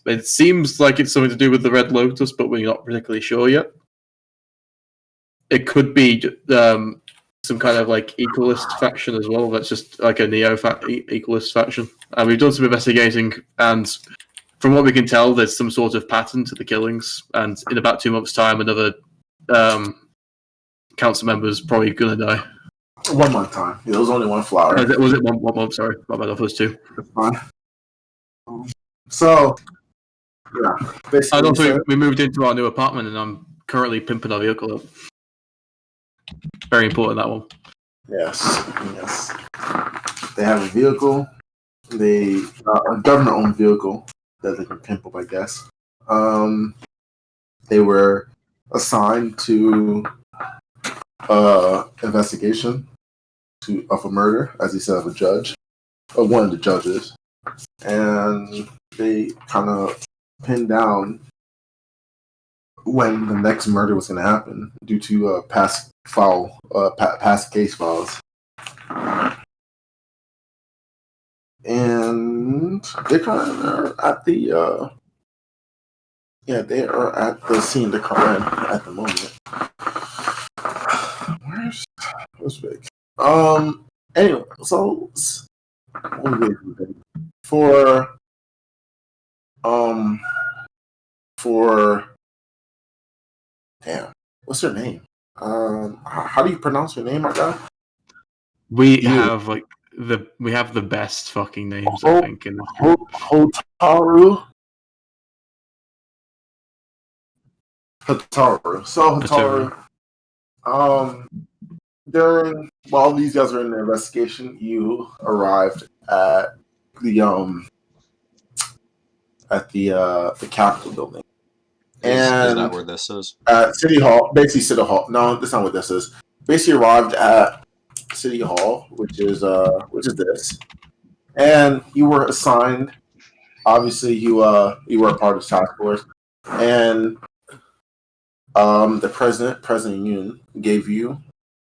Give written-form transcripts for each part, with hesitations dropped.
It seems like it's something to do with the Red Lotus, but we're not particularly sure yet. It could be some kind of like equalist faction as well. That's just like a neo-equalist faction. And we've done some investigating, and from what we can tell, there's some sort of pattern to the killings. And in about 2 months' time, another council member's probably going to die. 1 month time. Yeah, there was only one flower. Was it one month? Sorry, my bad. I thought it was 2. That's fine. So, yeah. And also, we moved into our new apartment, and I'm currently pimping our vehicle up. Very important, that one. Yes. They have a vehicle. A government-owned vehicle that they can pimp up, I guess. They were assigned to investigation of a murder, as he said, of a judge, or one of the judges, and they kind of pinned down when the next murder was going to happen due to past case files. And they kind of are at the they are at the scene to come in at the moment. Where's Vick? Anyway, so for damn, what's her name? How do you pronounce her name, my guy? We have the best fucking names, I think. Hotaru. So Hotaru. While these guys are in the investigation, you arrived at the Capitol building. And is that where this is? At City Hall, basically City Hall. No, that's not what this is. Basically arrived at City Hall, which is this. And you were assigned, obviously you were a part of task force. And the President Hyung, gave you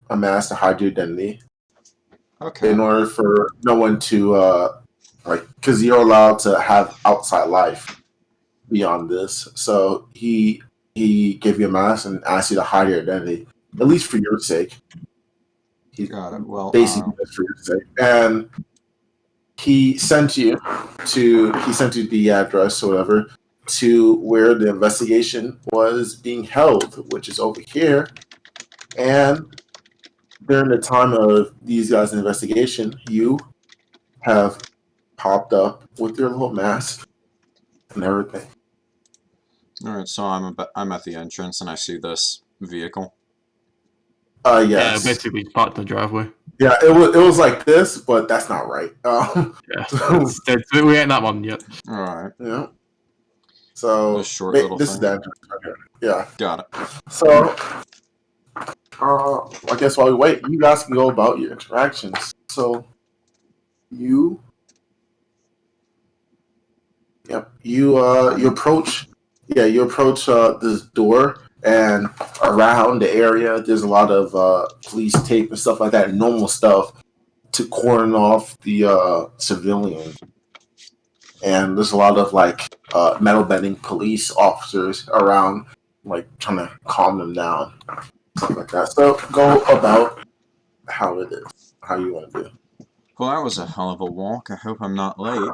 a mask to hide your identity. Okay. In order for no one to because you're allowed to have outside life beyond this. So he gave you a mask and asked you to hide your identity, at least for your sake. Got it. Well, basically for your sake. And he sent you the address or whatever to where the investigation was being held, which is over here. And during the time of these guys' investigation, you have popped up with your little mask and everything. All right, so I'm at the entrance and I see this vehicle. Yes. Yeah, basically parked in the driveway. Yeah, it was like this, but that's not right. We ain't that one yet. All right. Yeah. So this short little this thing. is the entrance right here. Yeah. Got it. So I guess while we wait, you guys can go about your interactions. So you approach this door, and around the area there's a lot of police tape and stuff like that, normal stuff to cordon off the civilian. And there's a lot of metal bending police officers around, trying to calm them down, stuff like that. So go about how it is, how you want to do. Well, that was a hell of a walk. I hope I'm not late.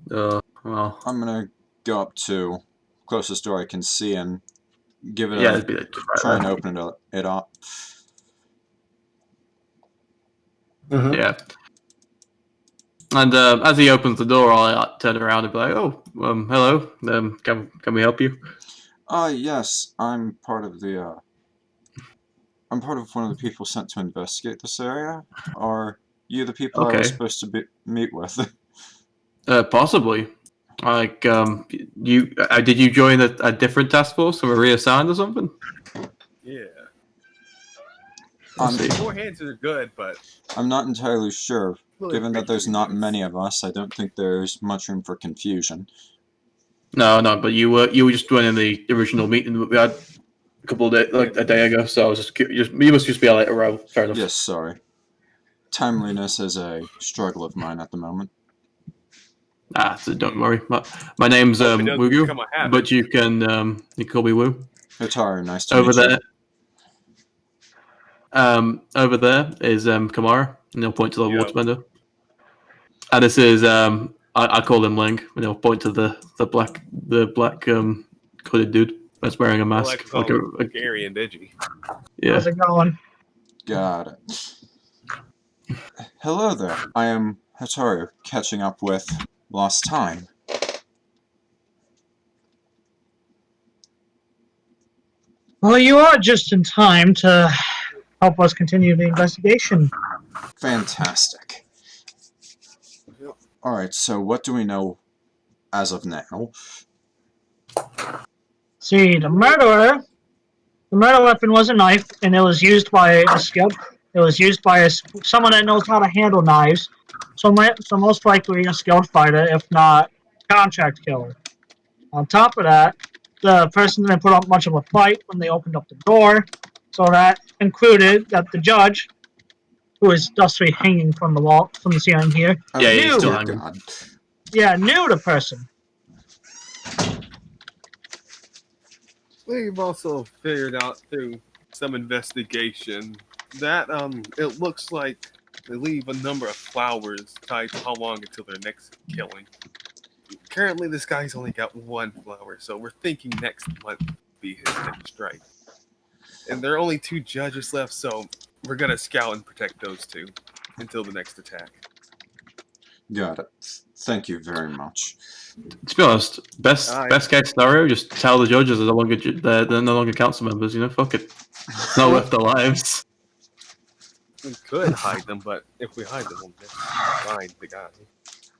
Well, I'm gonna go up to closest door I can see and give it try and open it up. Mm-hmm. Yeah. And as he opens the door, I'll turn around and be like, "Oh, hello. Can we help you?" Yes. I'm part of one of the people sent to investigate this area. Are you the people I was supposed to meet with? Possibly. Did you join a different task force or were reassigned or something? Yeah. Your hands are good, but I'm not entirely sure. Given that there's not many of us, I don't think there's much room for confusion. No, but you were just joining the original meeting that we had a couple of days, a day ago. So I was you must just be a late arrival. Fair enough. Yes, sorry. Timeliness is a struggle of mine at the moment. So don't worry. My name's Wugou, but you can call me Wu. Hotaru, nice to meet you. Over there is Kamarah, and he'll point to the waterbender. And this is I call him Leng, and he'll point to the black hooded dude that's wearing a mask. Like Gary and Digi. Yeah. How's it going? Got it. Hello there. I am Hotaru, catching up with lost time. Well, you are just in time to help us continue the investigation. Fantastic. Alright, so what do we know as of now? See, the murder weapon was a knife, and it was used by a skilled. It was used by someone that knows how to handle knives. So most likely a skilled fighter, if not contract killer. On top of that, the person didn't put up much of a fight when they opened up the door, so that included that the judge, who is thusly hanging from the wall, from the ceiling here, he's still hanging. Knew the person. We've also figured out through some investigation that it looks like they leave a number of flowers tied to how long until their next killing. Currently, this guy's only got one flower, so we're thinking next month will be his next strike. And there are only 2 judges left, so we're gonna scout and protect those 2 until the next attack. Got it. Thank you very much. To be honest, best case scenario, just tell the judges they're no longer council members. You know, fuck it. It's not worth their lives. We could hide them, but if we hide them, we'll find the guy.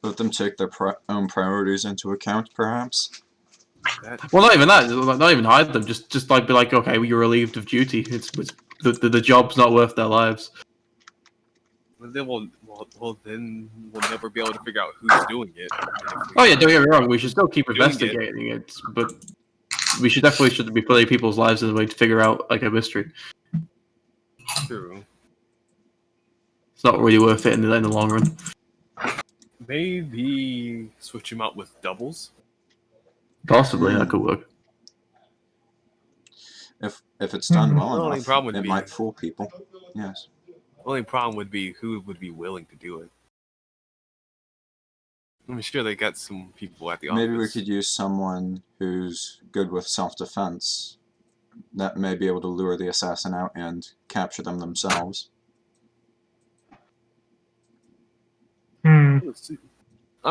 Let them take their own priorities into account, perhaps? Well, not even that. Not even hide them. Just like be like, okay, well, you're relieved of duty. It's the job's not worth their lives. Then we'll never be able to figure out who's doing it. Oh yeah, don't get me wrong. We should still keep investigating it, but we shouldn't be putting people's lives in the way to figure out like a mystery. True. It's not really worth it in the long run. Maybe switch them out with doubles. Possibly that could work. If it's done well only enough, problem would it be, might fool people. Yes. Only problem would be who would be willing to do it. I'm sure they got some people at the office. Maybe we could use someone who's good with self-defense. That may be able to lure the assassin out and capture them themselves. I'm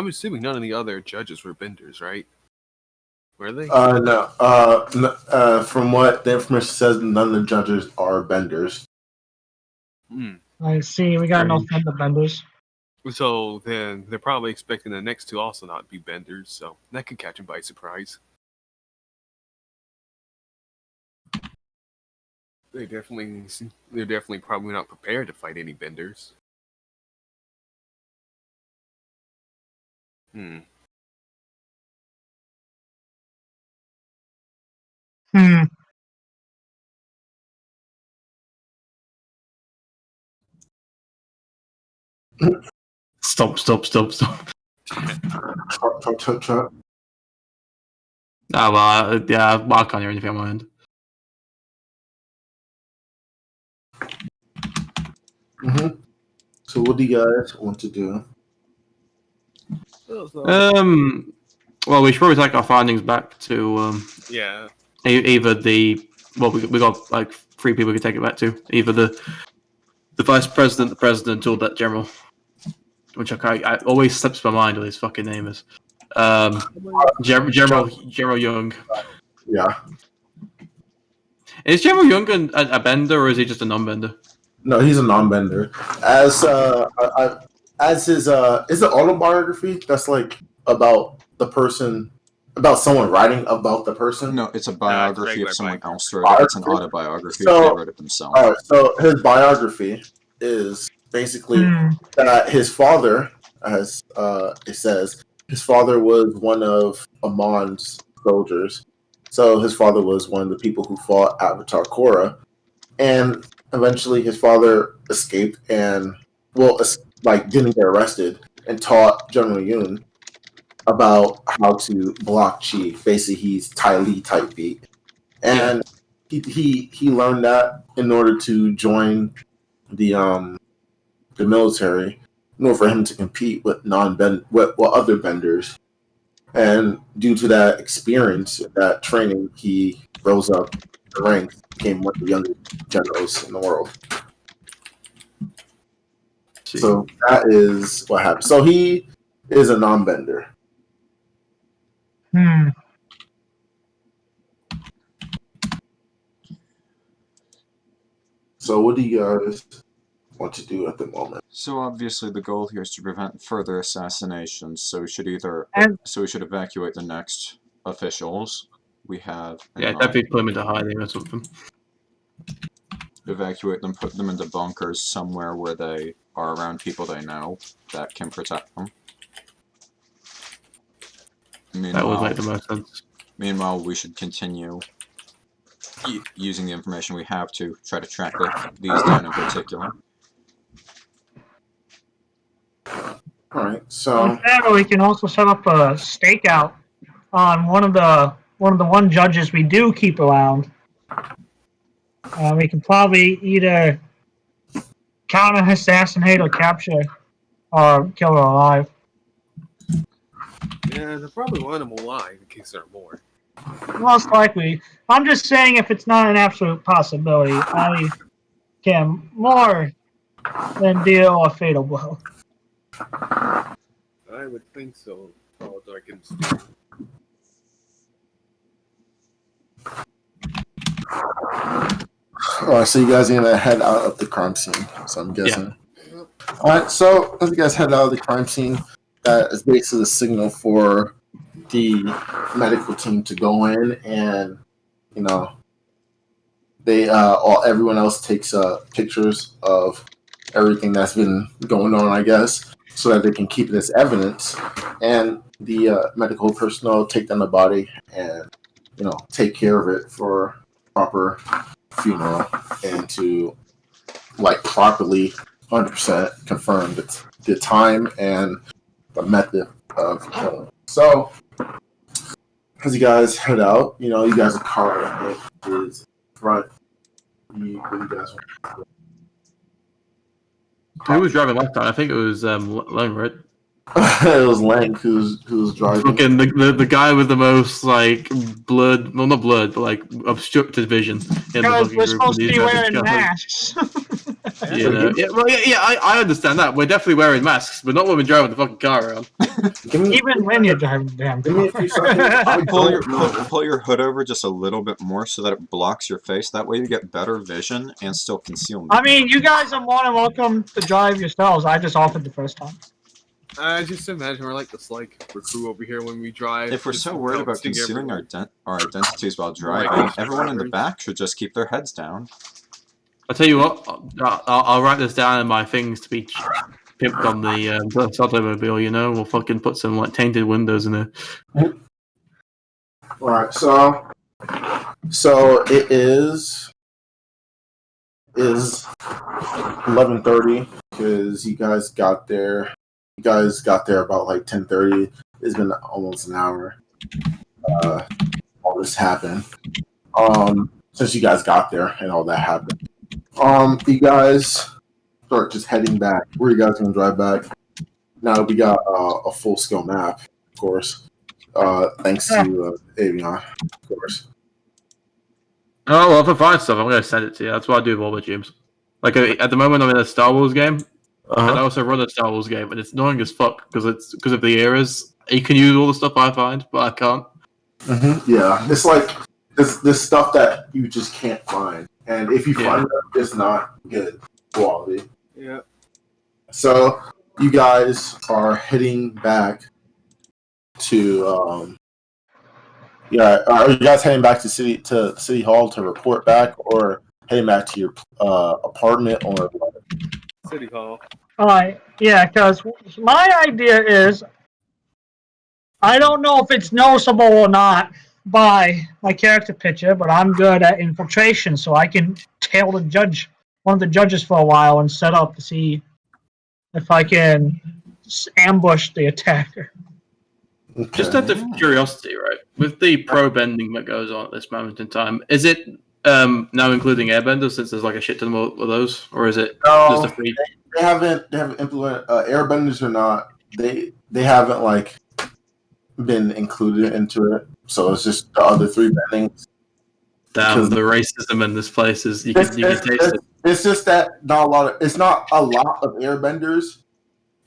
assuming none of the other judges were benders, right? Were they? No. From what the information says, none of the judges are benders. I see. We got no fender benders. So then they're probably expecting the next 2 also not be benders, so that could catch them by surprise. They're definitely probably not prepared to fight any benders. Stop. I can't hear anything on my end. So what do you guys want to do? Well, we should probably take our findings back to either we got like 3 people we can take it back to. Either the vice president, the president, or that general. Which I always slips my mind what his fucking name is. General Hyung. Yeah. Is General Hyung a bender or is he just a non-bender? No, he's a non-bender. As his is it autobiography that's like about the person, about someone writing about the person? No, it's a biography of someone else wrote it. It's an autobiography if they wrote it themselves. Alright, so his biography is basically that his father, as it says, his father was one of Amon's soldiers. So his father was one of the people who fought Avatar Korra, and eventually his father escaped and didn't get arrested and taught General Yoon. about how to block chi. Basically, he's Tai Li type beat, and he learned that in order to join the military, in order for him to compete with with other benders. And due to that experience, that training, he rose up the ranks, became one of the youngest generals in the world. So that is what happened. So he is a non-bender. So what do you guys want to do at the moment? So obviously the goal here is to prevent further assassinations, so we should evacuate the next officials we have. Definitely put them into hiding or something. Evacuate them, put them into bunkers somewhere where they are around people they know that can protect them. That would make the most sense. Meanwhile, we should continue using the information we have to try to track these down in particular. Alright, so we can also set up a stakeout on one of the judges we do keep around. We can probably either counter assassinate or capture or kill her alive. Yeah, they'll probably want him alive in case there are more. Most likely. I'm just saying if it's not an absolute possibility, I can more than deal a fatal blow. I would think so. Although I can speak. Alright, so you guys are gonna head out of the crime scene, so I'm guessing. Yeah. Alright, so as you guys head out of the crime scene, that is basically the signal for the medical team to go in, and everyone else takes pictures of everything that's been going on, I guess, so that they can keep it as evidence, and the medical personnel take down the body and take care of it for proper funeral and to properly 100% confirm the time and the method of killing. So as you guys head out, you guys are car is front. What do you guys want? Who was driving last time? I think it was Leng, right? It was Leng who's driving. Fucking the guy with the most blurred, well not blurred, but obstructed vision. Because we're supposed to be wearing masks. I understand that. We're definitely wearing masks, but not when we're driving the fucking car around. Even when you're driving the damn car. Pull your hood over just a little bit more so that it blocks your face. That way you get better vision and still concealment. I mean, you guys are more than welcome to drive yourselves. I just offered the first time. I just imagine we're like this crew over here when we drive. If we're so worried about concealing our identities while driving, everyone in the back should just keep their heads down. I'll tell you what, I'll write this down in my things to be pimped on the automobile, we'll fucking put some tainted windows in there. Alright, so it is 11:30 because you guys got there. You guys got there about 10:30. It's been almost an hour. All this happened. Since you guys got there and all that happened. You guys start just heading back. Where are you guys gonna drive back? Now we got a full scale map, of course. Thanks to Aveon, of course. Oh well, if I find stuff, I'm gonna send it to you. That's what I do with all my gyms. At the moment, I'm in a Star Wars game. And I also run a Star Wars game, and it's annoying as fuck because of the eras. You can use all the stuff I find, but I can't. Mm-hmm. Yeah, it's this stuff that you just can't find, and if you find it, it's not good quality. Yeah. So you guys are heading back to are you guys heading back to City Hall to report back, or heading back to your apartment, or what? City Hall. Yeah, because my idea is, I don't know if it's noticeable or not by my character picture, but I'm good at infiltration, so I can tail one of the judges for a while and set up to see if I can ambush the attacker. Just out of curiosity, right? With the probe ending that goes on at this moment in time, is it now including airbenders since there's like a shit ton of those, or is it just a free? They haven't implemented airbenders or not. They haven't like been included into it, so it's just the other three bendings. Damn, the racism in this place is you can taste it. It's just that it's not a lot of airbenders.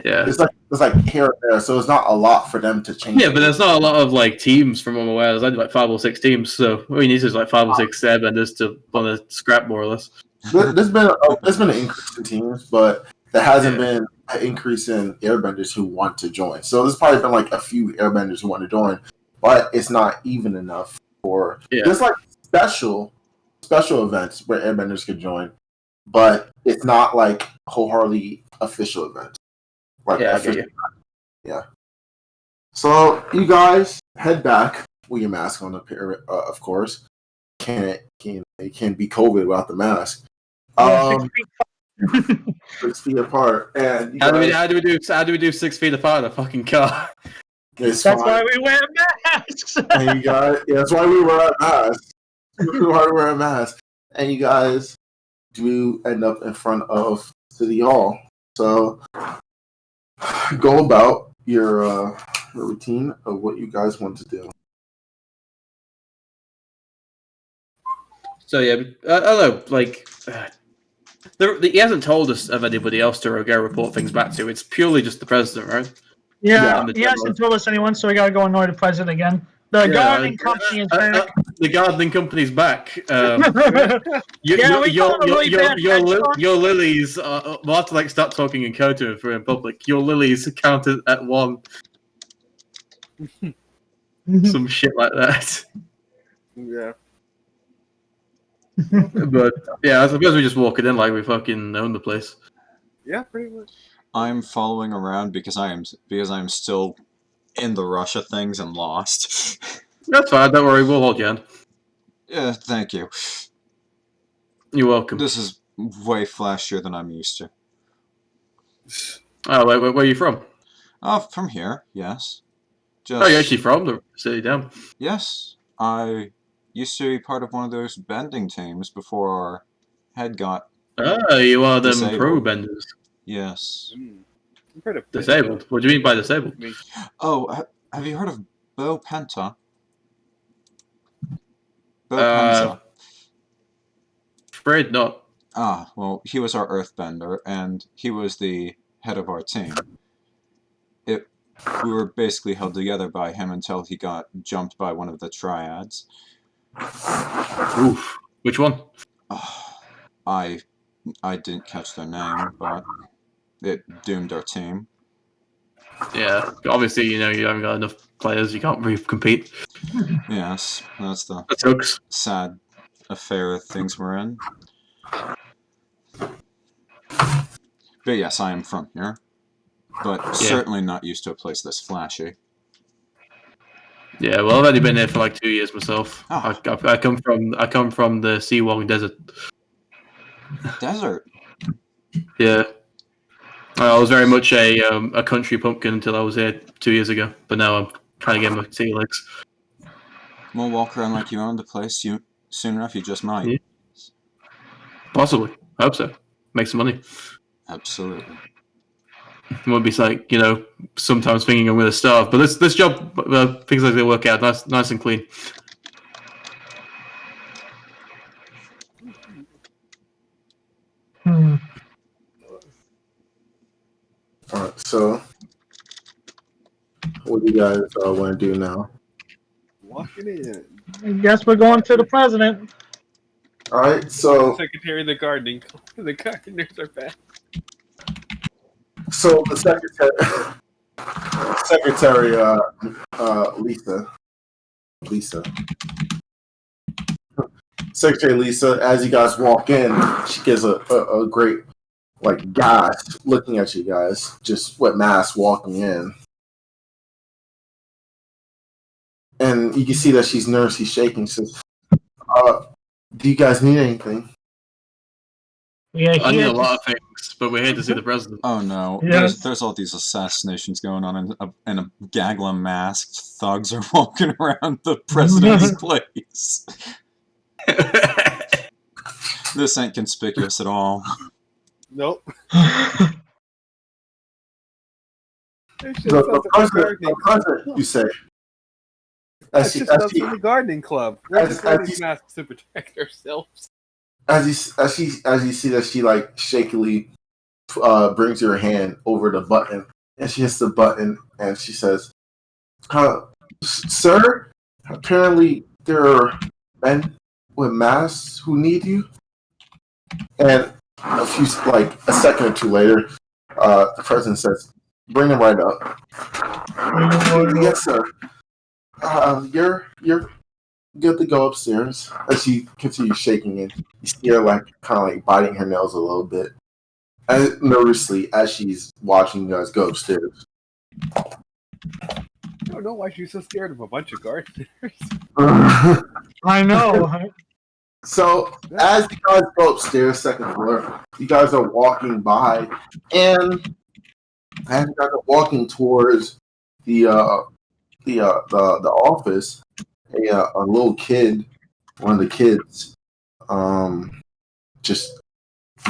Yeah, it's like here and there, so it's not a lot for them to change. Yeah, but there's not a lot of like teams from what I'm aware. There's only like 5 or 6 teams, so all you need is like 5 or 6 airbenders to want to scrap more or less. There's been an increase in teams, but there hasn't been an increase in airbenders who want to join. So there's probably been like a few airbenders who want to join, but it's not even enough for. There's like special events where airbenders could join, but it's not like wholeheartedly official events. Like yeah. So you guys head back with your mask on, of course. It can't be COVID without the mask. 6 feet apart, and how do we do 6 feet apart in a fucking car? That's why we wear masks. And you guys, that's why we wear masks. And you guys do end up in front of City Hall. So go about your routine of what you guys want to do. So yeah, I don't know. Like, he hasn't told us of anybody else to go report things back to. It's purely just the president, right? Yeah, he hasn't told us anyone, so we gotta go annoy the president again. The gardening company is back. The gardening company's back. Your lilies. We'll have to like start talking in code to him for in public. Your lilies counted at 1. Some shit like that. Yeah. But yeah, I suppose we just walk it in like we fucking own the place. Yeah, pretty much. I'm following around because I'm still in the rush of things and lost. That's fine. Don't worry. We'll hold you hand. Yeah, thank you. You're welcome. This is way flashier than I'm used to. Oh, where are you from? Oh, from here, yes. Oh, you're actually from the city, damn. Yes, I used to be part of one of those bending teams before our head got you are them disabled. pro benders. Yes. Disabled? What do you mean by disabled? Oh, have you heard of Bo Penta? Bo Penta. Afraid not. Ah, well, he was our earthbender, and he was the head of our team. We were basically held together by him until he got jumped by one of the triads. Oof. Which one? I didn't catch their name, but it doomed our team. Yeah, obviously, you haven't got enough players, you can't really compete. Yes, that's the sad affair things we're in. But yes, I am from here. But certainly not used to a place this flashy. Yeah, well, I've only been here for like 2 years myself. Oh. I come from the Seawong Desert. Desert? Yeah. I was very much a country pumpkin until I was here 2 years ago, but now I'm kind of getting my sea legs. We'll walk around like you own the place. Soon enough, you just might. Yeah. Possibly. I hope so. Make some money. Absolutely. It would be like, sometimes thinking I'm going to starve, but this job, things like they work out nice and clean. Alright, so what do you guys want to do now? Walking in. I guess we're going to the president. Alright, so Secretary of the gardening. The gardeners are back. So the secretary, Lisa. Secretary Lisa, as you guys walk in, she gives a great gasp looking at you guys, just with masks walking in. And you can see that she's nervous, she's shaking. She says, do you guys need anything? Yeah, I he need a had lot of things, but we're here to see the president. Oh no, Yeah. there's all these assassinations going on, and a gaggle of masked thugs are walking around the president's place. This ain't conspicuous at all. Nope. It's just The us at the president, you say? It's just us in the gardening club. We're just wearing these masks to protect ourselves. As you see that she like shakily brings her hand over the button, and she hits the button, and she says, "Sir, apparently there are men with masks who need you." And a second or two later, the president says, "Bring him right up." Yes, sir. You're good to go upstairs. As she continues shaking it, you see her like kind of like biting her nails a little bit, nervously as she's watching you guys go upstairs. I don't know why she's so scared of a bunch of gardeners. I know. So as you guys go upstairs, second floor, you guys are walking by, and as you guys are walking towards the office, a little kid, one of the kids, just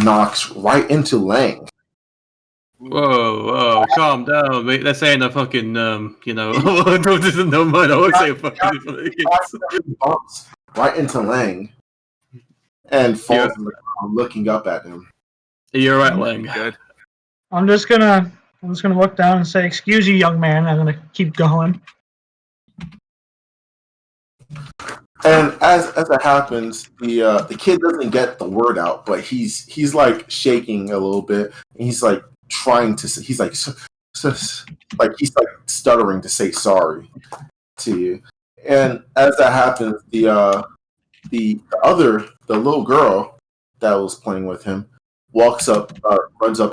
knocks right into Leng. Whoa, calm down. Mate. They're saying a fucking, this is no mind. I won't say a fucking Bumps right into Leng and falls on the ground, looking up at him. You're right, Leng. Good. I'm just gonna look down and say, "Excuse you, young man." I'm gonna keep going. And as that happens, the kid doesn't get the word out, but he's like shaking a little bit, and he's like trying to say, he's like stuttering to say sorry to you. And as that happens, the little girl that was playing with him runs up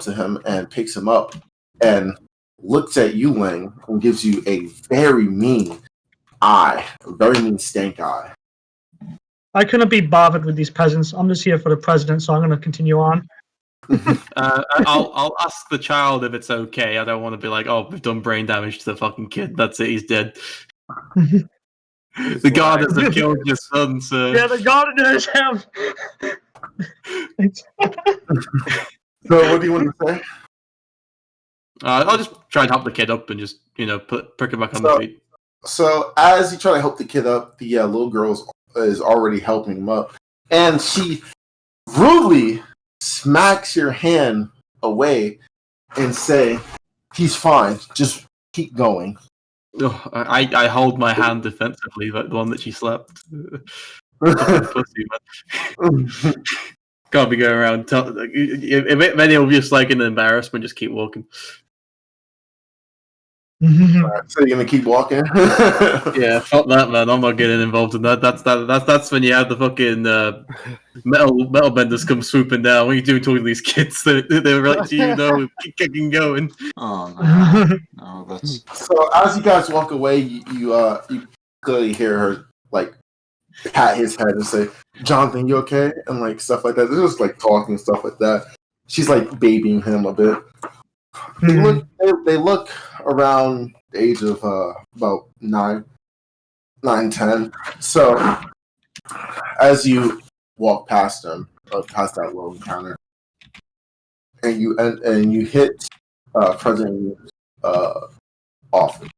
to him and picks him up and looks at you, Leng, and gives you a very mean eye, a very mean stank eye. I couldn't be bothered with these peasants. I'm just here for the president, so I'm gonna continue on. I'll ask the child if it's okay. I don't want to be like, oh, we've done brain damage to the fucking kid. That's it. He's dead. The gardeners have killed your son, sir. Yeah, the gardeners have. So what do you want to say? I'll just try and help the kid up and just, prick him back on the feet. So as you try to help the kid up, the little girl is already helping him up, and she rudely smacks your hand away and say, "He's fine. Just keep going." Oh, I hold my hand defensively, like the one that she slapped. Pussy, man. Can't be going around. If any obvious like an embarrassment, just keep walking. Right, so you're gonna keep walking? Yeah, fuck that, man. I'm not getting involved in that. That's when you have the fucking metal benders come swooping down. What are you doing talking to these kids? They're right to keep kicking going. Oh no, that's. So as you guys walk away, you clearly hear her like pat his head and say, "Jonathan, you okay?" and like stuff like that. They're just like talking and stuff like that. She's like babying him a bit. They look around the age of about 9, 10. So as you walk past them, past that little encounter, and you hit President office.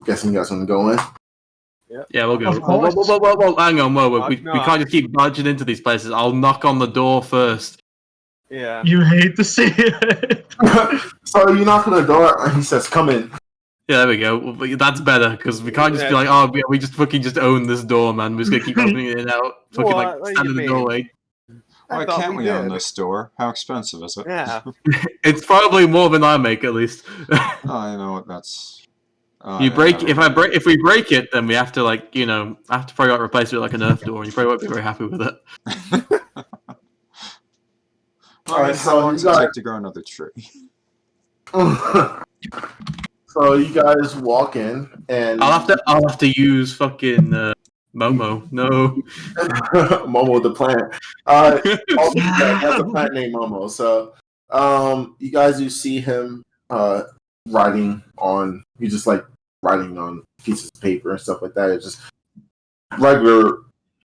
Guessing you guys want to go in? Yeah, we'll go. Of course. Whoa, hang on, whoa. We Knock. can't just keep barging into these places. I'll knock on the door first. Yeah. You hate to see it. So you knock on the door, and he says, "Come in." Yeah, there we go. Well, that's better because we can't just be like, oh, we just fucking just own this door, man. We're just gonna keep opening it out, fucking What? What do stand you in the mean? doorway. Why thought can't we we own did. this door? How expensive is it? Yeah. It's probably more than I make, at least. Oh, you know what? That's. If we break it, then we have to probably replace it with like an earth door, and you probably won't be very happy with it. Alright, How long does it take to grow another tree? So you guys walk in, and I'll have to use fucking Momo. No. Momo the plant. Also, yeah, he has a plant named Momo. So, you guys do see him writing on. He's just like writing on pieces of paper and stuff like that. It's just regular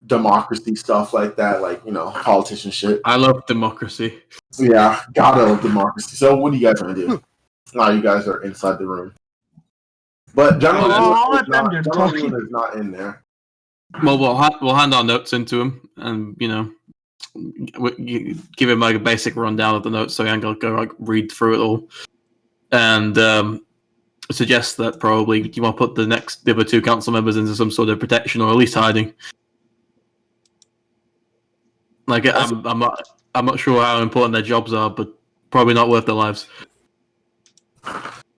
democracy stuff like that, like politician shit. I love democracy. Yeah, gotta love democracy. So, what are you guys gonna do? Now you guys are inside the room, but General I'll let them do the General talking. Wu is not in there. Well, we'll hand our notes into him, and give him like a basic rundown of the notes, so he ain't gonna go like read through it all, and suggest that probably you want to put the other two council members into some sort of protection or at least hiding. Like I'm not sure how important their jobs are, but probably not worth their lives.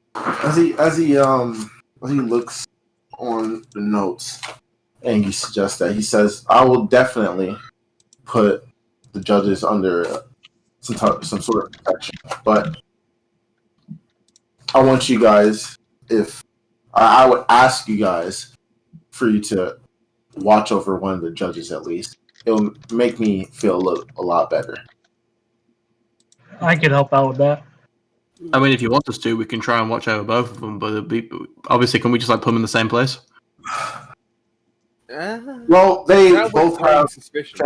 As he looks on the notes and he suggests that, he says, "I will definitely put the judges under some sort of protection, but I want you guys, if I would ask you guys for you to watch over one of the judges at least. It'll make me feel a lot better." I could help out with that. I mean, if you want us to, we can try and watch over both of them, but obviously, can we just like put them in the same place? Well, they That would both raise have suspicion.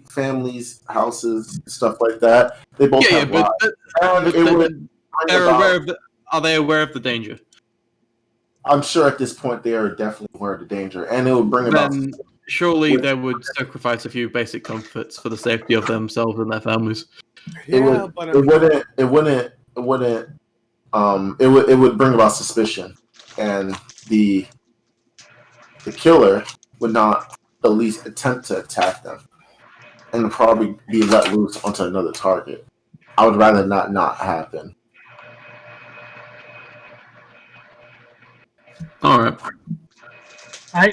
families, houses, stuff like that. They both have lives. And it would bring they're about- aware of are they aware of the danger? I'm sure at this point they are definitely aware of the danger, and it would bring about. Then surely they would sacrifice a few basic comforts for the safety of themselves and their families. It would bring about suspicion, and the killer would not at least attempt to attack them, and would probably be let loose onto another target. I would rather not happen. All right. I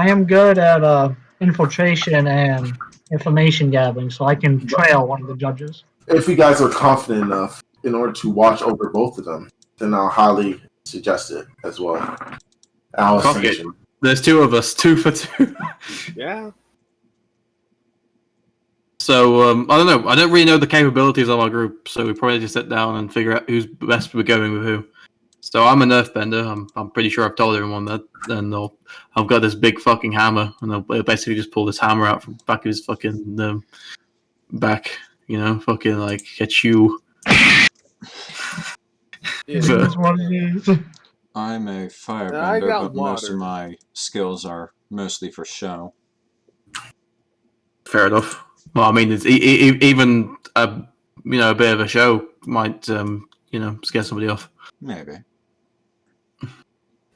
am good at infiltration and information gathering, so I can trail one of the judges. If you guys are confident enough in order to watch over both of them, then I'll highly suggest it as well. Fuck it. There's two of us, 2 for 2. Yeah. So I don't know. I don't really know the capabilities of our group, so we probably just sit down and figure out who's best we're going with who. So I'm a nerf bender. I'm pretty sure I've told everyone that. And I've got this big fucking hammer, and I'll basically just pull this hammer out from the back of his fucking back. Fucking like get you. Yeah. That's what it is. I'm a I firebender, got but most water. of my skills are mostly for show. Fair enough. Well, I mean, it's even a bit of a show might scare somebody off. Maybe.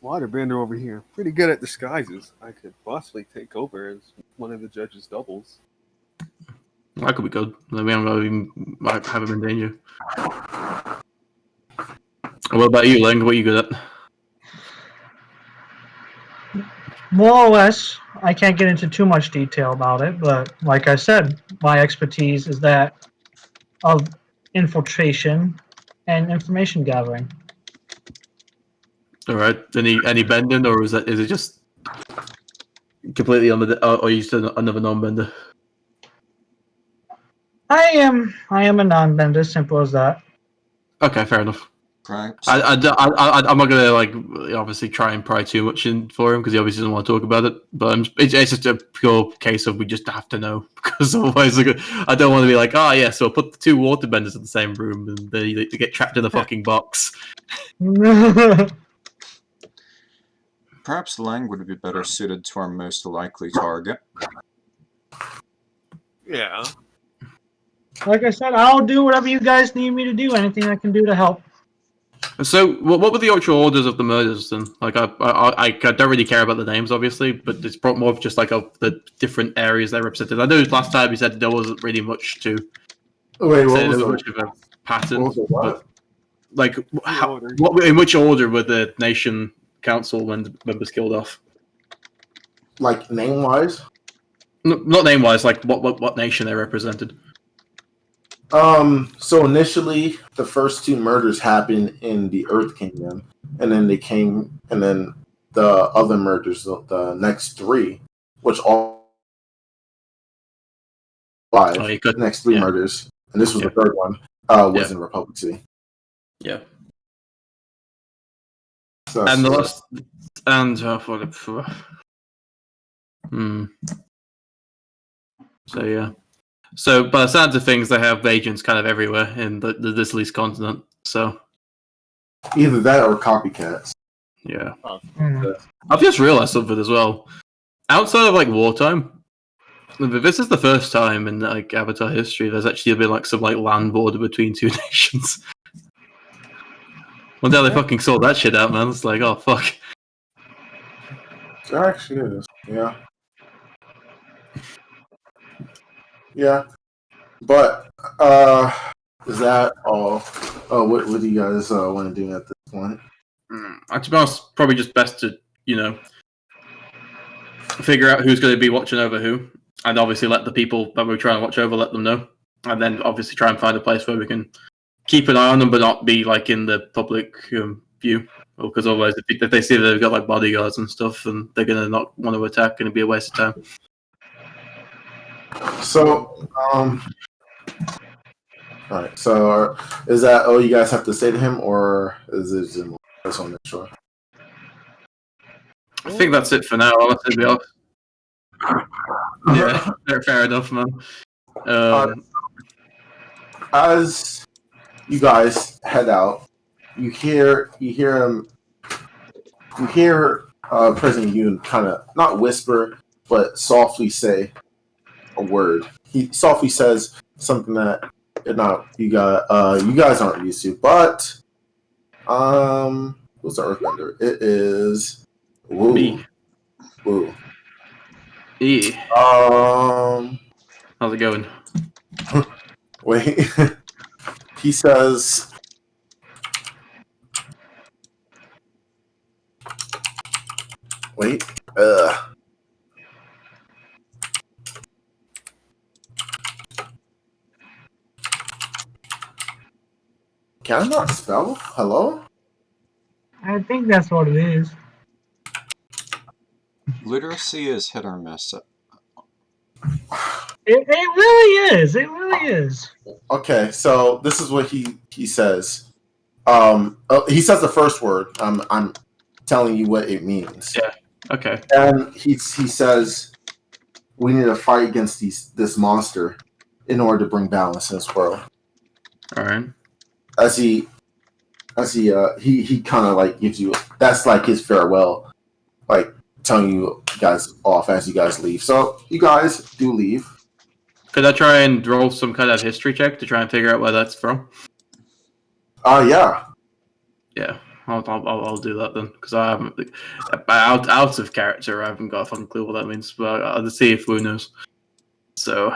Waterbender over here. Pretty good at disguises. I could possibly take over as one of the judges' doubles. That could be good. Then we haven't even have him in danger. What about you, Leng? What are you good at? More or less, I can't get into too much detail about it, but like I said, my expertise is that of infiltration and information gathering. All right. Any bending, or is it just completely on the? Or are you still another non-bender? I am a non-bender, simple as that. Okay, fair enough. Perhaps. I'm not gonna obviously try and pry too much in for him because he obviously doesn't want to talk about it. But it's just a pure case of we just have to know because otherwise I don't want to be like, yeah, so I'll put the 2 waterbenders in the same room and they get trapped in the fucking box. Perhaps Leng would be better suited to our most likely target. Yeah. Like I said, I'll do whatever you guys need me to do. Anything I can do to help. So, what were the actual orders of the murders then? Like, I don't really care about the names, obviously, but it's more of just like of the different areas they represented. I know last time you said there wasn't really much to Wait, say. There was much of a pattern, but like, in which order were the nation council members killed off? Like name wise? Not name wise. Like, what nation they represented? So initially, the first 2 murders happened in the Earth Kingdom, and then the other murders, the next 3, which all 5. Oh, you could- The next 3 yeah. murders, and this was the Yeah. third one. Was Yeah. in Republic City. Yeah. So And the that's- last, and So yeah. So by the sounds of things, they have agents kind of everywhere in this least continent. So either that or copycats. yeah. Hmm. I've just realized something as well. Outside of like wartime, this is the first time in like Avatar history there's actually been like some like land border between two nations. Wonder how they fucking sort that shit out, man. It's like, oh fuck. There actually is. Yeah. Yeah. But is that all? Oh, what do you guys want to do at this point? To be honest, probably just best to, figure out who's going to be watching over who, and obviously let the people that we're trying to watch over let them know, and then obviously try and find a place where we can keep an eye on them, but not be like in the public view, because otherwise, if they see that they've got like bodyguards and stuff, and they're going to not want to attack, and it'd be a waste of time. So, all right. So, is that all you guys have to say to him, or is it just I just want to make sure? I think that's it for now. Honestly, to be honest. Yeah, fair enough, man. As you guys head out, you hear President Yoon kind of not whisper, but softly say a word. He softly says something that you guys aren't used to. But who's the Earthbender? It is Wu. Me. Wu. E. How's How's it going? Wait. He says, wait. Can I not spell? Hello? I think that's what it is. Literacy is hit or miss. It really is. It really is. Okay, so this is what he says. He says the first word. I'm telling you what it means. Yeah. Okay. And he says we need to fight against this monster in order to bring balance in this world. All right. As he kind of like gives you, that's like his farewell, like telling you guys off as you guys leave. So you guys do leave. Could I try and roll some kind of history check to try and figure out where that's from? Yeah. Yeah, I'll do that then, because I haven't out of character. I haven't got a fucking clue what that means, but I'll see if Wu knows. So,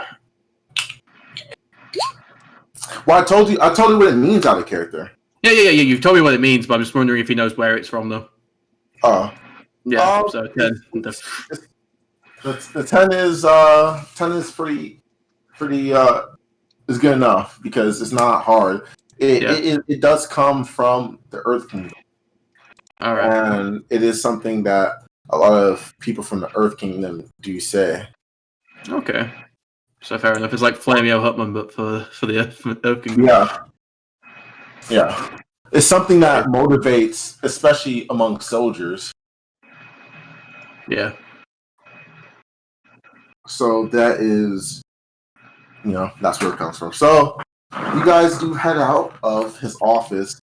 Well, I told you what it means out of character. yeah. You've told me what it means, but I'm just wondering if he knows where it's from, though. Yeah. So 10. The 10 is pretty is good enough because it's not hard. It does come from the Earth Kingdom. All right. And it is something that a lot of people from the Earth Kingdom do say. Okay. So fair enough. It's like Flamio Hutman, but for the Earth Kingdom. Yeah. It's something that motivates, especially among soldiers. Yeah. So that is, that's where it comes from. So you guys do head out of his office,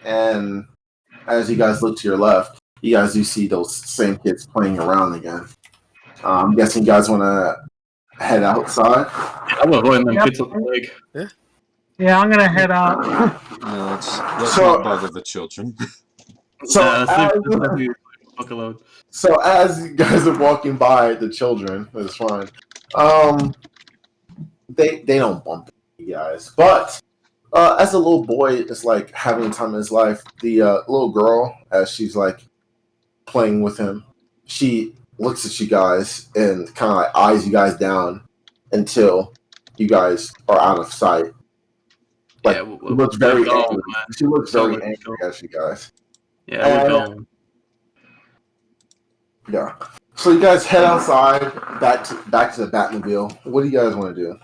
and as you guys look to your left, you guys do see those same kids playing around again. I'm guessing you guys want to head outside. I'm avoiding them kids on the leg. Yeah, I'm gonna head out. Let's not bother the children. Fuck alone. So as you guys are walking by the children, it's fine. They don't bump you guys, but as a little boy is like having time in his life, the little girl, as she's like playing with him, she looks at you guys and kind of like eyes you guys down until you guys are out of sight. Like, she looks very angry. She looks very angry at you guys. Yeah, we're going. Yeah. So you guys head outside, back to the Batmobile. What do you guys want to do?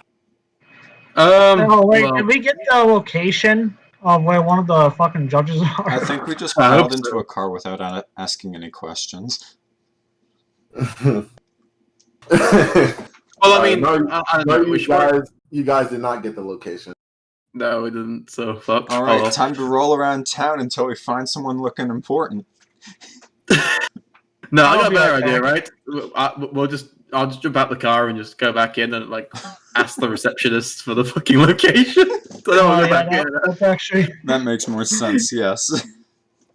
Oh wait, well, did we get the location of where one of the fucking judges are? I think we just I hope piled into so. a car without asking any questions. well, I mean, no, I don't no, know. you guys did not get the location. No, we didn't. So fuck. All right, time to roll around town until we find someone looking important. No, I I'll got a be better right idea, back. right? I'll just jump out the car and just go back in and like ask the receptionist for the fucking location. So I don't want to go back in. That's actually. That makes more sense. Yes.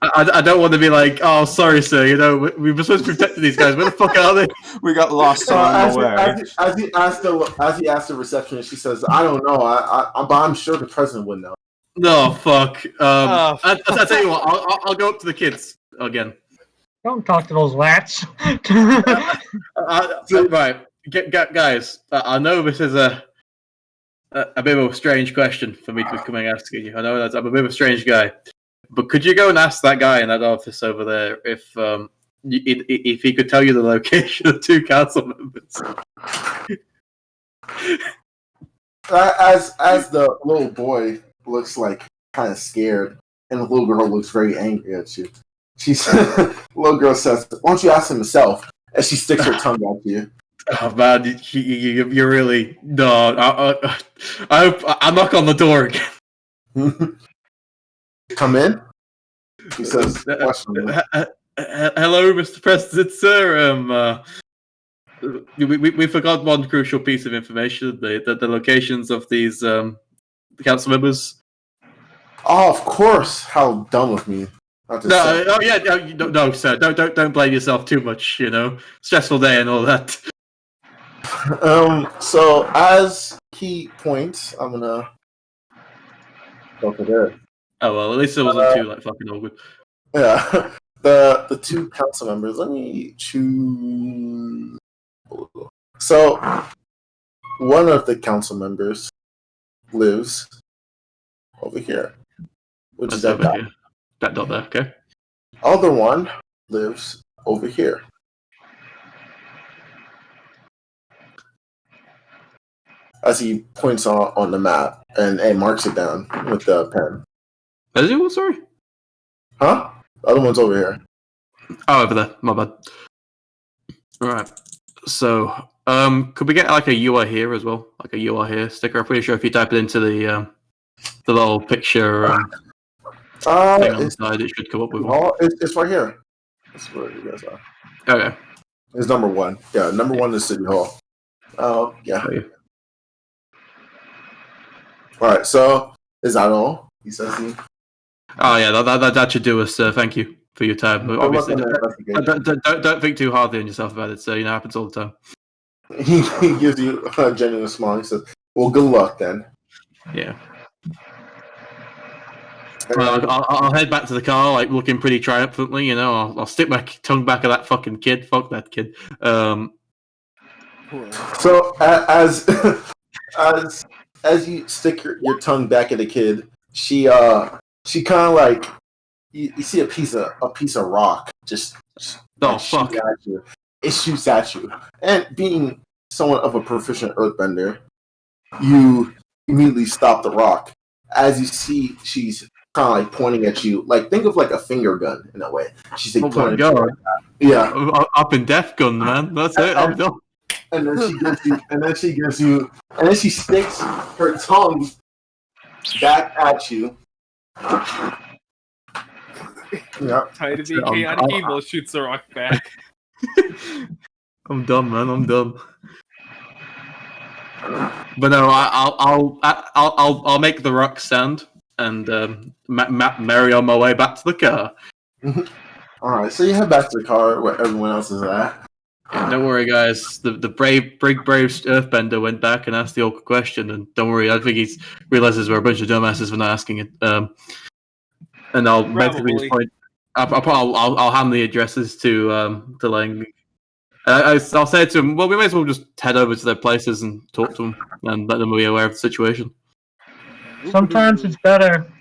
I don't want to be like, oh, sorry, sir. You know, we were supposed to protect these guys. Where the fuck are they? We got lost along the way. As he asked the receptionist, she says, "I don't know. But I'm sure the president would know." No, fuck. Oh. I'll tell you what. I'll go up to the kids again. Don't talk to those rats. Right, guys. I know this is a bit of a strange question for me to be coming asking you. I know that I'm a bit of a strange guy, but could you go and ask that guy in that office over there if he could tell you the location of 2 council members? As the little boy looks like kind of scared, and the little girl looks very angry at you. Little girl says, "Why don't you ask him himself?" As she sticks her tongue out to you. Oh man, you're really no. I hope I knock on the door again. Come in. He says, "Hello, Mr. President, sir. We forgot one crucial piece of information: the locations of these council members." Oh, of course. How dumb of me. No, sir. Don't blame yourself too much. You know, stressful day and all that. So as he points, I'm gonna go for there. Oh well, at least it wasn't too like fucking awkward. Yeah, the 2 council members. Let me choose. So one of the council members lives over here, which is that dot. That dot there. Okay. Other one lives over here. As he points on the map and marks it down with the pen. Is he? Sorry. Huh? The other one's over here. Oh, over there. My bad. All right. So, could we get like a "You are here" as well, like a "You are here" sticker? I'm pretty sure if you type it into the little picture thing on the side, it should come up with one. It's right here. That's where you guys are. Okay. It's number 1. Yeah, number 1 is City Hall. Oh, yeah. Okay. All right. So is that all? He says. Oh yeah, that should do us. Thank you for your time. But obviously, don't think too hardly on yourself about it. So it happens all the time. He gives you a genuine smile. He says, "Well, good luck then." Yeah. I'll head back to the car, like looking pretty triumphantly. You know, I'll stick my tongue back at that fucking kid. Fuck that kid. So as you stick your tongue back at the kid, she kind of like you see a piece of rock just fuck. shoot at you. It shoots at you, and being somewhat of a proficient earthbender, you immediately stop the rock. As you see, she's kind of like pointing at you, like think of like a finger gun in a way. She's like pointing at you like that. Yeah, up in death gun, man. That's it. I'm done. And then she sticks her tongue back at you. Yeah. Tired of being chaotic evil, shoots the rock back. I'm done, man. I'm done. But no, I'll make the rock stand and marry on my way back to the car. All right, so you head back to the car where everyone else is at. Don't worry, guys. The brave earthbender went back and asked the awkward question, and don't worry, I think he realizes we're a bunch of dumbasses for not asking it. And I'll basically point. I'll hand the addresses to Leng. I'll say to him, well, we may as well just head over to their places and talk to them and let them be aware of the situation. Sometimes it's better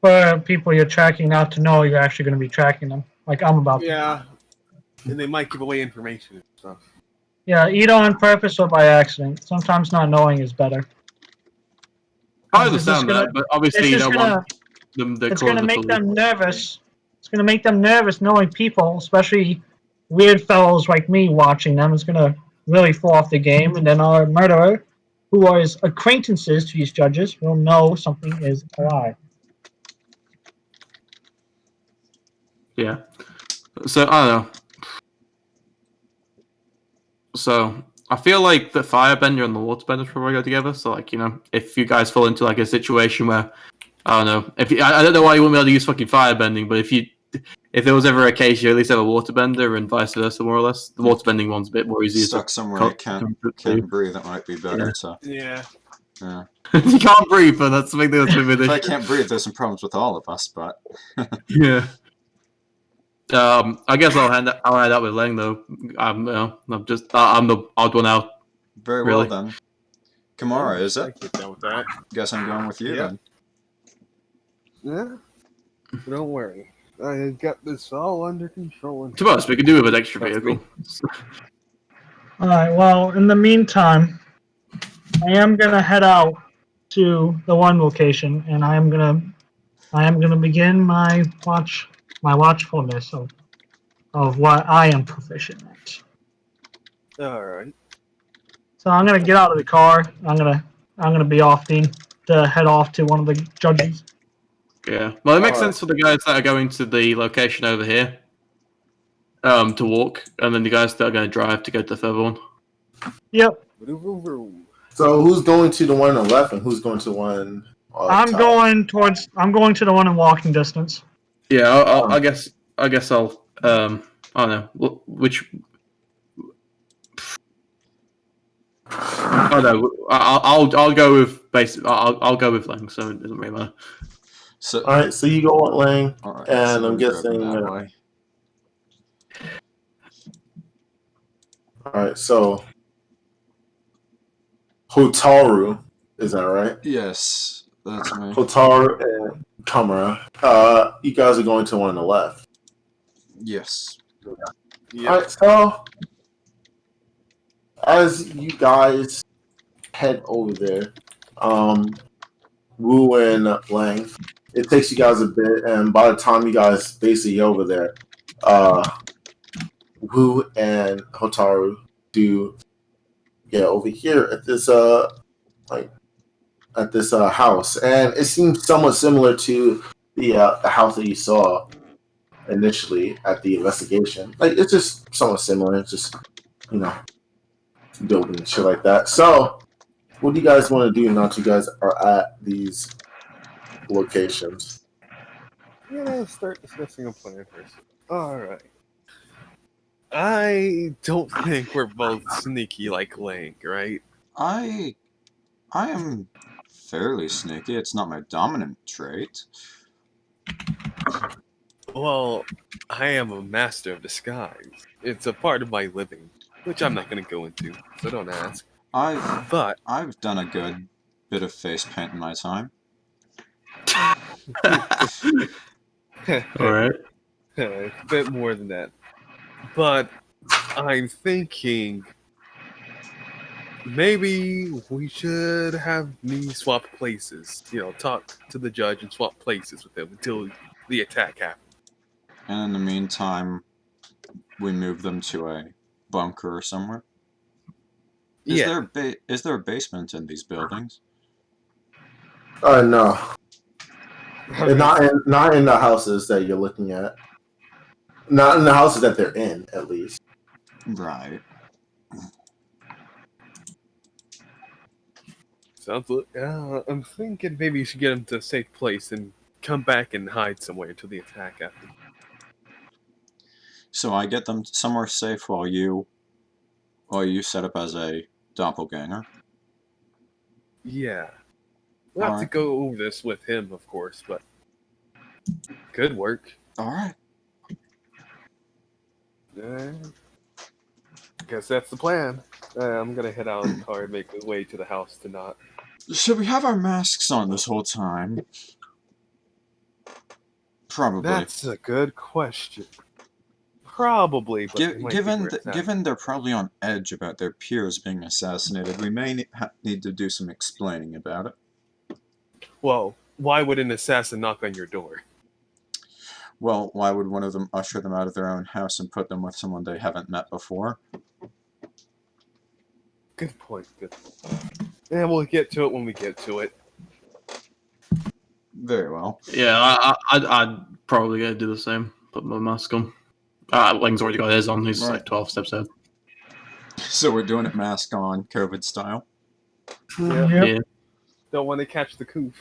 for people you're tracking not to know you're actually going to be tracking them, like I'm about to. Yeah. And they might give away information and stuff. Yeah, either on purpose or by accident. Sometimes not knowing is better. I It's just understand gonna- that, but obviously you It's don't just gonna, want them to it's call gonna the make police. them nervous. It's gonna make them nervous knowing people, especially weird fellows like me watching them. It's gonna really fall off the game, and then our murderer, who are his acquaintances to these judges, will know something is a lie. Yeah. So I don't know. So I feel like the firebender and the waterbender probably go together. So like, you know, if you guys fall into like a situation where I don't know, if you, I don't know why you wouldn't be able to use fucking firebending, but if there was ever a case you at least have a waterbender and vice versa, more or less, the waterbending one's a bit more easy. Stuck somewhere you can't breathe, it might be better. So Yeah. you can't breathe, but that's something that's been an If I issue. can't breathe, there's some problems with all of us. But Yeah. I guess I'll hand out with Leng though. I'm the odd one out. very Really? well then. Kamarah, is I it? get down with that. Guess I'm going with you Yeah. then. Yeah. Don't worry. I got this all under control. To be honest, we could do with an extra Trust vehicle. Alright, well, in the meantime, I am gonna head out to the one location, and I am gonna begin my watchfulness of what I am proficient at. Alright. So I'm gonna get out of the car. I'm gonna be off to head off to one of the judges. Yeah. Well, it makes sense for the guys that are going to the location over here to walk, and then the guys that are going to drive to go to the further one. Yep. So who's going to the one on the left and who's going to the one? I'm going to the one in walking distance. Yeah, I guess I'll I don't know which. Oh no, I'll go with I'll go with Leng, so it doesn't really matter. So, All right, so you go with Leng, alright, and so I'm we're guessing. grabbing that way. All right, so Hotaru, is that right? Yes, that's me. Hotaru and Kamarah. You guys are going to one on the left. Yes. Yep. All right, so as you guys head over there, Wu and Lang, it takes you guys a bit, and by the time you guys basically get over there, Wu and Hotaru do get over here at this house, and it seems somewhat similar to the house that you saw initially at the investigation. Like, it's just somewhat similar. It's just, you know, building and shit like that. So, what do you guys want to do now that you guys are at these locations? Yeah, start discussing a plan first. Alright. I don't think we're both sneaky like Leng, right? I am fairly sneaky. It's not my dominant trait. Well, I am a master of disguise. It's a part of my living, which I'm not going to go into, so don't ask. I've But done a good bit of face paint in my time. All right. a bit more than that. But I'm thinking maybe we should have me swap places. You know, talk to the judge and swap places with him until the attack happens. And in the meantime, we move them to a bunker or somewhere. Is there a basement in these buildings? No. They're not in the houses that you're looking at. Not in the houses that they're in, at least. Right. Sounds like I'm thinking maybe you should get him to a safe place and come back and hide somewhere until the attack happens. So I get them somewhere safe while you set up as a doppelganger. Yeah. We'll have to Alright. go over this with him, of course, but could work. Alright. Guess that's the plan. I'm gonna head out in the car and make my way to the house to not. Should we have our masks on this whole time? Probably. That's a good question. Probably, but they might figure it out. Given they're probably on edge about their peers being assassinated, we may need to do some explaining about it. Well, why would an assassin knock on your door? Well, why would one of them usher them out of their own house and put them with someone they haven't met before? Good point. Good point. And we'll get to it when we get to it. Very well. Yeah, I'd probably gonna do the same. Put my mask on. Leng's already got his on. He's Right. like 12 steps ahead. So we're doing it mask on, COVID style. Yeah. Yeah. Don't want to catch the coof.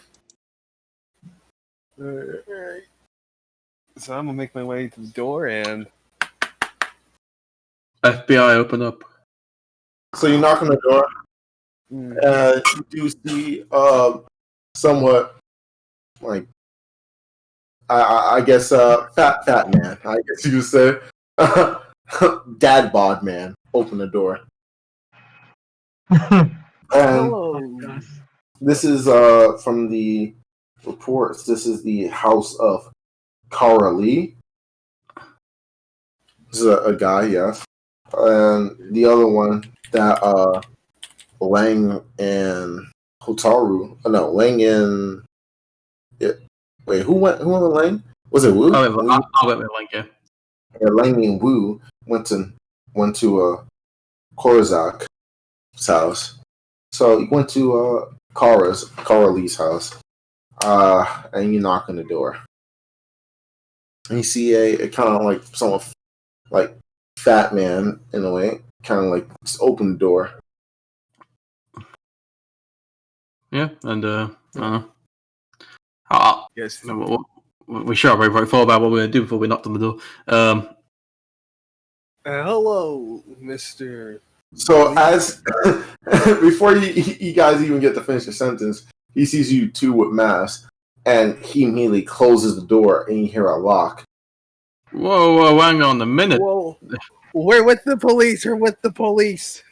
Alright. So I'm gonna make my way to the door and FBI, open up. So you knock on the door, and you do see somewhat like I guess fat man. I guess you would say dad bod man. Open the door. And hello. this is from the reports. This is the house of Korra Lee. This is a guy, yes. And the other one that Leng and Hotaru. Oh, no, Leng and wait, who went with Leng? Was it Wu? I went with Leng, yeah. Yeah, Leng and Wu went to Korra's house. So you went to Korra Lee's house. And you knock on the door. And you see a kind of like somewhat like fat man in a way, kind of like just open the door. Yeah, and Yes. we should have very thought about what we're gonna do before we knocked on the door. Hello, Mr. So as before you guys even get to finish the sentence, he sees you two with masks, and he immediately closes the door, and you hear a lock. Whoa, hang on a minute. Whoa. We're with the police. We're with the police.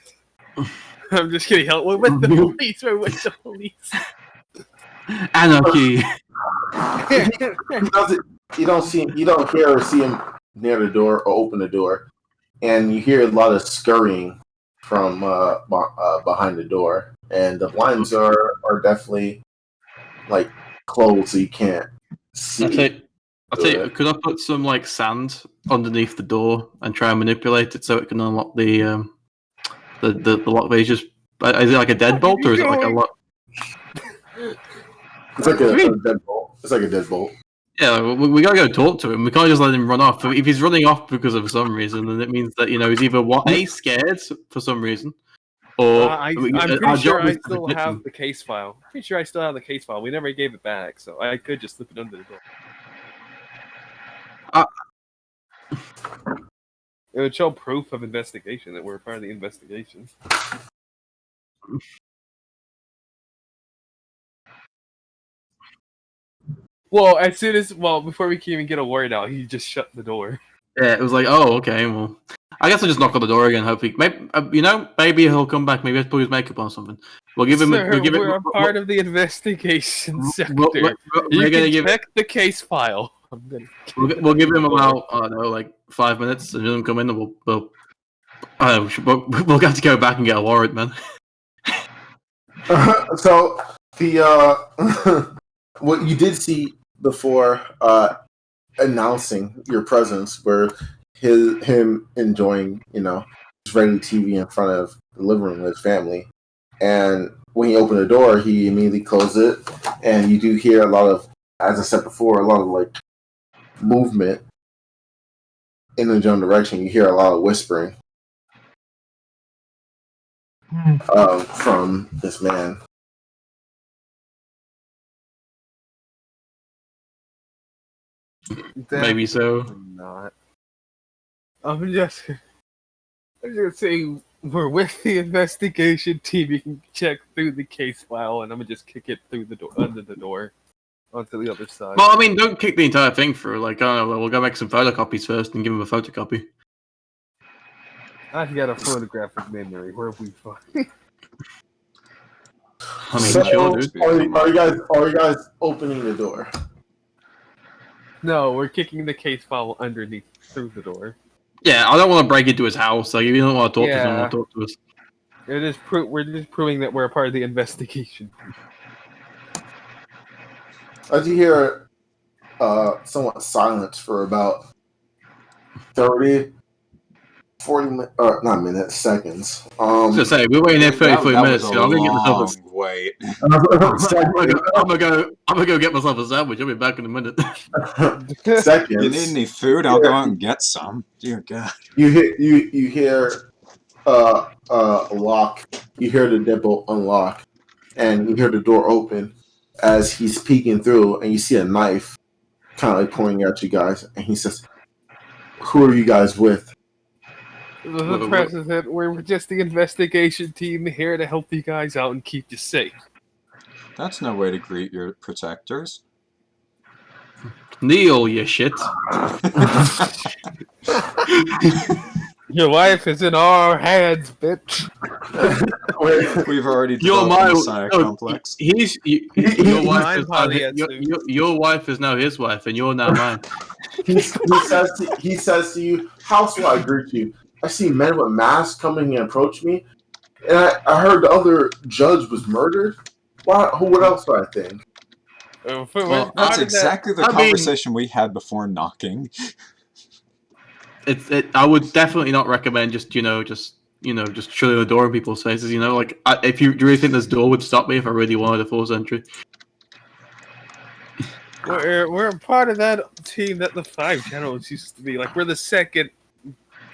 I'm just kidding. We're with the police. We're with the police. Anarchy. You don't hear or see him near the door or open the door, and you hear a lot of scurrying from behind the door, and the blinds are definitely like closed, so you can't see. I'll tell you, could I put some like sand underneath the door and try and manipulate it so it can unlock the lock? But is it like a deadbolt or is it like a lock? It's like a deadbolt. It's like a deadbolt. Yeah, we gotta go talk to him. We can't just let him run off. If he's running off because of some reason, then it means that he's either scared for some reason, or I'm pretty sure I still have the case file. Pretty sure I still have the case file. We never gave it back, so I could just slip it under the door. It would show proof of investigation that we're part of the investigation. Well, before we can even get a word out, he just shut the door. Yeah, it was like, oh, okay, well, I guess I'll just knock on the door again. Hopefully, maybe he'll come back. Maybe he'll put his makeup on or something. We'll give him. We're a part of the investigation sector. You can check the case file. We'll give him about, I don't know, like 5 minutes, and then come in, and we'll have to go back and get a warrant, man. So the what you did see before announcing your presence were him enjoying his regular TV in front of the living room with his family, and when he opened the door, he immediately closed it, and you do hear a lot of, as I said before, a lot of like movement in the general direction. You hear a lot of whispering from this man. Maybe so. Not. I'm just saying we're with the investigation team. You can check through the case file, and I'm gonna just kick it through the door, under the door, onto the other side. Well, I mean, don't kick the entire thing through. Like, I don't know, we'll go make some photocopies first and give him a photocopy. I've got a photographic memory. Where we find? I mean, So, sure, dude. are you guys opening the door? No, we're kicking the case file underneath through the door. Yeah, I don't want to break into his house. Like, if you don't want to talk to us, don't Yeah. want to talk to us. We're just proving that we're a part of the investigation. As you hear somewhat silence for about 30, 40 not minutes, seconds. I was gonna say, we're waiting here 30, 40 that minutes. was a I'm gonna get myself long wait. I'm gonna go get myself a sandwich. I'll be back in a minute. seconds. You need any food? I'll go out and get some. Dear God. You hear a lock. You hear the deadbolt unlock, and you hear the door open as he's peeking through, and you see a knife kind of like pointing at you guys, and he says, "Who are you guys with?" The president, we're just the investigation team here to help you guys out and keep you safe. That's no way to greet your protectors. Kneel, you shit. Your life is in our hands, bitch. We've already Your developed a mind, Messiah complex. Your wife Mine is probably now, has to. your wife is now his wife, and you're now mine. he says to you, "How shall I greet you? I see men with masks coming and approach me, and I heard the other judge was murdered. What else do I think?" Well, That's exactly the I mean- conversation we had before knocking. I would definitely not recommend just shutting the door in people's faces. Like, if you really think this door would stop me if I really wanted to force entry. We're a part of that team that the Five Generals used to be. Like, we're the second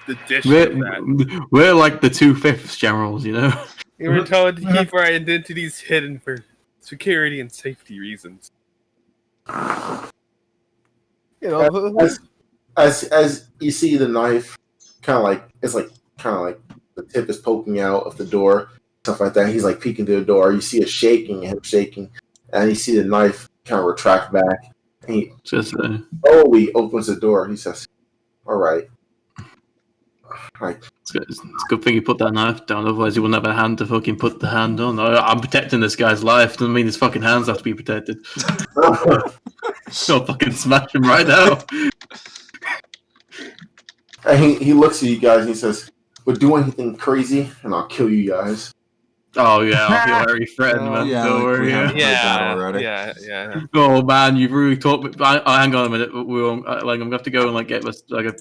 edition of that. We're like the 2/5 generals, We were told to keep our identities hidden for security and safety reasons. As you see the knife, kind of like the tip is poking out of the door, stuff like that. He's like peeking through the door. You see it shaking, him shaking, and you see the knife kind of retract back. And he slowly opens the door. He says, "All right." It's a good thing you put that knife down, otherwise you wouldn't have a hand to fucking put the hand on. I'm protecting this guy's life. Doesn't mean his fucking hands have to be protected. I'll fucking smash him right now. And he looks at you guys and he says, "But do anything crazy, and I'll kill you guys." Oh yeah, I feel very threatened, man. Yeah, Don't like worry. we have- Yeah. that already. Yeah. Oh man, you've really taught me. Hang on a minute. I'm gonna have to go and like get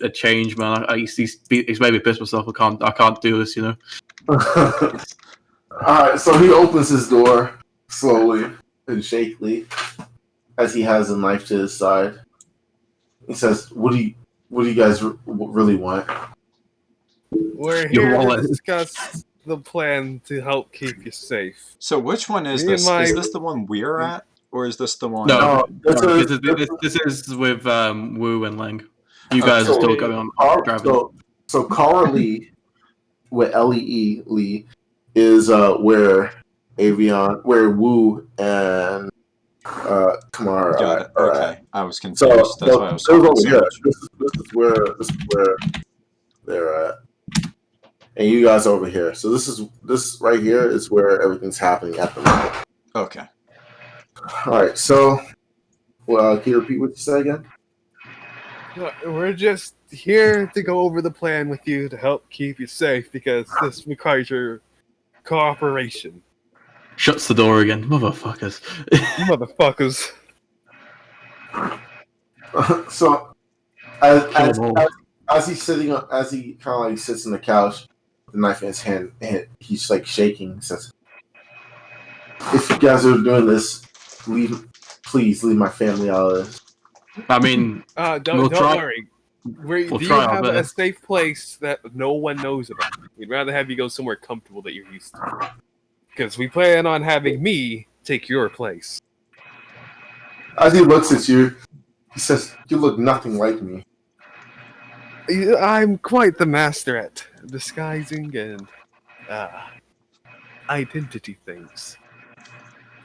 a change, man. He's made me piss myself. I can't do this, Alright, so he opens his door slowly and shakily as he has a knife to his side. He says, What do you guys really want?" We're here to discuss the plan to help keep you safe. So which one is Me this? and Is my- this the one we're at? Or is this the one... No, this this is with Wu and Leng. You guys are still going on driving. So Korra with Lee is where Aveon, where Wu and Kamarah Got it. are Okay. at. I was confused. So That's why I was over talking so here. much. This is where they're at, and you guys are over here. So this right here is where everything's happening at the moment. Okay. All right. So, can you repeat what you said again? We're just here to go over the plan with you to help keep you safe because this requires your cooperation. Shuts the door again, motherfuckers. Motherfuckers. So, as he's sitting, as he kind of like sits on the couch, with the knife in his hand, and he's like shaking. He says, "If you guys are doing this, please leave my family out of this." I mean, don't worry. We'll Do you try our have a best. safe place that no one knows about? We'd rather have you go somewhere comfortable that you're used to. Because we plan on having me take your place. As he looks at you, he says, "You look nothing like me." I'm quite the master at disguising and identity things.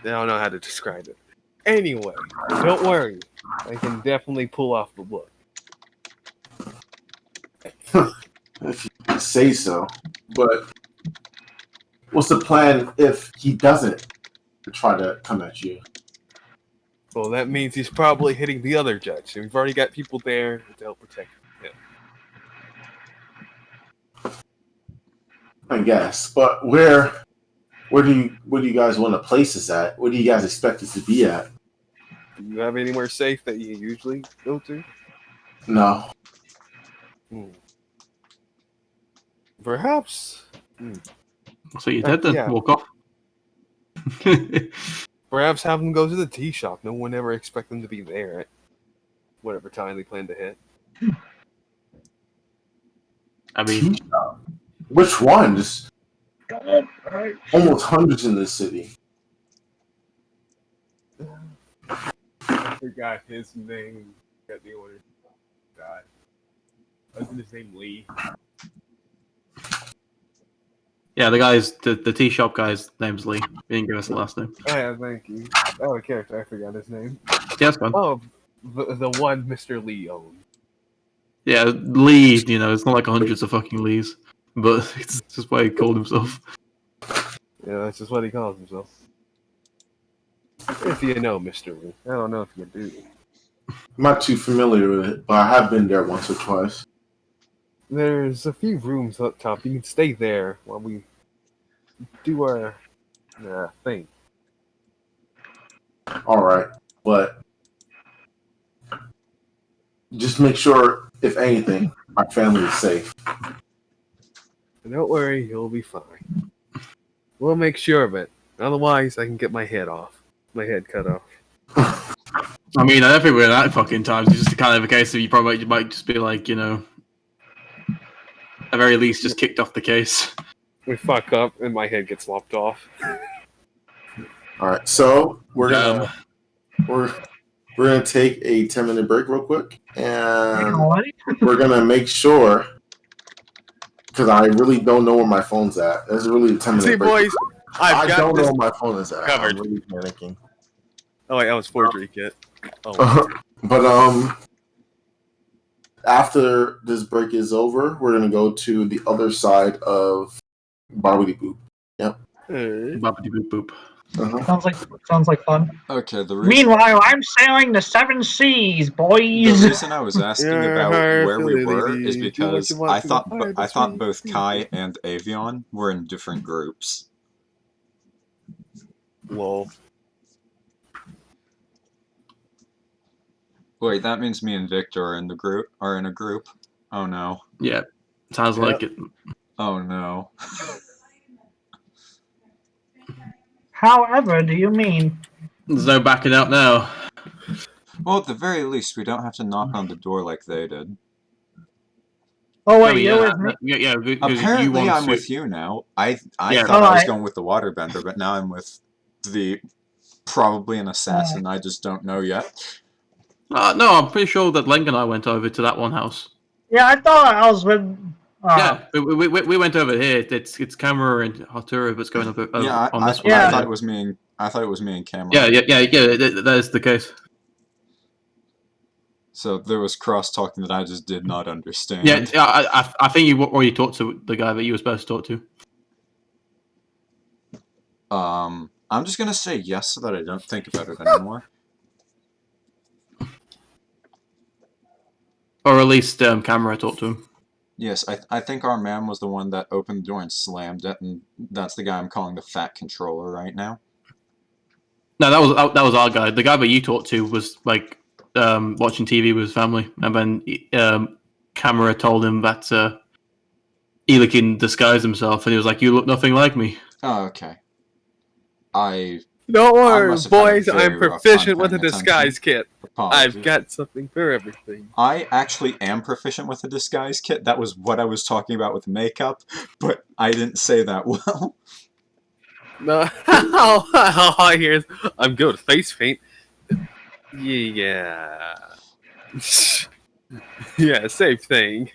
I don't know how to describe it. Anyway, don't worry. I can definitely pull off the look. If you say so. But what's the plan if he doesn't try to come at you? Well, that means he's probably hitting the other judge. And we've already got people there to help protect him. I guess. But where do you guys want to place this at? Where do you guys expect it to be at? Do you have anywhere safe that you usually go to? No. Perhaps. So you're dead then? Yeah. Walk off. Perhaps have them go to the tea shop. No one ever expect them to be there at whatever time they plan to hit. I mean, Which one? Just almost hundreds in this city. I forgot his name. Got the order. God. Wasn't his name Lee? yeah, the tea shop guy's name's Lee. He didn't give us the last name. Oh, yeah, thank you. Oh, a character. I forgot his name. Yeah, that's fine. Oh, the one Mr. Lee owned. Yeah, Lee, it's not like hundreds of fucking Lees. But it's just why he called himself. Yeah, that's just what he calls himself. If you know Mr. Lee. I don't know if you do. I'm not too familiar with it, but I have been there once or twice. There's a few rooms up top. You can stay there while we do our thing. Alright, but just make sure, if anything, our family is safe. Don't worry, you'll be fine. We'll make sure of it. Otherwise, I can get my head cut off. I mean, I don't think we're that fucking times. It's just kind of a case of you might just be like, at very least, just kicked off the case. We fuck up and my head gets lopped off. Alright, so we're gonna take a 10-minute break real quick, and we're gonna make sure, because I really don't know where my phone's at. There's really a 10-minute break. See, boys, I don't know where my phone is at. covered. I'm really panicking. Oh wait, that was forgery kit. Oh. But after this break is over, we're gonna go to the other side of Barbity Boop. Yep. Boppity boop boop. Sounds like fun. Okay, the reason, Meanwhile, I'm sailing the 7 seas, the boys. reason I was asking about where we were is because I thought both Kai and Aveon were in different groups. Lol. Wait, that means me and Victor are in a group. Oh no. Yeah, sounds like it. Oh no. However, do you mean? There's no backing out now. Well, at the very least, we don't have to knock on the door like they did. Oh wait, you with me? Yeah. Apparently, I'm with you now. I Yeah. thought I was going with the waterbender, but now I'm with the probably an assassin. I just don't know yet. No, I'm pretty sure that Leng and I went over to that one house. Yeah, I thought I was with. Yeah, we went over here. It's Kamarah and Hotaru that's going over Yeah, on this one. Yeah. I thought it was me and Kamarah. Yeah. That is the case. So there was cross talking that I just did not understand. Yeah, I think you already talked to the guy that you were supposed to talk to. I'm just gonna say yes so that I don't think about it anymore. Or at least Kamarah talked to him. Yes, I think our man was the one that opened the door and slammed it, and that's the guy I'm calling the fat controller right now. No, that was our guy. The guy that you talked to was like watching TV with his family, and then Kamarah told him that he can disguise himself, and he was like, "You look nothing like me." Oh, okay. Don't worry, must have had a boys. very I'm rough proficient time with a paying disguise kit. Apologies. I've got something for everything. I actually am proficient with a disguise kit. That was what I was talking about with makeup, but I didn't say that well. No, all I hear is I'm good with face paint. Yeah. Yeah, same thing.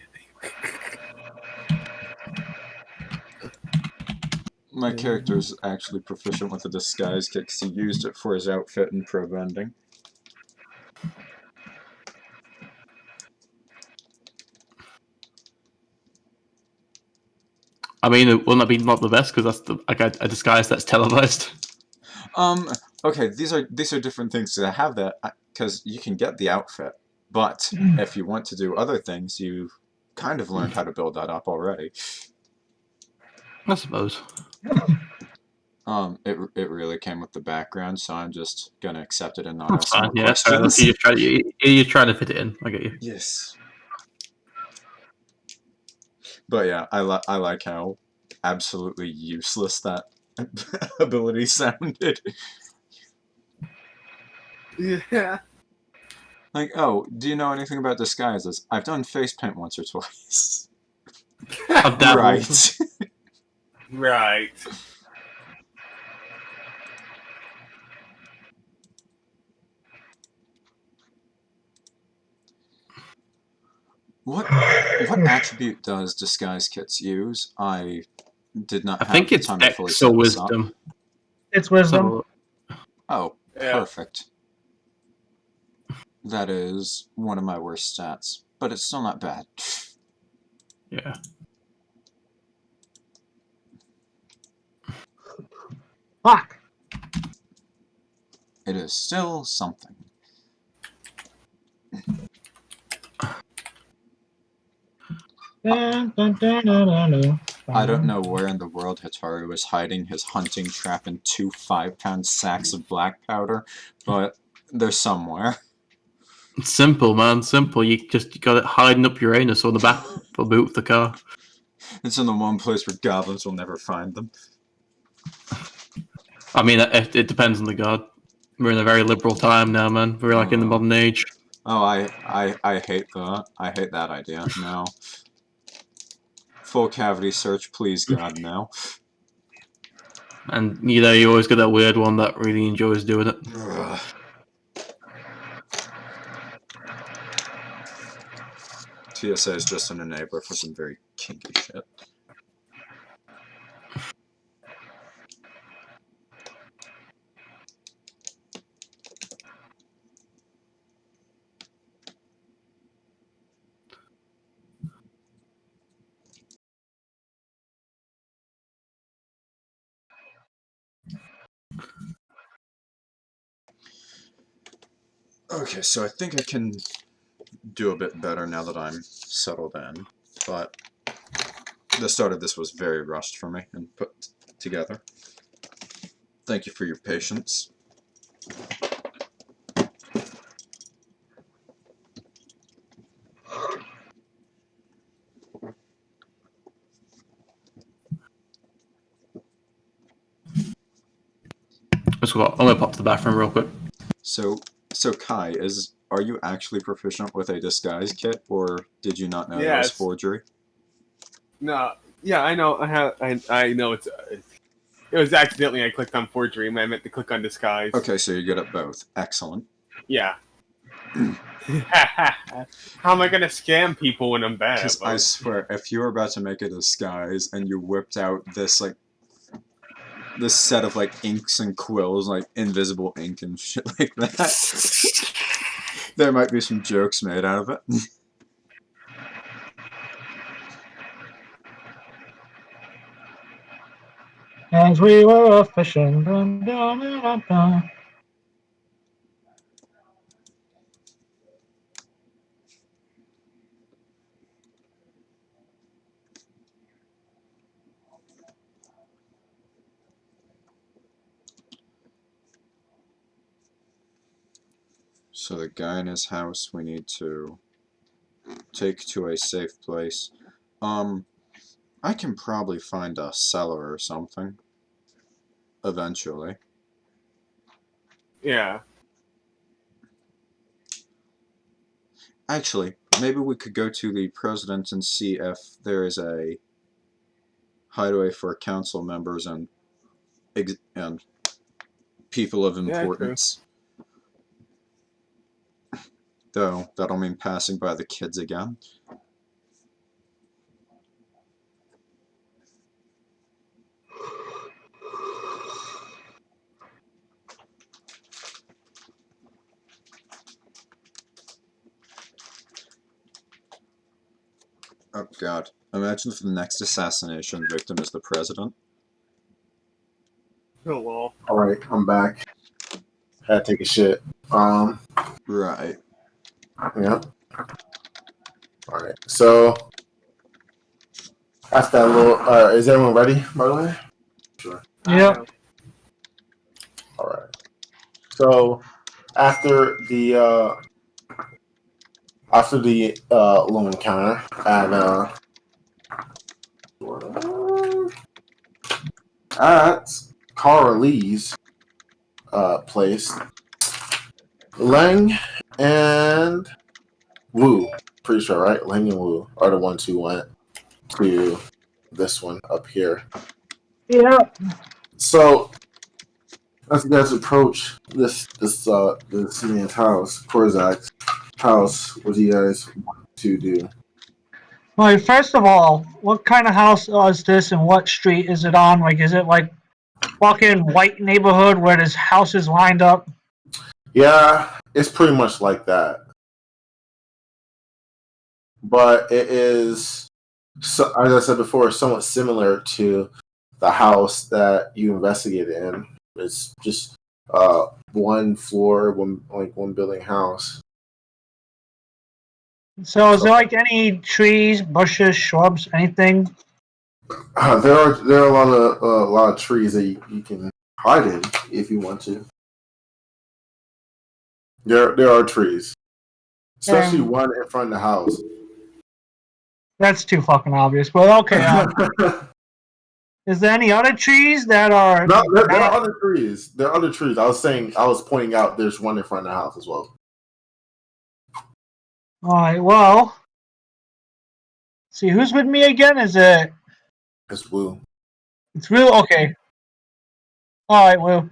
My character is actually proficient with a disguise kit because he used it for his outfit in pro vending. I mean, wouldn't that be not the best because that's a disguise that's televised? Okay, these are different things. I have that because you can get the outfit, but if you want to do other things, you kind of learned how to build that up already. I suppose. It really came with the background, so I'm just gonna accept it and not That's ask more fine. Yeah, fair enough. questions. You're trying to fit it in. I get you. Yes. But yeah, I like how absolutely useless that ability sounded. Yeah. Like, oh, do you know anything about disguises? I've done face paint once or twice. I've dabbled. Right. Right. What attribute does disguise kits use? I did not I have think the it's time to fully Dex set or this up. Wisdom. It's wisdom. So, Oh, Yeah. perfect. That is one of my worst stats, but it's still not bad. yeah. Fuck. It is still something. I don't know where in the world Hotaru was hiding his hunting trap and 2 5-pound sacks of black powder, but they're somewhere. It's simple, man. Simple. You got it hiding up your anus or the back or boot of the car. It's in the one place where goblins will never find them. I mean, it depends on the god. We're in a very liberal time now, man. We're like in the modern age. Oh, I hate that. I hate that idea. No. Full cavity search, please, God, no. And you always get that weird one that really enjoys doing it. Ugh. TSA is just an enabler for some very kinky shit. Okay, so I think I can do a bit better now that I'm settled in, but the start of this was very rushed for me and put together. Thank you for your patience. I'm gonna pop to the bathroom real quick. So Kai, are you actually proficient with a disguise kit, or did you not know it was forgery? No. Yeah, I know. I know it's. It was accidentally I clicked on forgery. I meant to click on disguise. Okay, so you're good at both. Excellent. Yeah. How am I gonna scam people when I'm bad? Because I swear, if you were about to make a disguise and you whipped out this set of inks and quills, invisible ink and shit like that, there might be some jokes made out of it. As we were fishing. Dun, dun, dun, dun, dun. So the guy in his house we need to take to a safe place. I can probably find a cellar or something. Eventually. Yeah. Actually, maybe we could go to the president and see if there is a hideaway for council members and people of importance. Though, that'll mean passing by the kids again. Oh god. Imagine if the next assassination victim is the president. Oh well. Alright, I'm back. Had to take a shit. Right. Yeah. Alright, so After that little, is everyone ready? By the way, sure. Yeah. All right. So after the little encounter at Korra Lee's place, Leng and Wu, pretty sure, right? Leng and Wu are the ones who went to this one up here. Yeah. So as you guys approach this man's house, Korzak's house, what do you guys want to do? Well, first of all, what kind of house is this, and what street is it on? Like, is it like fucking white neighborhood where there's houses lined up? Yeah, it's pretty much like that. But it is, so, as I said before, somewhat similar to the house that you investigated in. It's just one floor, one building house. So, is there like any trees, bushes, shrubs, anything? There are a lot of trees that you can hide in if you want to. There are trees, especially one in front of the house. That's too fucking obvious. But okay. Is there any other trees that are? No, there are other trees. There are other trees. I was pointing out there's one in front of the house as well. All right. Well, see who's with me again. Is it? It's Wu. It's Will. Okay. All right, Will.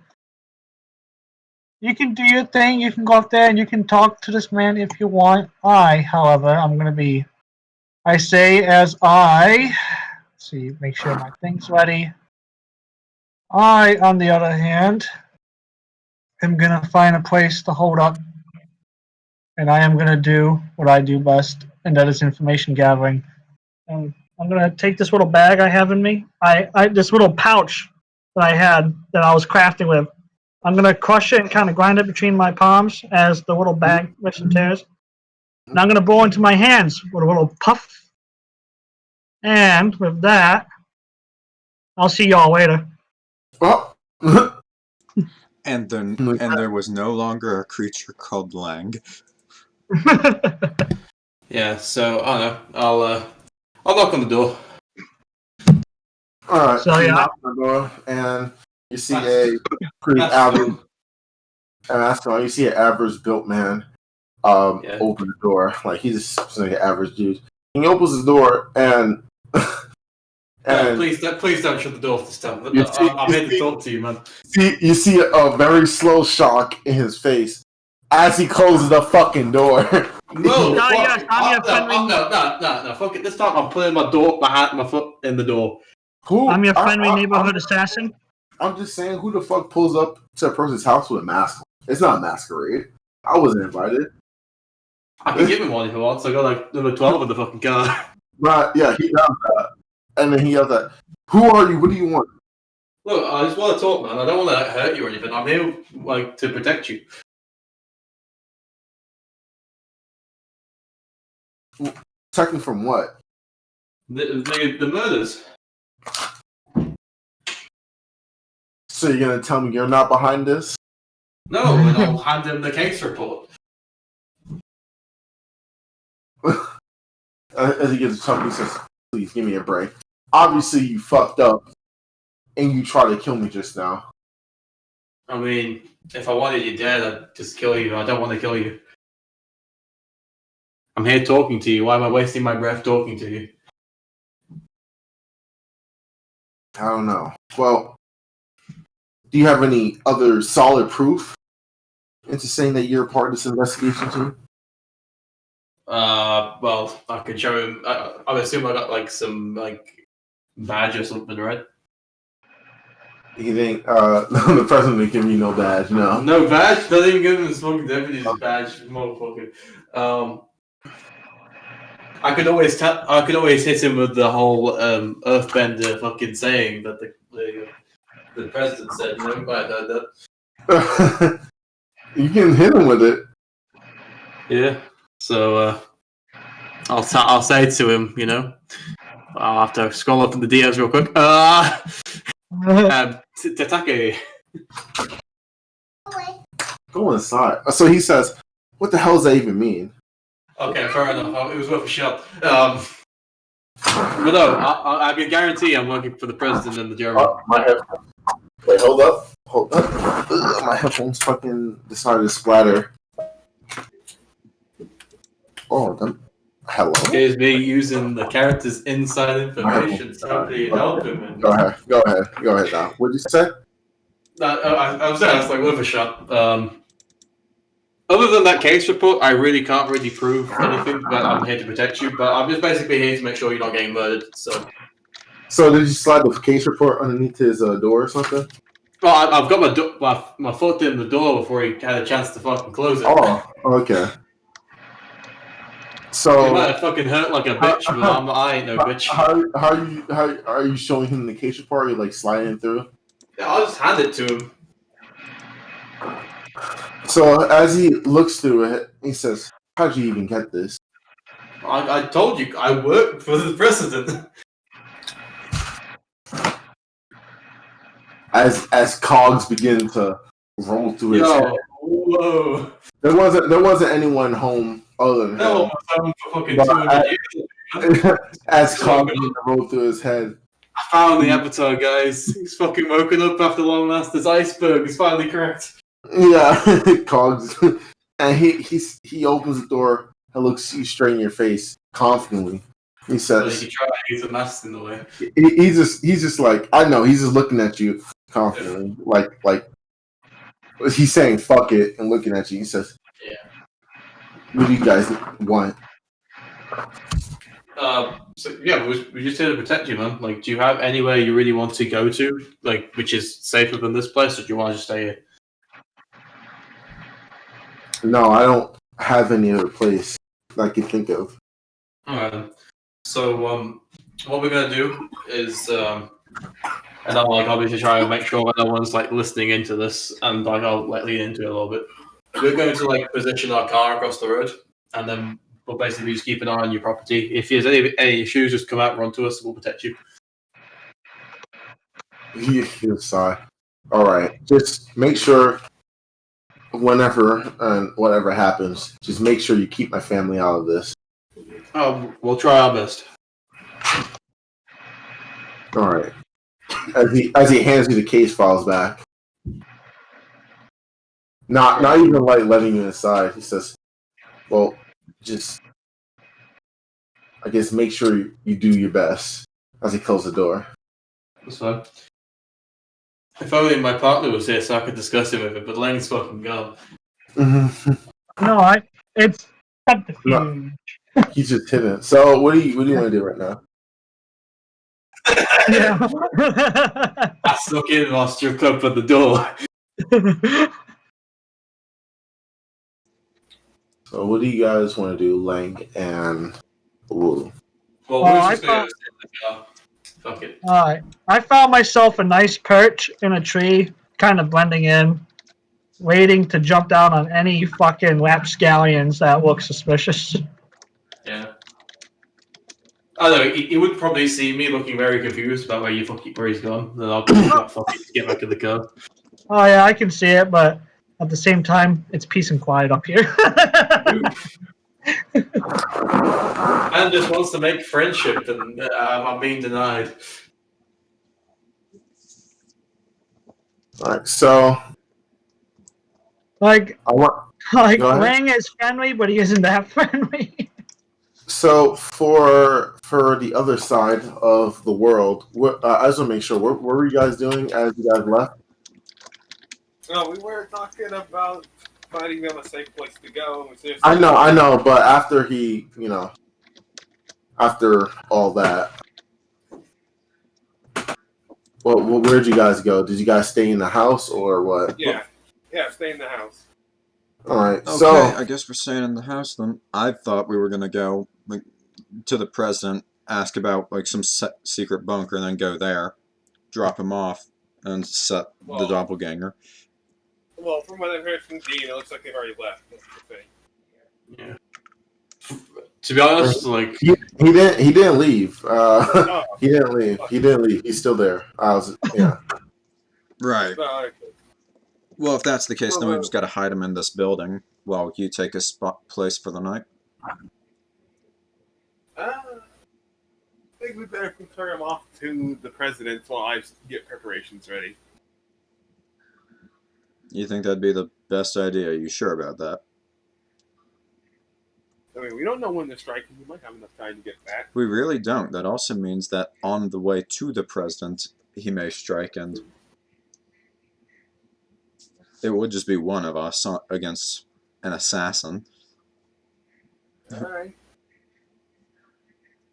You can do your thing. You can go up there and you can talk to this man if you want. However, I'm gonna be. I say as I. Let's see, make sure my thing's ready. I, on the other hand, am gonna find a place to hold up, and I am gonna do what I do best, and that is information gathering. And I'm gonna take this little bag I have in me. This little pouch that I had that I was crafting with. I'm gonna crush it and kind of grind it between my palms as the little bag rips and tears. And I'm gonna blow into my hands with a little puff. And with that, I'll see y'all later. Oh. And there was no longer a creature called Lang. Yeah, so I don't know. I'll knock on the door. All right. So, you yeah. knock on the door and you see a pretty average. You see an average built man open the door. Like he's just like an average dude. And he opens the door and please don't shut the door this time. I'm here to talk to you, man. You see a very slow shock in his face as he closes the fucking door. No, no, fuck it. This time I'm putting my foot in the door. Who? I'm your friendly neighborhood assassin. I'm just saying, who the fuck pulls up to a person's house with a mask? It's not a masquerade. I wasn't invited. I can give him one if he wants. I got like number 12 in the fucking car. Right, yeah, he does that. And then he yells at, who are you? What do you want? Look, I just want to talk, man. I don't want to hurt you or anything. I'm here like to protect you. Protecting from what? The murders. So you're gonna tell me you're not behind this? No, and I'll hand him the case report. As he gets a chunk, he says, please give me a break. Obviously you fucked up and you tried to kill me just now. I mean, if I wanted you dead, I'd just kill you. I don't want to kill you. I'm here talking to you. Why am I wasting my breath talking to you? I don't know. Well, do you have any other solid proof into saying that you're a part of this investigation team? Well, I can show him. I assume I got like some badge or something, right? You think the president will give me no badge? No. No badge? Doesn't even give him the smoking deputy's badge, motherfucker. I could always hit him with the whole Earthbender fucking saying that the president said. You know, I heard that. You can hit him with it. Yeah. So I'll say to him, you know, I'll have to scroll up in the DMs real quick. Tatake. Go inside. So he says, "What the hell does that even mean?" Okay, fair enough. It was worth a shot. But no, I can guarantee I'm working for the president and the German. My headphones. Wait, hold up. Ugh, my headphones fucking decided to splatter. Oh, them. Hello. Is me using the character's inside information to help him. Go ahead now. What did you say? I was like worth a shot. Other than that case report, I really can't prove anything. But I'm here to protect you. But I'm just basically here to make sure you're not getting murdered. So did you slide the case report underneath his door or something? Well, I've got my foot in the door before he had a chance to fucking close it. Oh, okay. So he might have fucking hurt like a bitch, but I ain't no bitch. How are you showing him the case report? Are you like sliding through? Yeah, I'll just hand it to him. So as he looks through it, he says, "How'd you even get this?" I told you, I work for the president. As cogs begin to roll through his head. Whoa! There wasn't anyone home other than no him. one was home for fucking 200 years. As cogs begin to roll through his head. I found the avatar, guys. He's fucking woken up after long last. This iceberg is finally cracked. Yeah, cogs, and he opens the door and looks you straight in your face confidently. He says, "He tried. He's a mask in the way." He's just like, I know. He's just looking at you confidently, like he's saying "fuck it" and looking at you. He says, "Yeah, what do you guys want?" We're just here to protect you, man. Like, do you have anywhere you really want to go to, like, which is safer than this place, or do you want to just stay here? No, I don't have any other place I can think of. Alright. So, what we're gonna do is, and I'll obviously try and make sure no one's listening into this, and I'll lean into it a little bit. We're going to position our car across the road, and then we'll basically just keep an eye on your property. If there's any issues, just come out, run to us, we'll protect you. He'll sigh. All right, just make sure. Whenever and whatever happens, just make sure you keep my family out of this. We'll try our best. All right. As he hands you the case files back, not even letting you inside. He says, "Well, just I guess make sure you do your best." As he closes the door. That's fine. If only my partner was here so I could discuss it with him, but Leng's fucking gone. No, it's no, he's just hidden. So what do you want to do right now? Yeah. I snuck in and lost your club at the door. So what do you guys want to do, Leng and Wu? Well, we're just going to sit in the car. Fuck it. Alright. I found myself a nice perch in a tree, kind of blending in, waiting to jump down on any fucking rapscallions that look suspicious. Yeah. I don't know, he would probably see me looking very confused about where he's gone, then I'll just get back in the car. Oh yeah, I can see it, but at the same time, it's peace and quiet up here. Man just wants to make friendship, and I'm being denied. Alright, so Leng is friendly, but he isn't that friendly. So for the other side of the world, I just want to make sure, what were you guys doing as you guys left? No, we were talking about finding them a safe place to go. I know, but after after all that, well, where'd you guys go? Did you guys stay in the house or what? Yeah, stay in the house. All right, okay, so I guess we're staying in the house then. I thought we were gonna go to the president, ask about some secret bunker, and then go there, drop him off, and set the doppelganger. Well, from what I've heard from Dean, it looks like they've already left. That's the thing. Yeah. To be honest, like He didn't leave. He didn't leave. He's still there. Yeah. Right. Well, if that's the case, then we've just got to hide him in this building while you take his place for the night. I think we better clear him off to the president while I get preparations ready. You think that'd be the best idea? Are you sure about that? I mean, we don't know when they're striking. We might have enough time to get back. We really don't. That also means that on the way to the president, he may strike, and it would just be one of us against an assassin. Alright.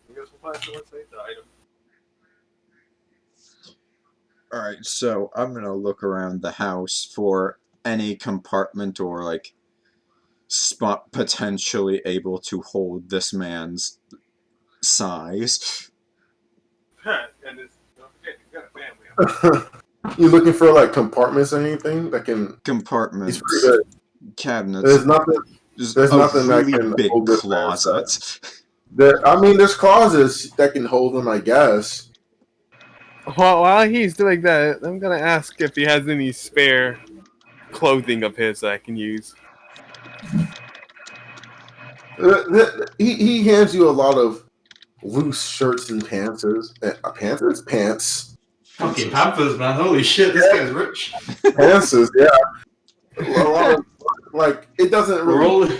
I guess we'll pass the one save the item. Alright, so I'm gonna look around the house for any compartment or, like, spot potentially able to hold this man's size. And it's, he's got a family. You looking for like compartments or anything that can? Compartments, He's pretty good. cabinets. There's nothing. Just There's a nothing that really can big hold this closet. There's closets that can hold them, I guess. Well, while he's doing that, I'm gonna ask if he has any spare clothing of his that I can use. He hands you a lot of loose shirts and pants. Pants. fucking Pampers, man. Holy shit, this guy's rich. Pants, yeah. A lot of, like, it doesn't really.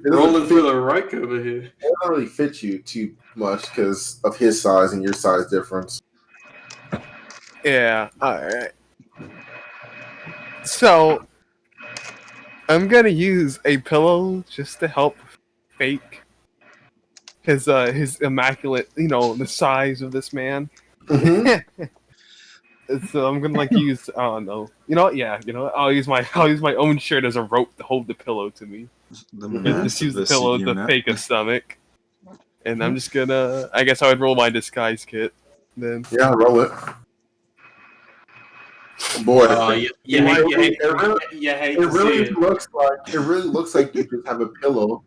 Rolling through the right over here. It doesn't really fit you too much because of his size and your size difference. Yeah, alright. So, I'm gonna use a pillow just to help fake his immaculate, the size of this man. Mm-hmm. So I'm gonna use I don't know. You know what? Yeah, I'll use my own shirt as a rope to hold the pillow to me. Just use the pillow to fake a stomach. And I'm just gonna. I guess I would roll my disguise kit then. Yeah, roll it. Boy, it really looks like you just have a pillow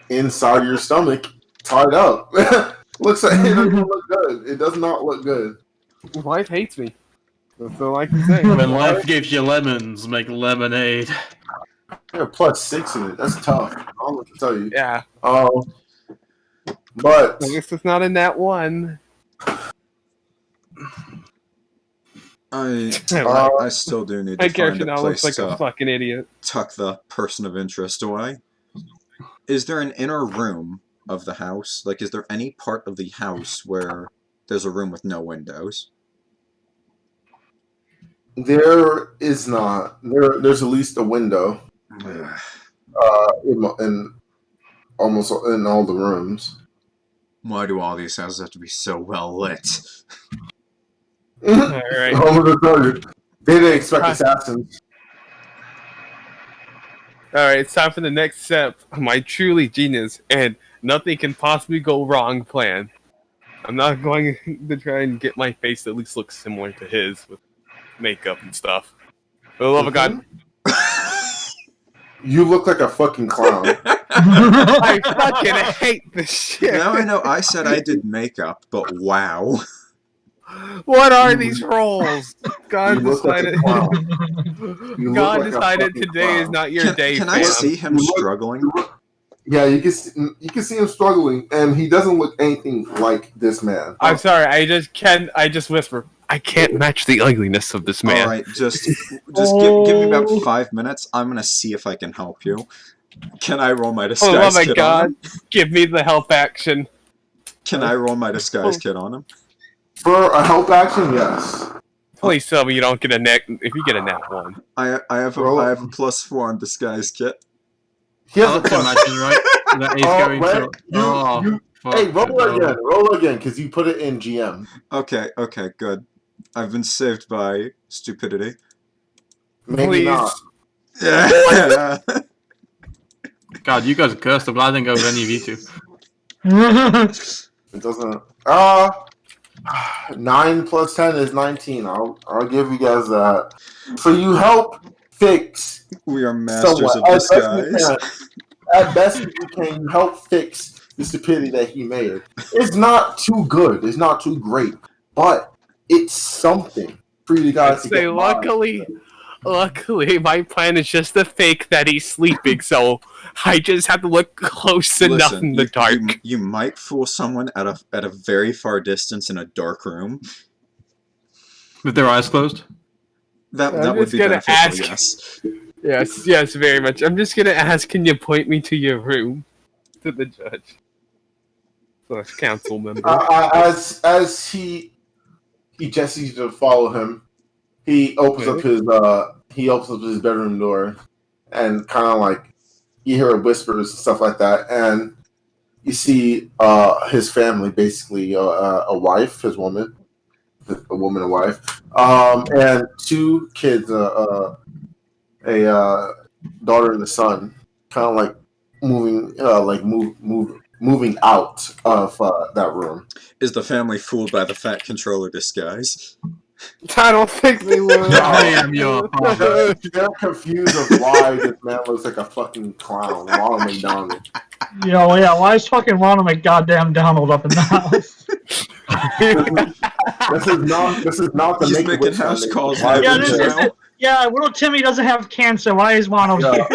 inside your stomach, tied up. Looks like it doesn't look good. It does not look good. Life hates me. That's all I can say. When life gives you lemons, make lemonade. Yeah, +6 in it. That's tough. I don't know what to tell you. Yeah. But I guess it's not in that one. I still do need My to find character a now place looks like a to fucking idiot. tuck the person of interest away. Is there an inner room of the house? Like, is there any part of the house where there's a room with no windows? there is not. There's at least a window. In almost in all the rooms. Why do all these houses have to be so well lit? Alright. I'm gonna tell you, they didn't expect assassins. Alright, it's time for the next step. My truly genius and nothing can possibly go wrong plan. I'm not going to try and get my face to at least look similar to his with makeup and stuff. For the love of God. You look like a fucking clown. I fucking hate this shit. Now I know I said I did makeup, but wow. What are these roles? God You look like a decided. clown. You look God like a decided fucking today is clown. not your day. Can I fam. see him struggling? Yeah, you can see him struggling, and he doesn't look anything like this man. I'm sorry. I just whisper. I can't match the ugliness of this man. Alright, just give me about 5 minutes. I'm gonna see if I can help you. Can I roll my disguise Oh my kit on God! him? Give me the help action. Can I roll my disguise kit on him? For a help action, yes. Please tell me you don't get a net. If you get a net one, I have a +4 on disguise kit. He has Oh, a that's plus. imagine, right? That he's going to. Hey, roll again, because you put it in GM. Okay, good. I've been saved by stupidity. Maybe Please. not. Yeah. God, you guys are cursed. I'm glad I didn't go with any of you two. It doesn't. 9 plus 10 is 19. I'll give you guys that. So you help fix We are masters somewhat. of disguise. At best you can, you help fix the stupidity that he made. It's not too good. It's not too great, but it's something for you guys to Say, get by. luckily, my plan is just to fake that he's sleeping, so I just have to look close enough in the dark. You might fool someone at a very far distance in a dark room. With their eyes closed? That I'm would just be gonna beneficial, ask- yes. Yes, very much. I'm just gonna ask, can you point me to your room? To the judge. / council member. As he gestures to follow him, he opens up his bedroom door, and kind of like you hear whispers and stuff like that, and you see his family, basically a wife, a wife, and 2 kids, a daughter and a son, kind of like moving out of that room. Is the family fooled by the fat controller disguise? I don't think they were. I am your father. They're confused of why this man looks like a fucking clown, Ronald McDonald. Yeah, why is fucking Ronald McGoddamn up in the house? This is not the He's Make-A-Wish making house Foundation. calls. Why Yeah, is this is little Timmy doesn't have cancer. Why is Ronald here?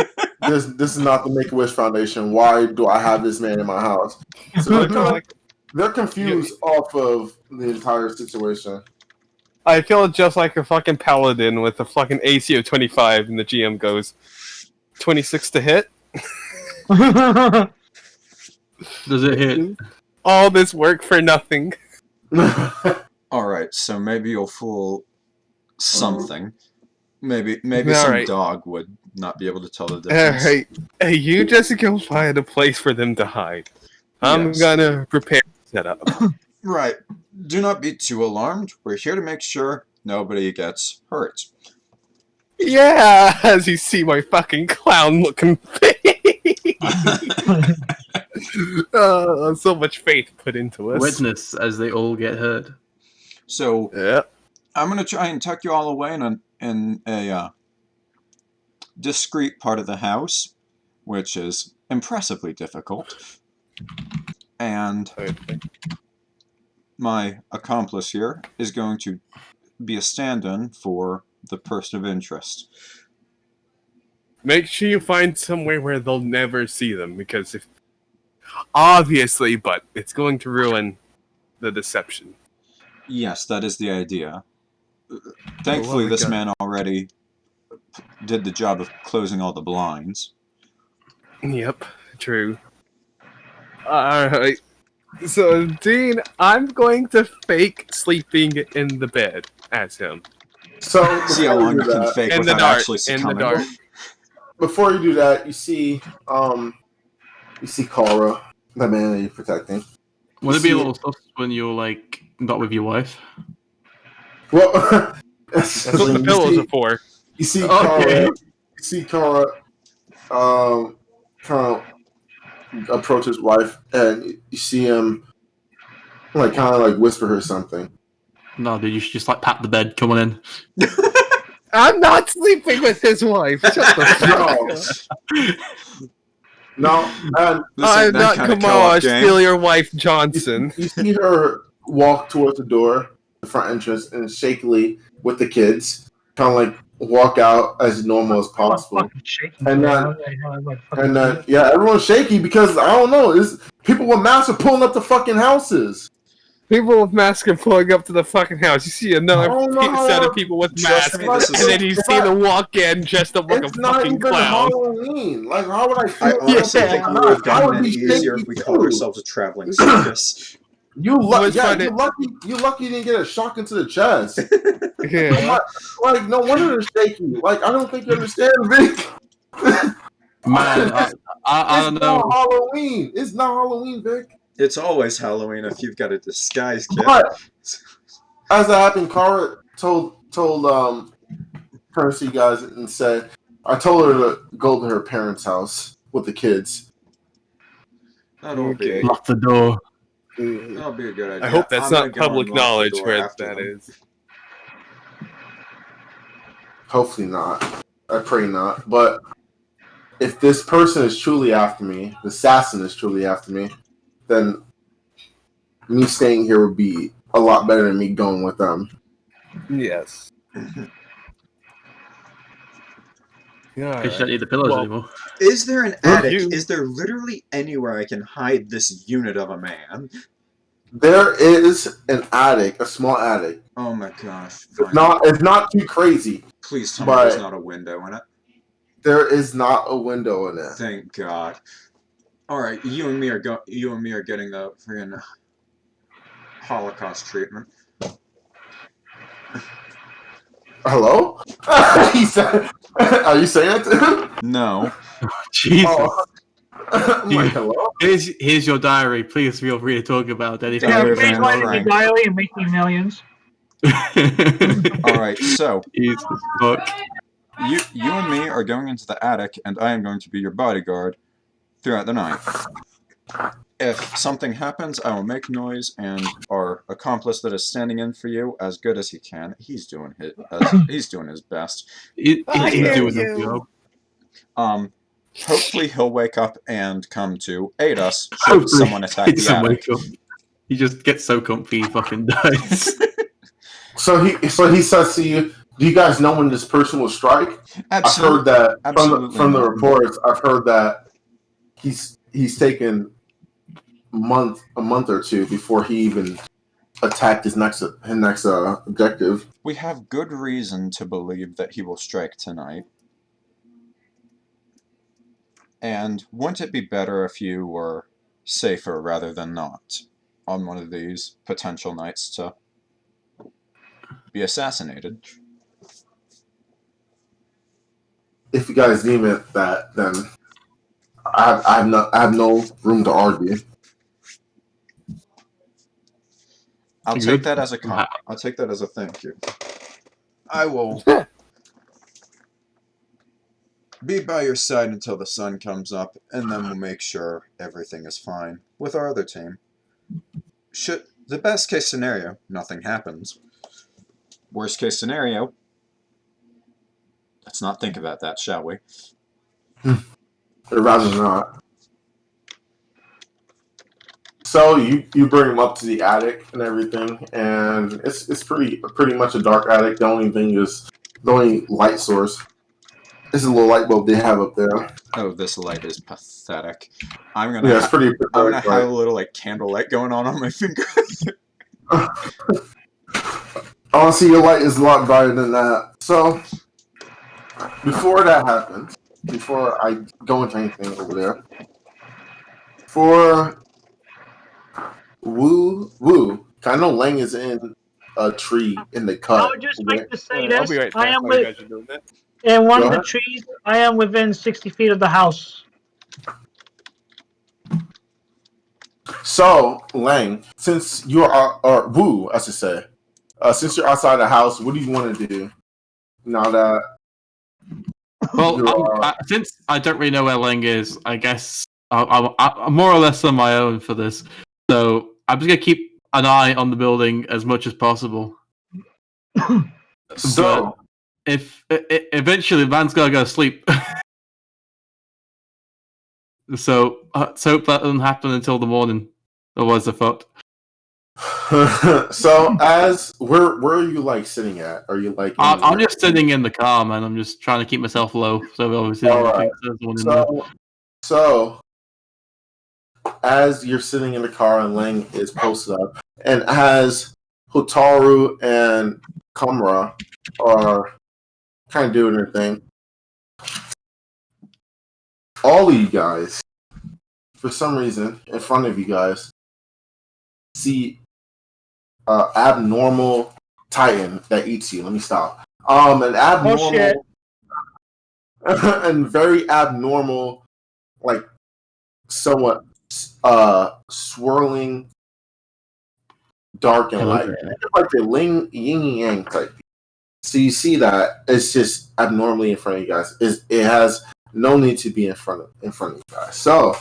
this is not the Make-A-Wish Foundation. Why do I have this man in my house? So they're confused off of the entire situation. I feel just like a fucking paladin with a fucking AC of 25, and the GM goes, 26 to hit? Does it hit? All this work for nothing. Alright, so maybe you'll fool something. Maybe All some right. dog would not be able to tell the difference. Alright, hey, you just go find a place for them to hide. I'm Yes. gonna prepare setup. Right. Do not be too alarmed. We're here to make sure nobody gets hurt. Yeah, as you see my fucking clown-looking face. So much faith put into us. Witness as they all get hurt. So Yeah. I'm gonna try and tuck you all away in a discreet part of the house, which is impressively difficult. And my accomplice here is going to be a stand-in for the person of interest. Make sure you find somewhere where they'll never see them, because if obviously, but it's going to ruin the deception. Yes, that is the idea. Thankfully, this man already did the job of closing all the blinds. Yep, true. Alright. So, Dean, I'm going to fake sleeping in the bed as him. So See how long you can fake In the without dark. actually In the succumbing. dark. Before you do that, you see Korra, the man that you're protecting. Would it be a See- little sus when you're like not with your wife? Well, That's what the pillows are for. You see Okay. Korra, kind of approach his wife, and you see him like kind of like whisper her something. No, dude, you should just like pat the bed. Come on in. I'm not sleeping with his wife. Shut the fuck up. No, and This I'm ain't that not kind of Kamarah, co-op game. steal your wife, Johnson. you see her walk towards the door, the front entrance, and shakily with the kids, kind of like walk out as normal as possible. Fucking shaking. And then, Yeah, everyone's shaky because I don't know. It's people with masks are pulling up the fucking houses. People with masks are pulling up to the fucking house. You see another Oh, no. set of people with Trust masks, me, this is- and then you see them walk in dressed up like It's a not fucking even clown. Halloween. Like, how would I I feel? honestly Yeah. think we would have I gotten would any be easier if shaky we too. called ourselves a traveling circus. You lucky What's you lucky you didn't get a shock into the chest. Yeah. Like, no wonder they're shaky. Like, I don't think you understand, Vick. Man, I don't It's know. not Halloween. It's not Halloween, Vick. It's always Halloween if you've got a disguise kit. But as that happened, Korra told Percy guys and said, I told her to go to her parents' house with the kids. That'll be Lock the door. that'll be a good idea. I hope that's I'm gonna not go and public lock the knowledge door where after that them. is. Hopefully not. I pray not. But if this person is truly after me, the assassin is truly after me, then me staying here would be a lot better than me going with them. Yes. Yeah. You don't need the pillows anymore. Is there an attic? You- Is there literally anywhere I can hide this unit of a man? There is an attic, a small attic. Oh my gosh. It's not too crazy. Please tell me but there's not a window in it. there is not a window in it. Thank God. Alright, you and me are getting the friggin' Holocaust treatment. Hello? He said, are you saying it to him? No. Jesus. Oh. I'm like, hello? Here's your diary. Please feel free to talk about anything. Yeah, Diary please Van write in Frank. your diary and make me millions. Alright, so Jesus fuck. you and me are going into the attic, and I am going to be your bodyguard throughout the night. If something happens, I will make noise, and our accomplice that is standing in for you, as good as he can, he's doing his best. He's hear doing you. the job. Hopefully he'll wake up and come to aid us should someone attack He the doesn't attic. wake up. He just gets so comfy he fucking dies. So he says to you, do you guys know when this person will strike? I've heard that from the reports. I've heard that he's taken a month or two before he even attacked his next objective. We have good reason to believe that he will strike tonight. And wouldn't it be better if you were safer rather than not on one of these potential nights to be assassinated? If you guys deem it that, then I have no room to argue. I'll You take good? that as a I'll take that as a thank you. I will be by your side until the sun comes up, and then we'll make sure everything is fine with our other team. Should the best case scenario, nothing happens. Worst case scenario, let's not think about that, shall we? I'd rather not. So you bring him up to the attic and everything, and it's pretty much a dark attic. The only light source is a little light bulb they have up there. Oh, this light is pathetic. I'm gonna It's pretty. I'm gonna have a little like candlelight going on my finger. Honestly, your light is a lot brighter than that. So before that happens, before I go into anything over there, for Wu, I know Leng is in a tree in the cut. I would just like to say I'll this. be right I back am while you with guys are doing that. in one Go of the ahead. trees. I am within 60 feet of the house. So Leng, since you are or Wu, I should say, since you're outside the house, what do you want to do now that? Well, since I don't really know where Leng is, I guess I'm more or less on my own for this. So I'm just gonna keep an eye on the building as much as possible. So If eventually man's gotta go to sleep, so let's hope that doesn't happen until the morning. Otherwise, I fucked. so as where are you like sitting at? Are you like? I'm just sitting in the car, man. I'm just trying to keep myself low. So obviously, I don't think there's one in there. So as you're sitting in the car and Leng is posted up, and as Hotaru and Kamarah are kind of doing their thing, all of you guys, for some reason, in front of you guys, see abnormal titan that eats you. Let me stop. An abnormal and very abnormal, like somewhat swirling, dark and light, like the yin and yang type. So you see that it's just abnormally in front of you guys. It has no need to be in front of you guys. So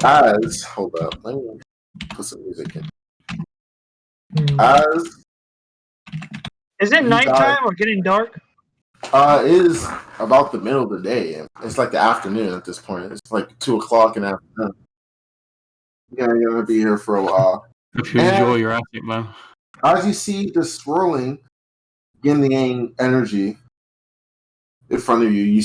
as hold up, let me put some music in. As Is it nighttime or getting dark? It is about the middle of the day. It's like the afternoon at this point. It's like 2 o'clock in the afternoon. Yeah, you're gonna be here for a while. If you enjoy your attic, man. As you see the swirling yin yang energy in front of you,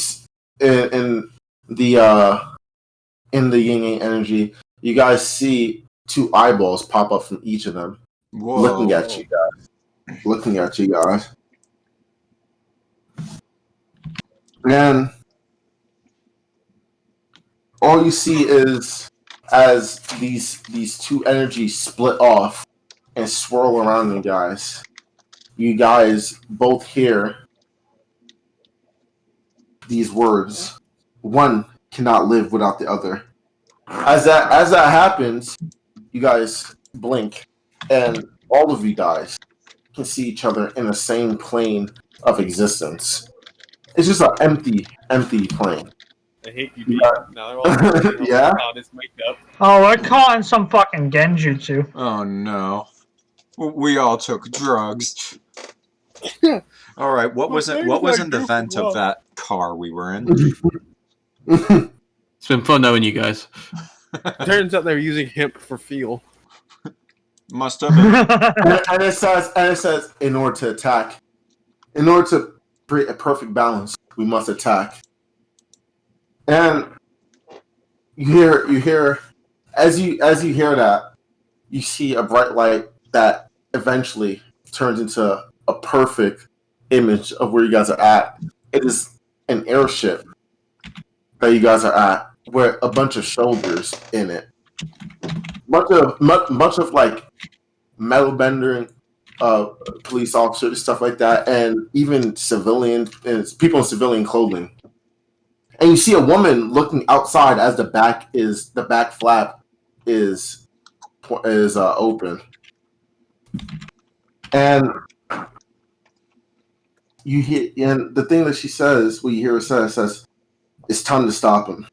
in the yin yang energy, you guys see 2 eyeballs pop up from each of them, Whoa. looking at you guys. And all you see is as these 2 energies split off and swirl around you guys both hear these words: one cannot live without the other. As that happens, you guys blink, and all of you guys can see each other in the same plane of existence. It's just an empty plane. I hate you, Dean. Now they're all Yeah? this makeup. Oh, we're caught in some fucking genjutsu. Oh no. We all took drugs. Alright, what was in the vent of that car we were in? It's been fun knowing you guys. Turns out they're using hemp for fuel. Must have been. and it says, in order to attack, in order to create a perfect balance, we must attack. And you hear, as you hear that, you see a bright light that eventually turns into a perfect image of where you guys are at. It is an airship that you guys are at, with a bunch of shoulders in it. Much of like metal bending, police officers, stuff like that, and even people in civilian clothing. And you see a woman looking outside as the back flap is open, and you hear, and the thing that she says, what you hear her says, "It's time to stop him."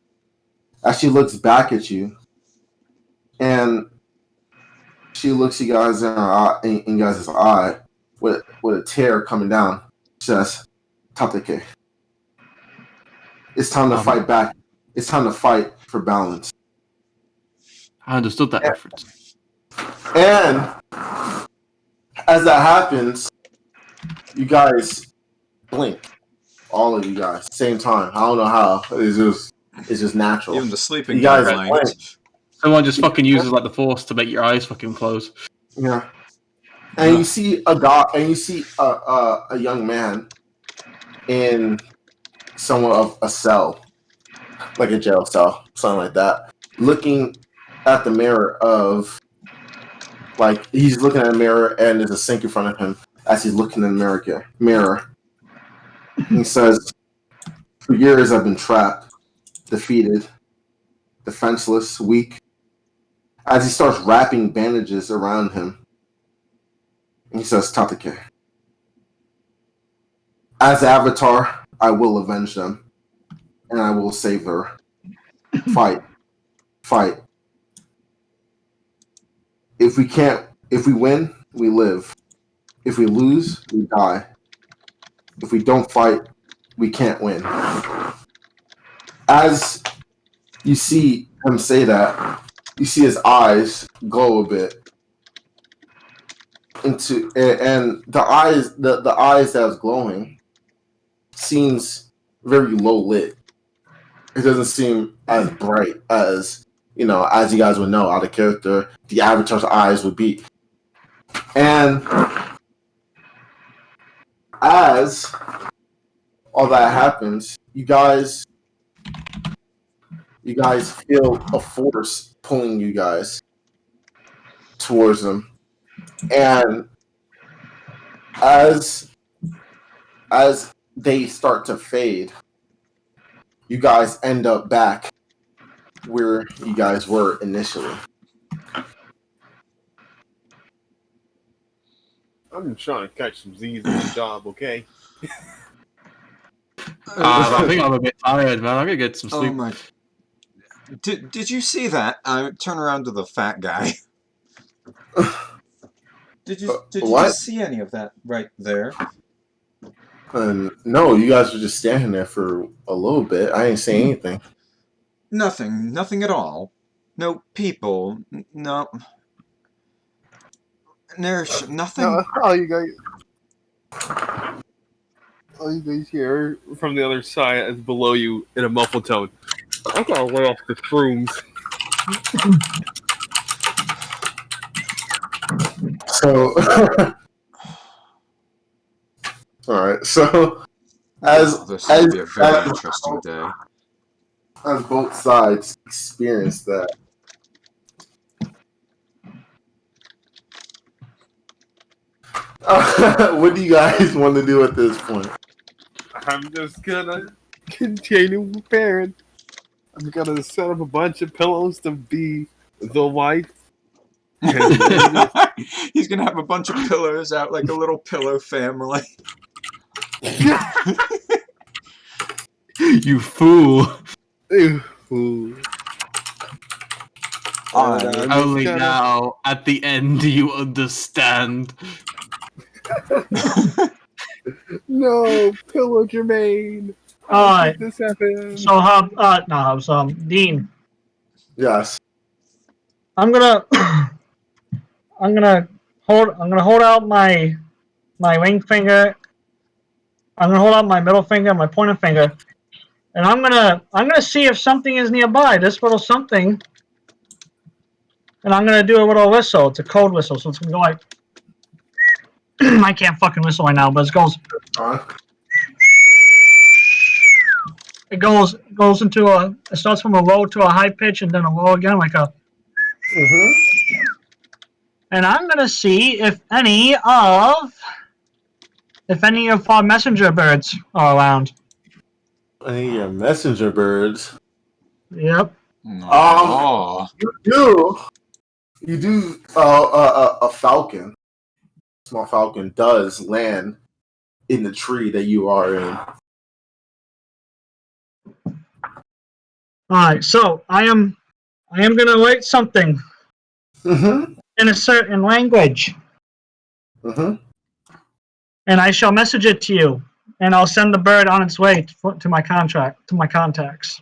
As she looks back at you, and she looks you guys in you guys' eye with a tear coming down. She says, "Tateke, it's time to fight back. It's time to fight for balance." I understood that reference. And as that happens, you guys blink. All of you guys, same time. I don't know how. It's just natural. Even the sleeping You guys guy blink. blinked. Someone just fucking uses like the force to make your eyes fucking close. Yeah. And you see a guy, and you see a young man in somewhat of a cell, like a jail cell, something like that, looking at the mirror of, like, he's looking at a mirror and there's a sink in front of him as he's looking in the mirror. He says, "For years I've been trapped, defeated, defenseless, weak." As he starts wrapping bandages around him, he says, "Tateke, as Avatar, I will avenge them, and I will save her. Fight. If we win, we live. If we lose, we die. If we don't fight, we can't win." As you see him say that, you see his eyes glow a bit. And the eyes that was glowing seems very low lit. It doesn't seem as bright as, as you guys would know, out of character, the Avatar's eyes would be. And as all that happens, you guys feel a force pulling you guys towards them. And as they start to fade, you guys end up back where you guys were initially. I'm trying to catch some Z's on the job, okay? I think I'm a bit tired, man. I'm gonna get some sleep. Oh my. Did you see that? I turn around to the fat guy. Did you What? just see any of that right there? No, you guys were just standing there for a little bit. I didn't say anything. Nothing at all. No people. No. There's nothing. No, all you guys hear from the other side is below you in a muffled tone. I gotta lay off the shrooms. So, all right. So, This will be a very interesting day. As both sides experience that. What do you guys want to do at this point? I'm just gonna continue preparing. I'm gonna set up a bunch of pillows to be the wife. He's gonna have a bunch of pillows out like a little pillow family. You fool! Ooh. Only now, at the end, do you understand. No, pillow Jermaine. Alright. This happened. So Dean. Yes. I'm gonna hold out my ring finger. I'm gonna hold out my middle finger, my pointer finger, and I'm gonna see if something is nearby. This little something, and I'm gonna do a little whistle. It's a code whistle, so it's gonna go like. I can't fucking whistle right now, but it goes. It goes into a. It starts from a low to a high pitch, and then a low again, like a. And I'm gonna see if any of our messenger birds are around. Any of your messenger birds? Yep. You do. A falcon, small falcon, does land in the tree that you are in. All right, so I am gonna write something in a certain language, and I shall message it to you, and I'll send the bird on its way to my contacts.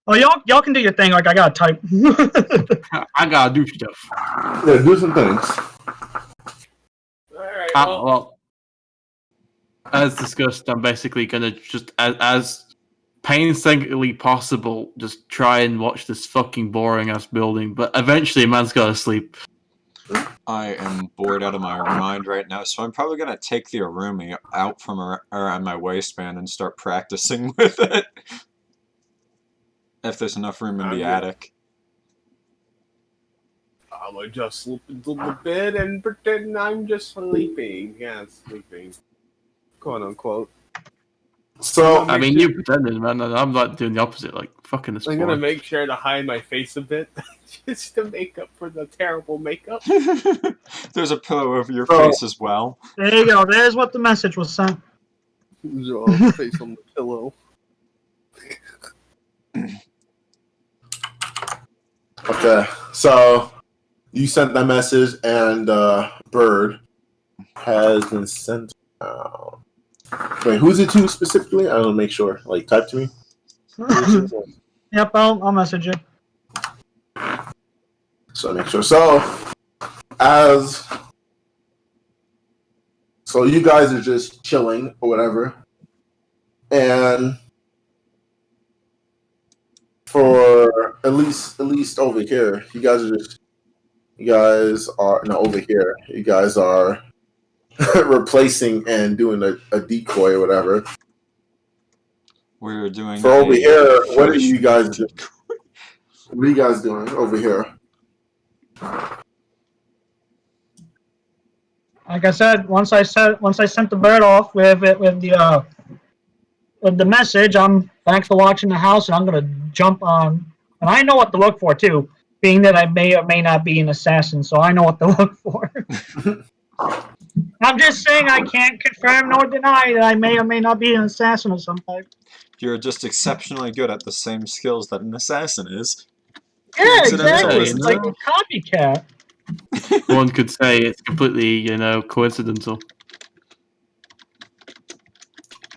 Oh, y'all can do your thing. Like I gotta type. I gotta do stuff. Yeah, do some things. Alright, Well, as discussed, I'm basically gonna just, as painstakingly possible, just try and watch this fucking boring ass building. But eventually, a man's gotta sleep. I am bored out of my mind right now, so I'm probably gonna take the Arumi out from around my waistband and start practicing with it. If there's enough room in the attic. I'm gonna just slip into the bed and pretend I'm just sleeping. Yeah, sleeping. Quote unquote. So, I mean, you pretended, man. And I'm like doing the opposite, like fucking this. I'm gonna make sure to hide my face a bit, just to make up for the terrible makeup. There's a pillow over your face as well. There you go. There's what the message was sent. Face on the pillow. Okay, so you sent that message, and bird has been sent out. Wait, who's it to specifically? I want to make sure. Like, type to me. Yep, I'll message you. So make sure. So you guys are just chilling or whatever, and for at least over here, you guys are over here. You guys are replacing and doing a decoy or whatever. We're doing. For over here, what are you guys doing? What are you guys doing over here? Like I said, once I sent the bird off with the message, I'm back to watching the house, and I'm gonna jump on. And I know what to look for too, being that I may or may not be an assassin, so I know what to look for. I'm just saying I can't confirm nor deny that I may or may not be an assassin of some type. You're just exceptionally good at the same skills that an assassin is. Yeah, Coincidental, exactly. isn't It's it? like a copycat. One could say it's completely, coincidental.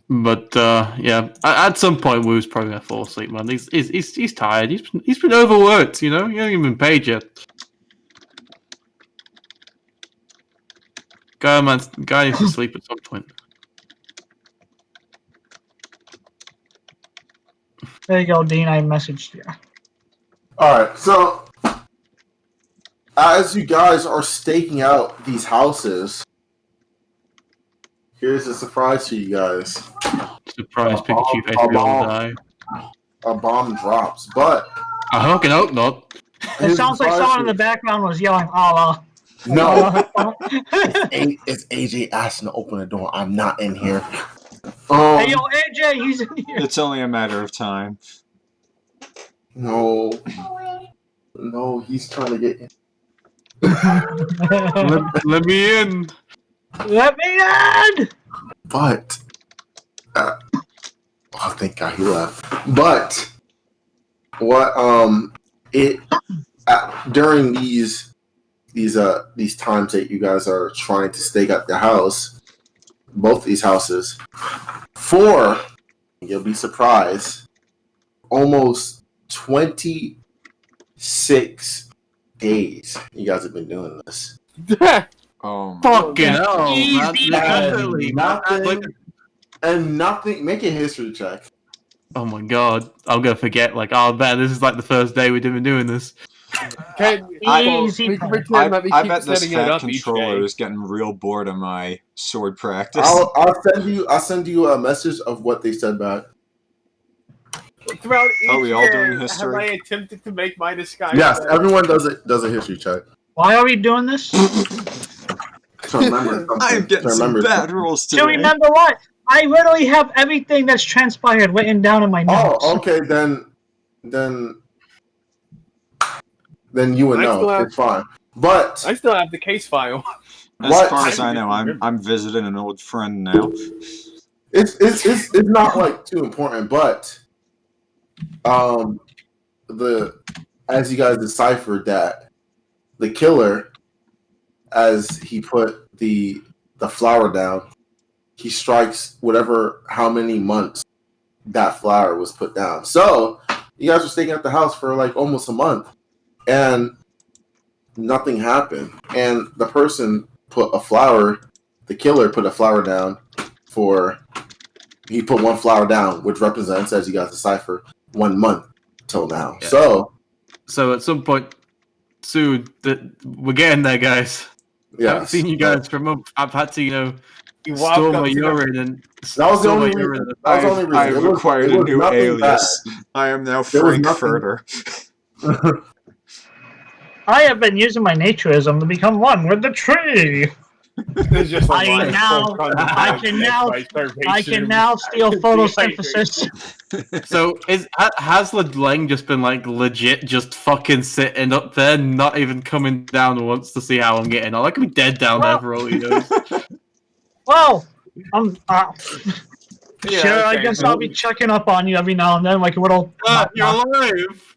But yeah, at some point, Wu's probably gonna fall asleep, man. He's tired. He's been overworked. You know, he hasn't even been paid yet. Guy needs to sleep at some point. There you go, Dean. I messaged you. Alright, so as you guys are staking out these houses, here's a surprise for you guys. Surprise, Pikachu face will die. A bomb drops, but I fucking hope not. It sounds like someone in the background was yelling, Allah. No, it's AJ asking to open the door. I'm not in here. Hey, yo, AJ, he's in here. It's only a matter of time. No, he's trying to get in. let me in. Let me in! But, thank God he left. But, during these times that you guys are trying to stake out the house, both these houses, for, you'll be surprised, almost 26 days you guys have been doing this. Oh my Fucking hell, Easy. And nothing. Make a history check. Oh my god, I'm gonna forget. Like, oh man, this is like the first day we've been doing this. Easy. We can pretend that we I keep bet this setting it fat up each controller day. is getting real bored of my sword practice. I'll send you a message of what they said back. Throughout Are we each all day, doing history? Have I attempted to make my disguise? Yes, better? everyone does a history check. Why are we doing this? To remember something. I'm getting some bad rolls To today. remember what? I literally have everything that's transpired written down in my notes. Oh, okay, then you would I know. still have- It's fine. But I still have the case file. As What? far as I know, I'm visiting an old friend now. it's not like too important. But as you guys deciphered that the killer, as he put the flower down, he strikes how many months that flower was put down. So you guys were staying at the house for like almost a month, and nothing happened. And the person the killer put a flower down he put one flower down, which represents, as you guys decipher, 1 month till now. Yeah. So at some point soon, we're getting there, guys. yeah, I haven't seen you guys for a month. I've had to, You walk store up my to the- urine and that was the store my only urine. reason. That was the only reason. I've acquired It a was new nothing alias. bad. I am now There was Frankfurter. I have been using my naturism to become one with the tree. There's just a I line of now- folk on the I back can that's now- by starvation I can and now steal photosynthesis. So has Leng just been like legit just fucking sitting up there, not even coming down once to see how I'm getting on? I could be dead down there for all he knows. Well, I'm Yeah, sure. I okay. guess I'll be checking up on you every now and then, like a little. You're alive!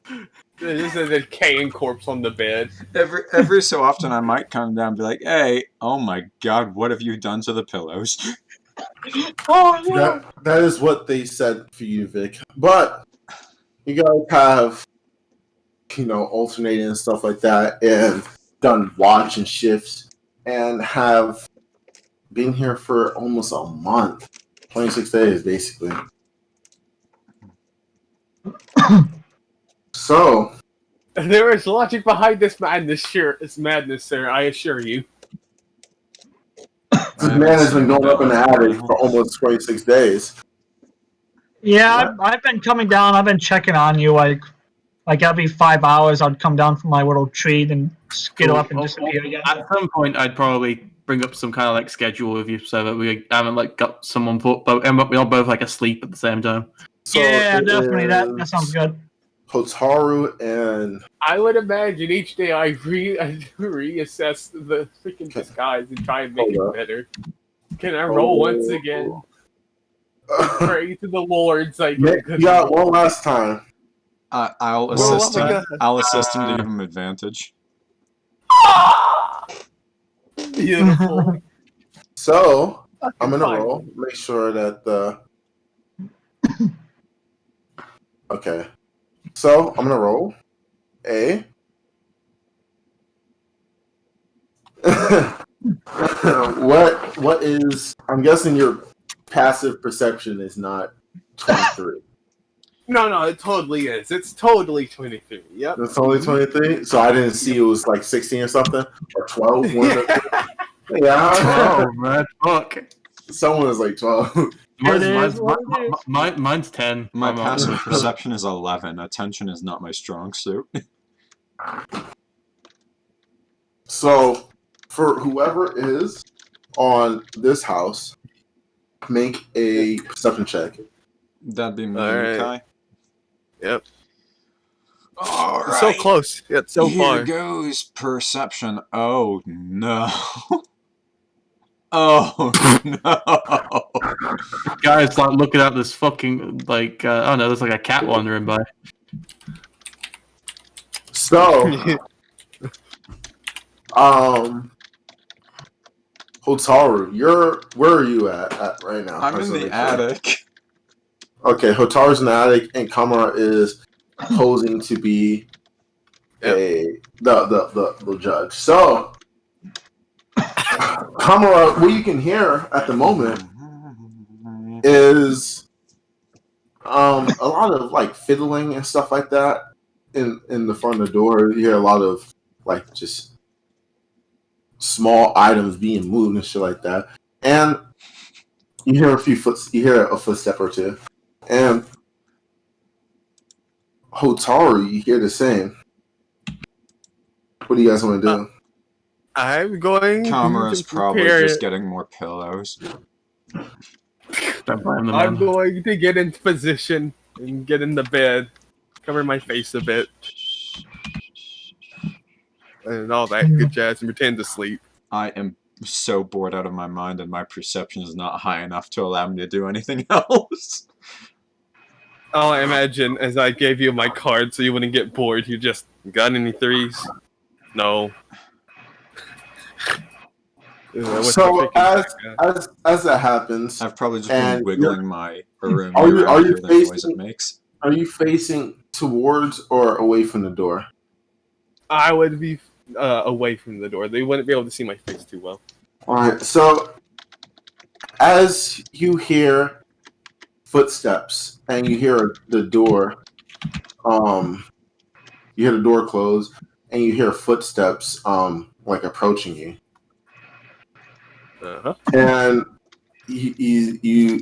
There's a decaying corpse on the bed. Every so often, I might come down and be like, "Hey, oh my God, what have you done to the pillows?" Oh yeah. That is what they said for you, Vic. But you guys have, alternated and stuff like that, and done watch and shifts, and have been here for almost a month, 26 days, basically. So, There is logic behind this madness, sir. I assure you. this man has been going up in the attic for almost 26 days. Yeah, I've been coming down. I've been checking on you. Like every 5 hours, I'd come down from my little tree and skittle up and disappear again. At some point, I'd probably bring up some kind of like schedule with you so that we haven't like got someone we're all both like asleep at the same time. So yeah, it definitely. That is- sounds good. Hotaru and I would imagine each day I reassess the freaking disguise and try and make it better. Can I roll once again? Pray to the lords I get a good yeah, roll. one last time. I'll Well, assist oh my him. God. I'll assist him to give him advantage. Beautiful. So I'm gonna Fine. roll. Make sure that the. Okay. So I'm gonna roll a. What is? I'm guessing your passive perception is not 23. No, it totally is. It's totally 23. Yep. It's only 23. So I didn't see it was like 16 or something or 12. Yeah. Oh man, fuck. Someone is like 12. Mine's 10. My I'm passive out. perception is 11. Attention is not my strong suit. So, for whoever is on this house, make a perception check. That'd be me, All right. Kai. Yep. All right. So close, yet so Here far. goes perception. Oh no. Oh no. Guys, like looking at this fucking like I don't know. There's like a cat wandering by. So, Hotaru, where are you at right now? I'm in the attic. Okay, Hotaru's in the attic, and Kamarah is posing to be the judge. So, Kamarah, what you can hear at the moment is a lot of like fiddling and stuff like that in the front of the door. You hear a lot of like just small items being moved and shit like that, and you hear a footstep or two, and Hotaru, you hear the same. What do you guys want to do? I'm going Kamarah's to probably prepare just it. getting more pillows. Don't blame the I'm man. going to get into position and get in the bed, cover my face a bit, and all that good jazz, and pretend to sleep. I am so bored out of my mind, and my perception is not high enough to allow me to do anything else. Oh, I imagine as I gave you my card so you wouldn't get bored, you just got any threes? No. So as that happens, I've probably just been wiggling my room are you around the noise facing- it makes. Are you facing towards or away from the door? I would be away from the door. They wouldn't be able to see my face too well. All right. So as you hear footsteps and you hear the door, you hear the door close and you hear footsteps, like approaching you. Uh-huh. And you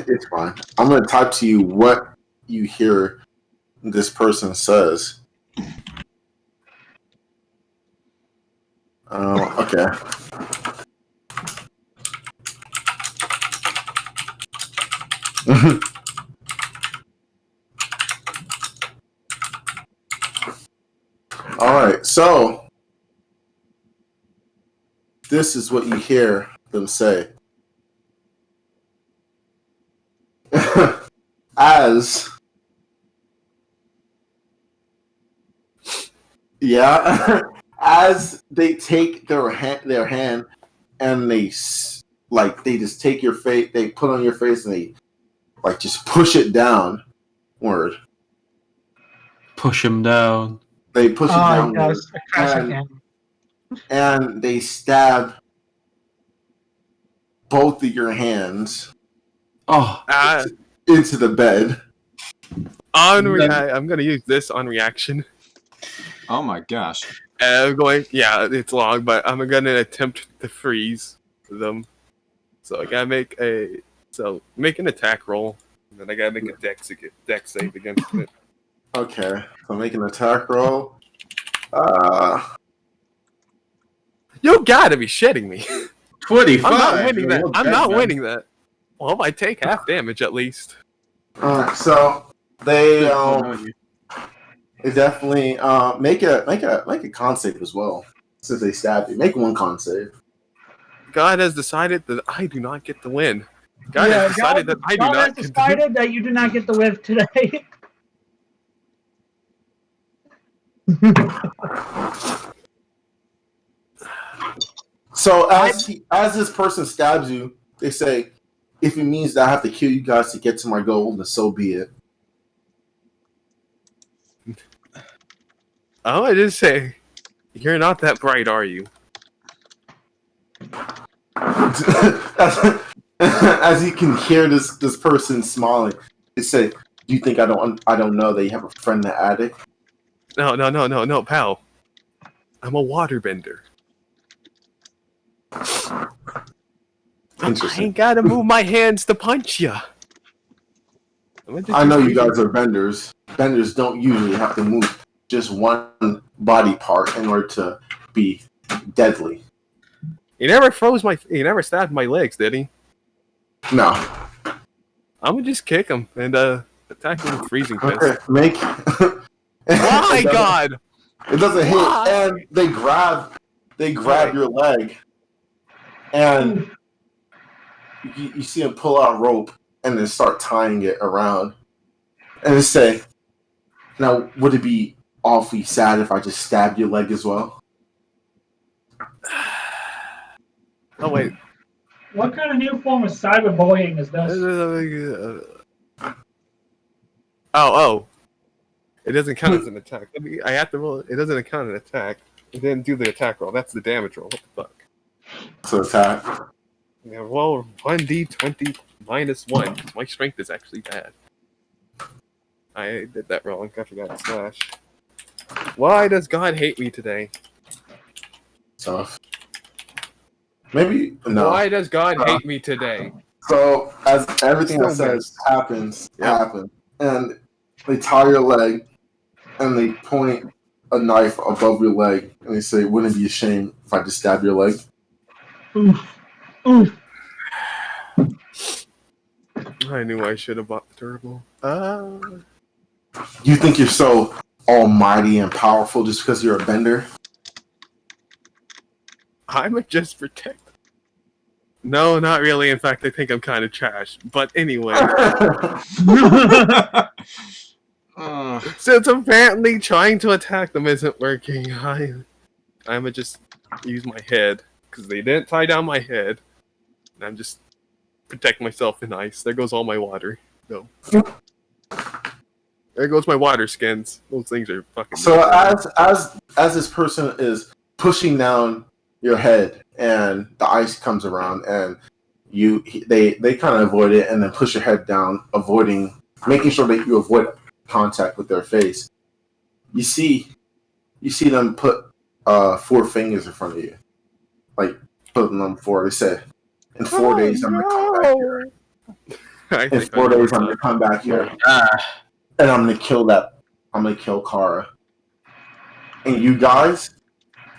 it's fine. I'm going to type to you what you hear this person says. Okay. All right. So this is what you hear them say. As they take their hand and they just take your face, they put on your face and they like just push it downward. Push him down. They push it downward. Yes, a classic end. And they stab both of your hands into the bed. I'm going to use this on reaction. Oh my gosh. And I'm going, it's long, but I'm going to attempt to freeze them. So I got to make an attack roll. And then I got to make a dex save against it. Okay, so make an attack roll. You got to be shitting me. 25. I'm not winning that. I'm not winning that. Well, I take half damage at least. So They know you. they definitely make a con save as well. Since they stabbed you, make one con save. God has decided that I do not get the win. God has decided that I do God not has decided that you do not get the whip today. So as this person stabs you, they say, "If it means that I have to kill you guys to get to my goal, then so be it." Oh, I just say, you're not that bright, are you? As you can hear this person smiling, they say, "Do you think I don't know that you have a friend in the attic?" No, pal. I'm a waterbender. I ain't gotta move my hands to punch ya. I know you guys are benders. Benders don't usually have to move just one body part in order to be deadly. He never stabbed my legs, did he? No. I'm gonna just kick him and attack him with freezing fist. Okay, make. My God! It doesn't hit, Why? and they grab your leg, and you see him pull out a rope and then start tying it around, and they say, "Now, would it be awfully sad if I just stabbed your leg as well?" Oh wait. What kind of new form of cyberbullying is this? Oh. It doesn't count as an attack. I have to roll. It doesn't count an attack. It didn't do the attack roll. That's the damage roll. What the fuck? So attack. Yeah, roll 1d20 minus 1. My strength is actually bad. I did that wrong. I forgot slash. Why does God hate me today? Tough. Maybe no. Why does God hate me today? So as everything that says happens, and they tie your leg, and they point a knife above your leg, and they say, "Wouldn't it be a shame if I just stabbed your leg?" Oof. I knew I should have bought the turbo. You think you're so almighty and powerful just because you're a bender? I'm a just protect. No, not really. In fact, I think I'm kind of trash. But anyway. Since apparently trying to attack them isn't working, I'ma just use my head. Because they didn't tie down my head. And I'm just protect myself in ice. There goes all my water. No. There goes my water skins. Those things are fucking... So as this person is pushing down your head and the ice comes around and they kind of avoid it and then push your head down, making sure that you avoid contact with their face. You see them put 4 fingers in front of you, like putting them forward. They said, "In 4 days, I'm gonna come back here. In 4 days, I'm gonna come back here, and I'm gonna kill Korra. And you guys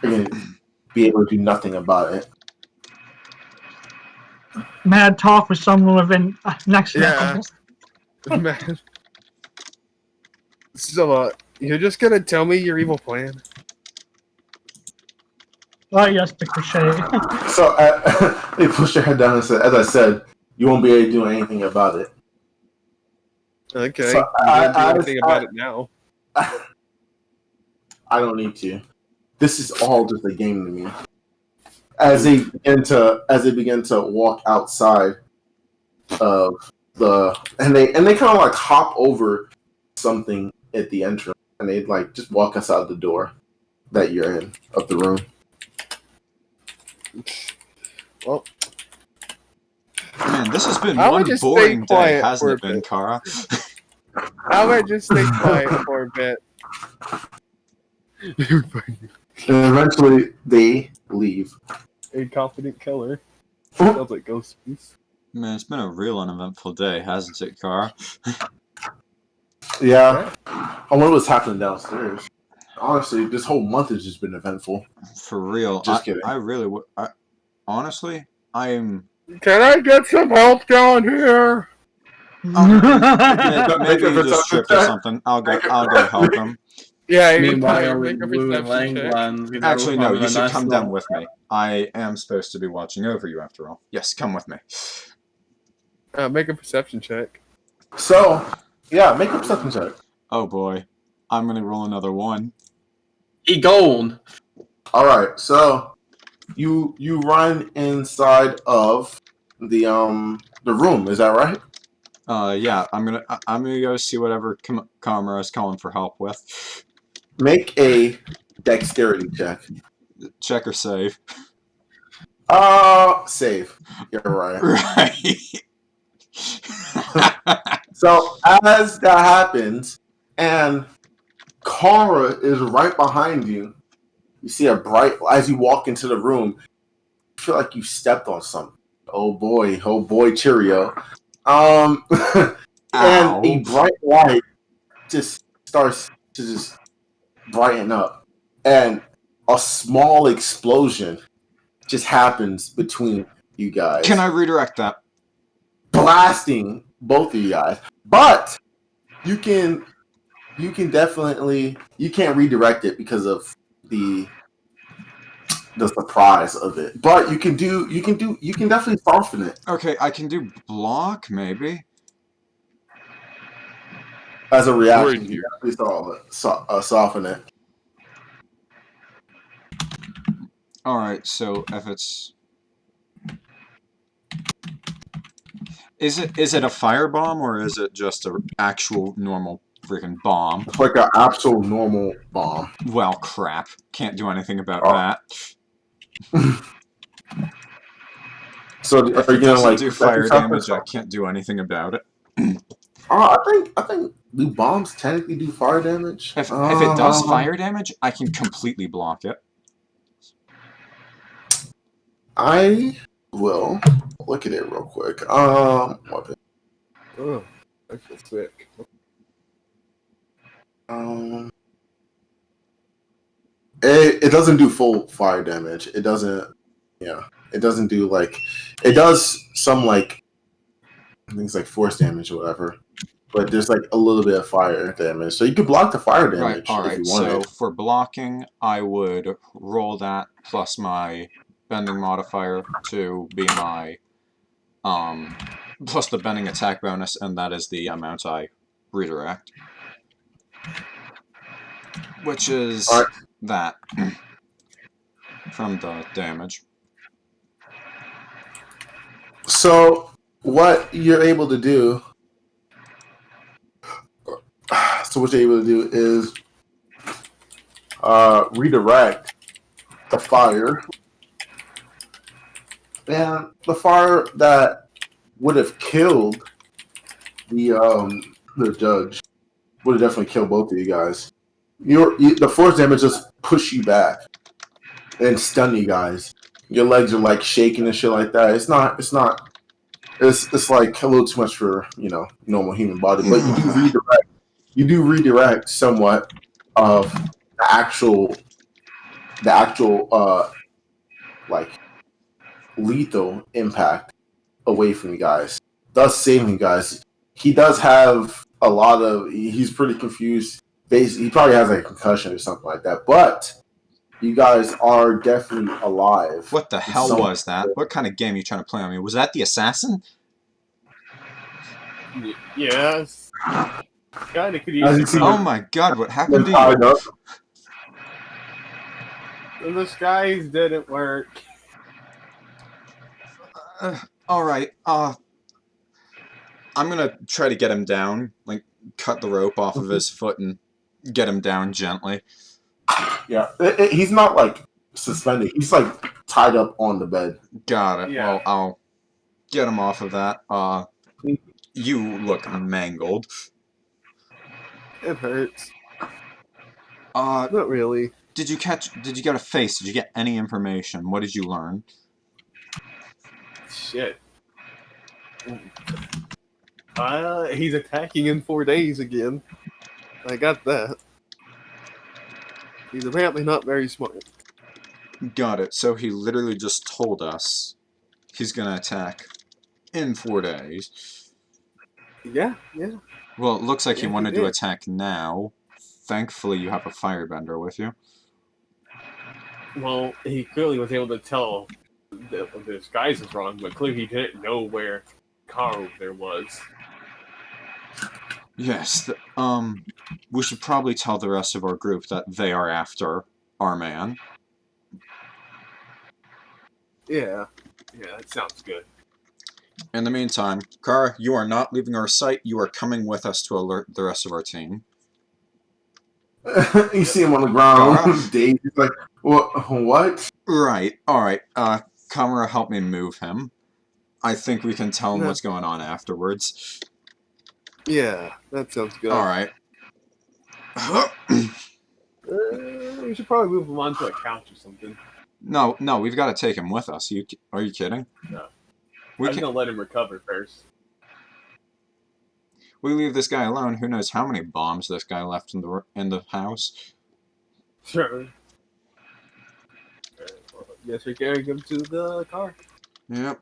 are gonna be able to do nothing about it." Mad talk with someone living next to us. Man. So, you're just gonna tell me your evil plan? Yes, the crochet. So they push your head down and said, "As I said, you won't be able to do anything about it." Okay, so you can't do anything about it now. I don't need to. This is all just a game to me. As they begin to walk outside of and they kind of like hop over something at the entrance, and they like just walk us out the door that you're in of the room. Well, man, this has been one boring day, hasn't it been, Korra? How about just stay quiet for a bit? And eventually they leave. A confident killer. Sounds like Ghostface. Man, it's been a real uneventful day, hasn't it, Korra? Yeah. I wonder what's happening downstairs. Honestly, this whole month has just been eventful. For real. Just kidding. I really would. Honestly, I'm... Can I get some help down here? Maybe he just tripped or something. I'll go help him. Yeah, Meanwhile, make a Wu and perception Leng check. lands, Actually, no, having you a should nice come down little- with me. I am supposed to be watching over you after all. Yes, come with me. Make a perception check. So, yeah, make a perception check. Oh boy. I'm gonna roll another 1. He gone. All right, so you run inside of the room. Is that right? Yeah, I'm gonna go see whatever Kamarah is calling for help with. Make a dexterity check. Check or save. Save. You're right. Right. So as that happens, and Korra is right behind you, you see a bright as you walk into the room. You feel like you stepped on something. Oh boy, Cheerio. And a bright light just starts to just brighten up, and a small explosion just happens between you guys. Can I redirect that? Blasting both of you guys, but you can definitely, you can't redirect it because of the surprise of it. But you can definitely soften it Okay, I can do block maybe. as a reaction. Right You definitely soften it. All right, so if it's is it a firebomb or is it just an actual normal freaking bomb? It's like an actual normal bomb. Well, crap. Can't do anything about Oh. that. So If are it you gonna doesn't like do fire damage, I can't do anything about it. I think do bombs technically do fire damage? If it does fire damage, I can completely block it. I will look at it real quick. Weapon. Oh, I feel sick. It doesn't do full fire damage. It doesn't. Yeah, it doesn't do like. It does some like. I think it's like force damage or whatever. But there's like a little bit of fire damage, so you could block the fire damage Right. All if right. you So wanted. for blocking, I would roll that plus my bending modifier to be my plus the bending attack bonus, and that is the amount I redirect, which is All right. that from the damage. So what you're able to do. So what you're able to do is redirect the fire, and the fire that would have killed the judge would have definitely killed both of you guys. The force damage just push you back and stun you guys. Your legs are like shaking and shit like that. It's like a little too much for normal human body, but you do redirect somewhat of the actual like lethal impact away from you guys, thus saving you guys. He does have a lot of. He's pretty confused. He probably has like a concussion or something like that. But you guys are definitely alive. What the hell was that? What kind of game are you trying to play on me? Was that the assassin? Yes. Kinda could As you use see, Oh my god, what happened to you? the disguise didn't work. Alright, I'm gonna try to get him down, like, cut the rope off of his foot and get him down gently. Yeah, he's not like suspended. He's like tied up on the bed. Got it. Yeah. Well, I'll get him off of that. You look mangled. It hurts. Not really. Did you get a face? Did you get any information? What did you learn? Shit. He's attacking in 4 days again. I got that. He's apparently not very smart. Got it. So he literally just told us he's gonna attack in 4 days. Yeah. Well, it looks like he Yeah, he wanted to did. attack now. Thankfully, you have a firebender with you. Well, he clearly was able to tell the disguise is wrong, but clearly he didn't know where Carl there was. Yes, we should probably tell the rest of our group that they are after our man. Yeah, that sounds good. In the meantime, Korra, you are not leaving our site. You are coming with us to alert the rest of our team. You see him on the ground. Korra? Dave, he's like, what? Right, alright. Kamarah, help me move him. I think we can tell him what's going on afterwards. Yeah, that sounds good. Alright. We should probably move him onto a couch or something. No, we've got to take him with us. Are you kidding? No. We I'm gonna let him recover first. We leave this guy alone. Who knows how many bombs this guy left in the house? Sure. Yes, we're carrying him to the car. Yep.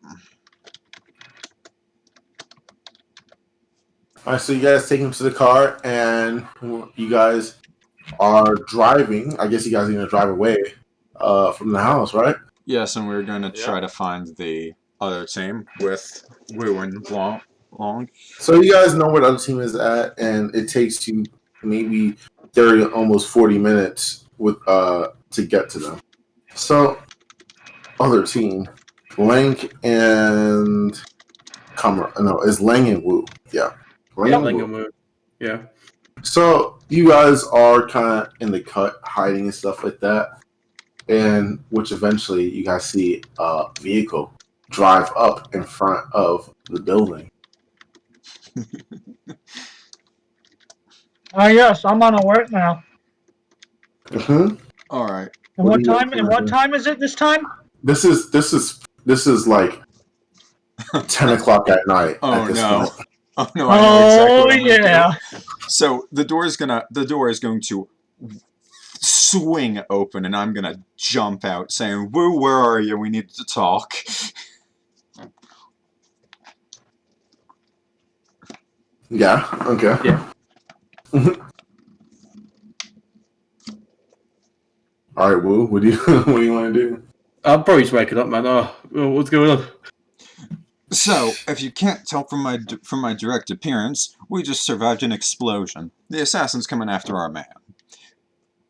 Alright, so you guys take him to the car, and you guys are driving. I guess you guys are going to drive away from the house, right? Yes, and we're going to try to find the other team with Wu and Long. So you guys know where the other team is at, and it takes you maybe 30, almost 40 minutes with to get to them. So, other team, Leng and Kamarah. No, it's Leng and Wu. Yeah. Leng and Wu. Yeah. So you guys are kind of in the cut, hiding and stuff like that, and which eventually you guys see a vehicle drive up in front of the building. Yes, I'm on alert now. Mm-hmm. All right. And what time? And what time is it this time? This is like 10 o'clock at night. Oh at this no! point. Oh no! I know exactly what I'm gonna yeah. do. So the door is going to swing open, and I'm gonna jump out, saying, "Woo, where are you? We need to talk." Yeah. Okay. Yeah. All right, Wu. What do you want to do? I'm probably just waking up, man. Oh, what's going on? So, if you can't tell from my direct appearance, we just survived an explosion. The assassin's coming after our man.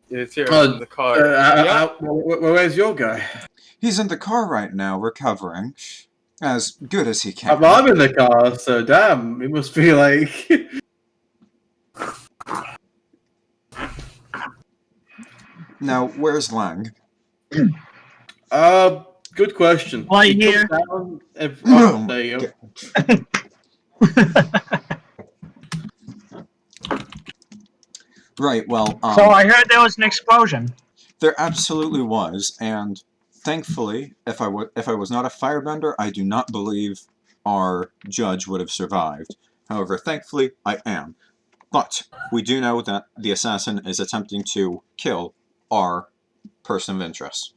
It's here in the car. Where's your guy? He's in the car right now, recovering. As good as he can. I'm in the car, so damn, it must be like... Now, where's Leng? Good question. Right He here. comes down there you go. Right, well, So I heard there was an explosion. There absolutely was, and thankfully, if I was not a firebender, I do not believe our judge would have survived. However, thankfully, I am. But we do know that the assassin is attempting to kill our person of interest.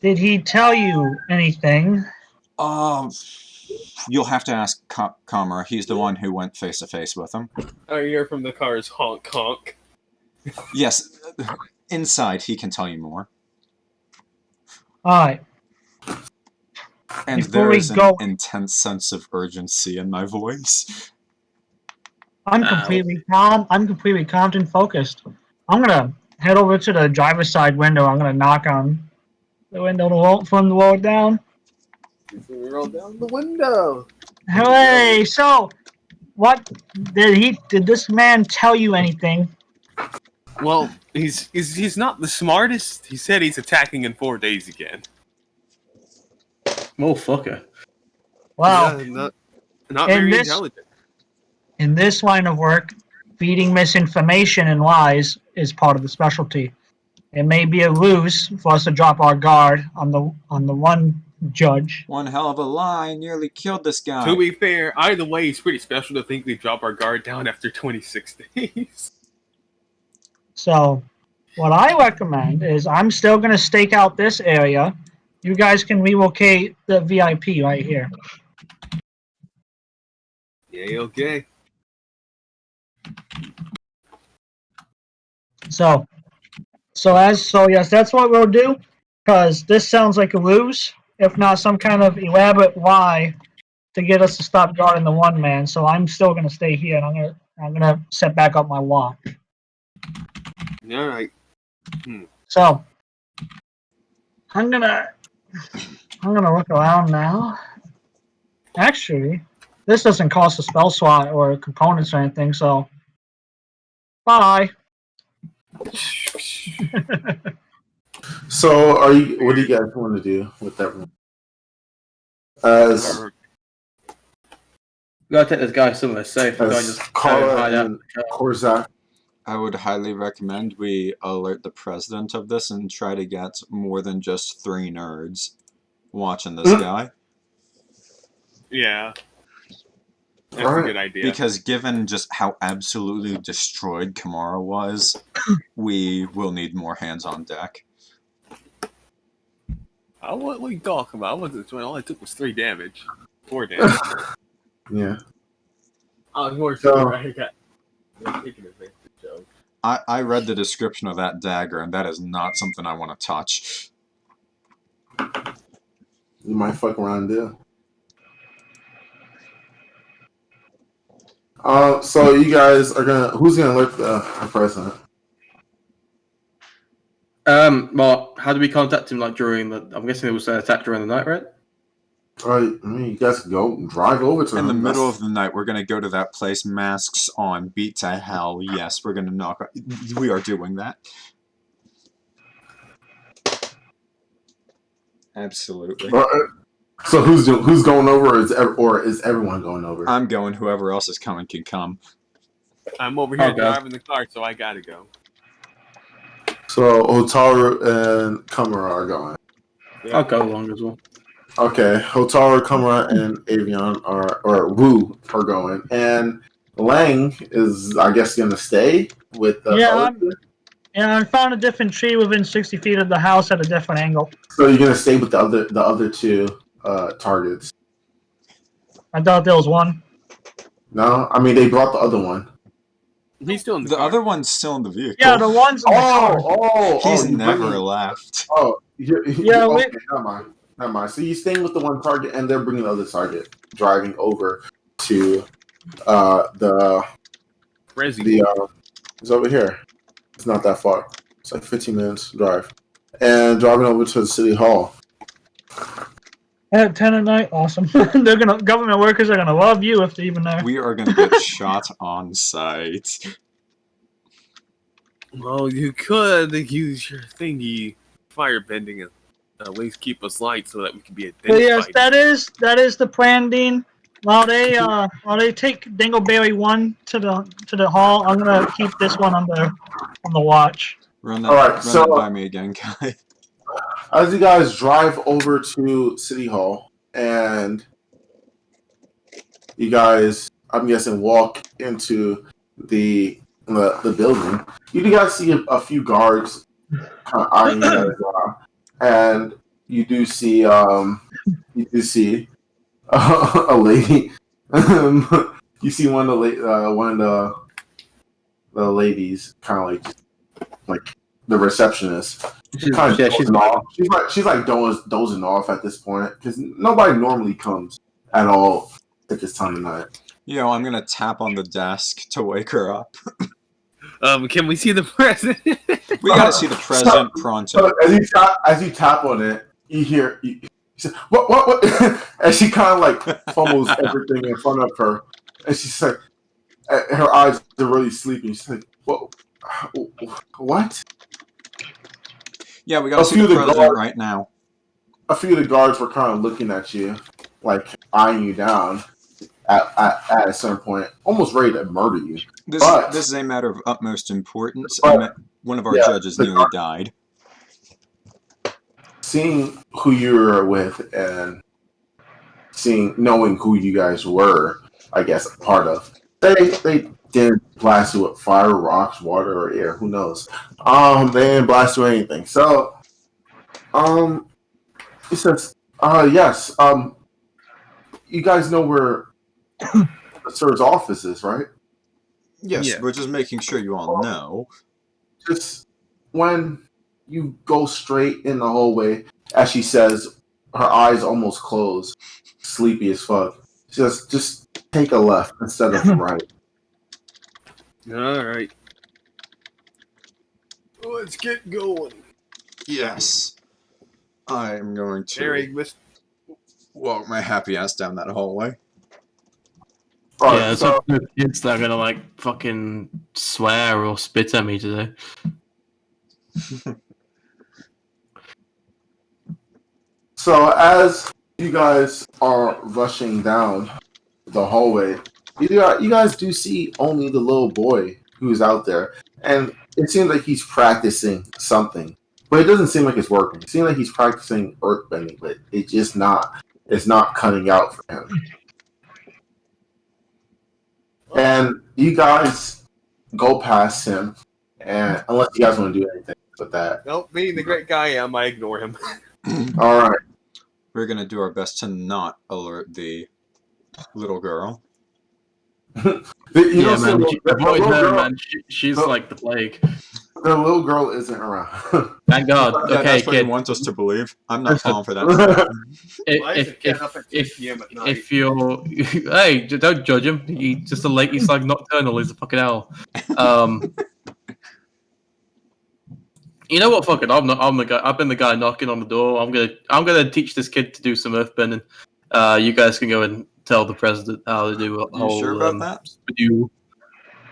Did he tell you anything? You'll have to ask Kamarah. He's the one who went face to face with him. I hear from the car's honk honk. Yes, inside he can tell you more. Alright. And Before there we is an go- intense sense of urgency in my voice. I'm completely calm. I'm completely calm and focused. I'm gonna head over to the driver's side window. I'm gonna knock on the window from the roll down. We roll down the window. Hey, so what did this man tell you anything? Well, he's not the smartest. He said he's attacking in 4 days again. Motherfucker. Wow. Yeah, not very intelligent. In this line of work, feeding misinformation and lies is part of the specialty. It may be a ruse for us to drop our guard on the one judge. One hell of a lie, nearly killed this guy. To be fair, either way, it's pretty special to think we drop our guard down after 26 days. So, what I recommend is I'm still going to stake out this area. You guys can relocate the VIP right here. Yeah, okay. So yes, that's what we'll do. Because this sounds like a ruse, if not some kind of elaborate lie to get us to stop guarding the one man. So I'm still gonna stay here, and I'm gonna set back up my wall. All right. So I'm gonna look around now. Actually, this doesn't cost a spell slot or components or anything. So bye. So, what do you guys want to do with that room? We gotta take this guy somewhere safe. We can't just Korra hide out. and Korra. I would highly recommend we alert the president of this and try to get more than just 3 nerds watching this guy. Yeah. That's a good idea. Because given just how absolutely destroyed Kamarah was, we will need more hands on deck. What are you talking about? All I took was 3 damage. 4 damage. Yeah. I was more So- sure I got taking advantage of. I read the description of that dagger, and that is not something I want to touch. You might fuck around there. So you guys are who's gonna alert the president? Well, how do we contact him? Like during the? I'm guessing it was an attack during the night, right? Alright, I mean, you guys can go drive over to In the him. middle of the night, we're going to go to that place, masks on, beat to hell. Yes, we're going to knock. We are doing that. Absolutely. So who's going over, or is everyone going over? I'm going. Whoever else is coming can come. I'm over here Okay. driving the car, so I gotta go. So Hotaru and Kamarah are going. Yeah. I'll go along as well. Okay, Hotaru, Kamarah, and Aveon or Wu are going, and Leng is, I guess, gonna stay with the. I found a different tree within 60 feet of the house at a different angle. So you're gonna stay with the other 2 targets. I thought there was one. No, I mean they brought the other one. He's still in the The car. other one's still in the vehicle. Yeah, the one's in the car. He's you never bringing- left. Yeah, okay, never mind. So you're staying with the one target, and they're bringing the other target, driving over to the Resi. it's over here. It's not that far. It's like 15 minutes drive, and driving over to the city hall. At 10 at night, awesome. Government workers are gonna love you if they're even there. We are going to get shot on sight. Well, you could use your thingy, firebending, and at least keep us light so that we can be But yes, identified. that is the plan, Dean. While they take Dingleberry 1 to the hall, I'm gonna keep this one on the watch. Run All right, that so- by me again, guy. As you guys drive over to City Hall, and you guys, I'm guessing, walk into the building, you guys see a few guards kind of eyeing you guys on, and you do see a lady. You see one of the ladies, kind of like the receptionist. She's kind of dozing off. She's like dozing off at this point because nobody normally comes at all at this time of night. I'm going to tap on the desk to wake her up. Can we see the president? We got to see the president pronto. So as you tap on it, you hear you say, what? And she kind of like fumbles everything in front of her, and she's like, her eyes are really sleepy. She's like, what? Yeah, we got to see the president right now. A few of the guards were kind of looking at you, like eyeing you down at a certain point, almost ready to murder you. This is a matter of utmost importance. One of our judges nearly died. Seeing who you were with and knowing who you guys were, I guess, a part of, they didn't blast you with fire, rocks, water, or air. Who knows? They didn't blast you with anything. So, he says, yes. You guys know where the sir's office is, right? Yes, Yeah. we're just making sure you all know. Just when you go straight in the hallway, as she says, her eyes almost closed, sleepy as fuck. Just take a left instead of right. All right. Let's get going. Yes. I am going to Eric, Miss. walk my happy ass down that hallway. Alright, Yeah, so, so kids that are gonna like fucking swear or spit at me today. so as you guys are rushing down the hallway, you guys do see only the little boy who's out there, and it seems like he's practicing something, but it doesn't seem like it's working. It seems like he's practicing earthbending, but it's not cutting out for him. And you guys go past him, and unless you guys want to do anything with that. Nope, being the great guy I am, I ignore him. All right. We're going to do our best to not alert the little girl. Yeah, man. Avoid her, man. She's like the plague. The little girl isn't around. Thank God. Yeah, Okay, that's what you kid. want us to believe. I'm not falling for that. If you're, hey, don't judge him. He's just he's like nocturnal. He's a fucking owl. You know what? Fuck it. I'm the guy. I've been the guy knocking on the door. I'm gonna teach this kid to do some earthbending. You guys can go and tell the president how to do a You whole. sure about that?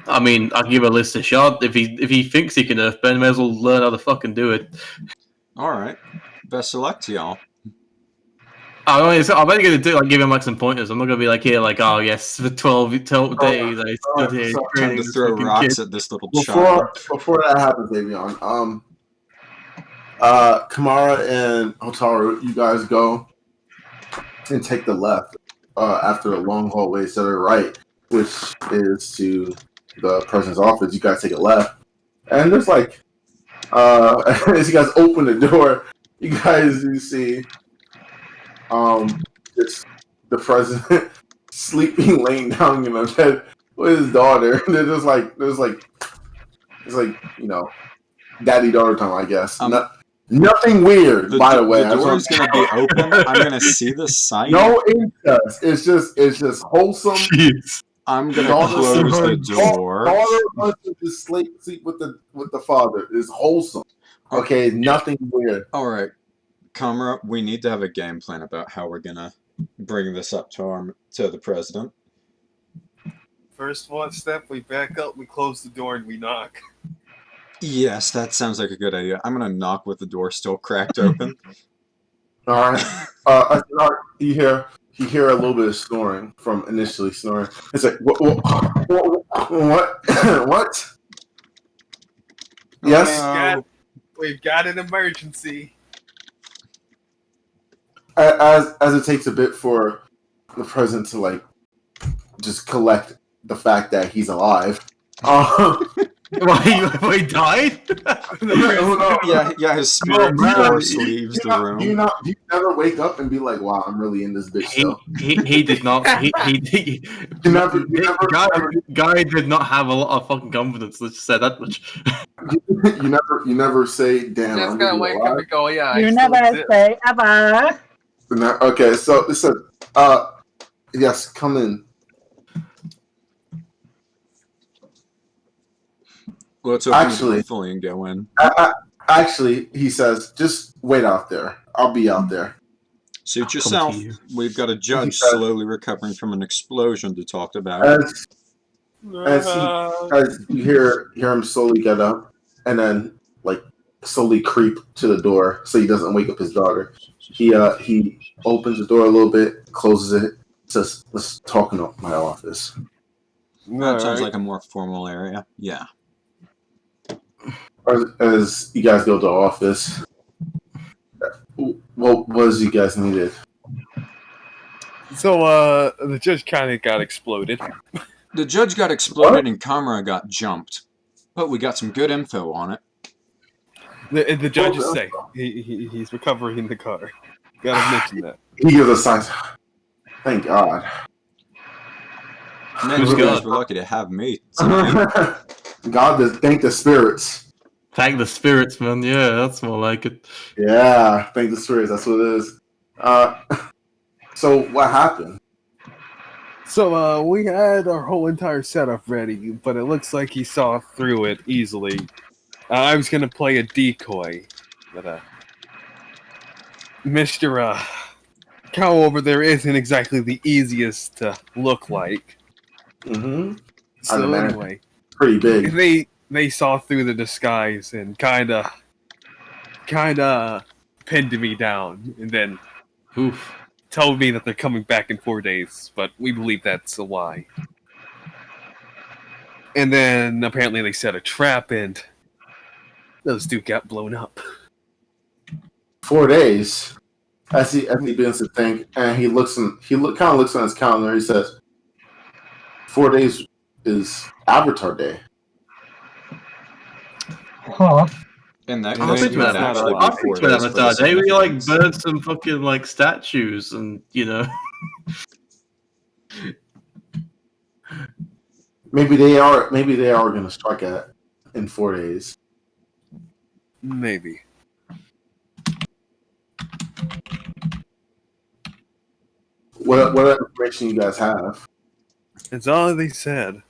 I mean, I'll give a list a shot. If he thinks he can earthbend, may as well learn how to fucking do it. All right. Best of luck to y'all. I'm only gonna give him like some pointers. I'm not gonna be like here, like, oh yes, for 12 days I stood here so Time training to this throw fucking rocks kid. at this little child. Before that happens, Aveon, Kamarah and Hotaru, you guys go and take the left after a long hallway to the right, which is to the person's office. You guys take a left, and there's like, as you guys open the door, you guys do see, just the president sleeping, laying down in a bed with his daughter. And there's like, it's like, daddy daughter time, I guess. Nothing weird, by the way. The door is going to be open. I'm going to see the sight. No incest. It's just wholesome. Jeez. I'm going to close the door. Daughter wants to just sleep with the father. It's wholesome. Okay, nothing weird. All right, Kamarah, we need to have a game plan about how we're going to bring this up to the president. First one step, we back up, we close the door, and we knock. Yes, that sounds like a good idea. I'm going to knock with the door still cracked open. All right. You hear a little bit of snoring from initially snoring. It's like, what? What? Yes? We've got an emergency. As it takes a bit for the president to, like, just collect the fact that he's alive. Why he died? Yeah, his spirit force leaves the room. You never wake up and be like, "Wow, I'm really in this bitch." He did not. Guy did not have a lot of fucking confidence. Let's just say that much. You never say, "Damn." Just gotta wake up and go, yeah. You never say ever. Okay, so listen. Yes, come in. Let's open the door fully and go in. Actually, he says, just wait out there. I'll be out there. Suit yourself. We've got a judge slowly recovering from an explosion to talk about. As you hear him slowly get up and then, like, slowly creep to the door so he doesn't wake up his daughter. He opens the door a little bit, closes it, says, "Let's talk in my office." That sounds like a more formal area. Yeah. As you guys go to the office, what was you guys needed? So, the judge kind of got exploded. The judge got exploded and Kamarah got jumped. But we got some good info on it. The judge is safe. He's recovering in the car. Gotta mention that. He gives a sign. Thank God. Man, you guys were lucky to have me tonight. Thank the spirits. Thank the spirits, man. Yeah, that's more like it. Yeah, thank the spirits. That's what it is. So what happened? So we had our whole entire setup ready, but it looks like he saw through it easily. I was gonna play a decoy, but Mr. Cow over there isn't exactly the easiest to look like. Mm-hmm. So anyway, pretty big. They saw through the disguise and kinda pinned me down, and then told me that they're coming back in 4 days, but we believe that's a lie. And then apparently they set a trap, and those two got blown up. 4 days. As he begins to think, and kind of looks on his calendar. He says, 4 days is Avatar Day. Huh. In that I case, think it would that's actually I be 4 think days. it's for Avatar the Day. We like significance. burn some fucking like statues, and Maybe they are going to strike in 4 days. Maybe. What information you guys have? It's all they said.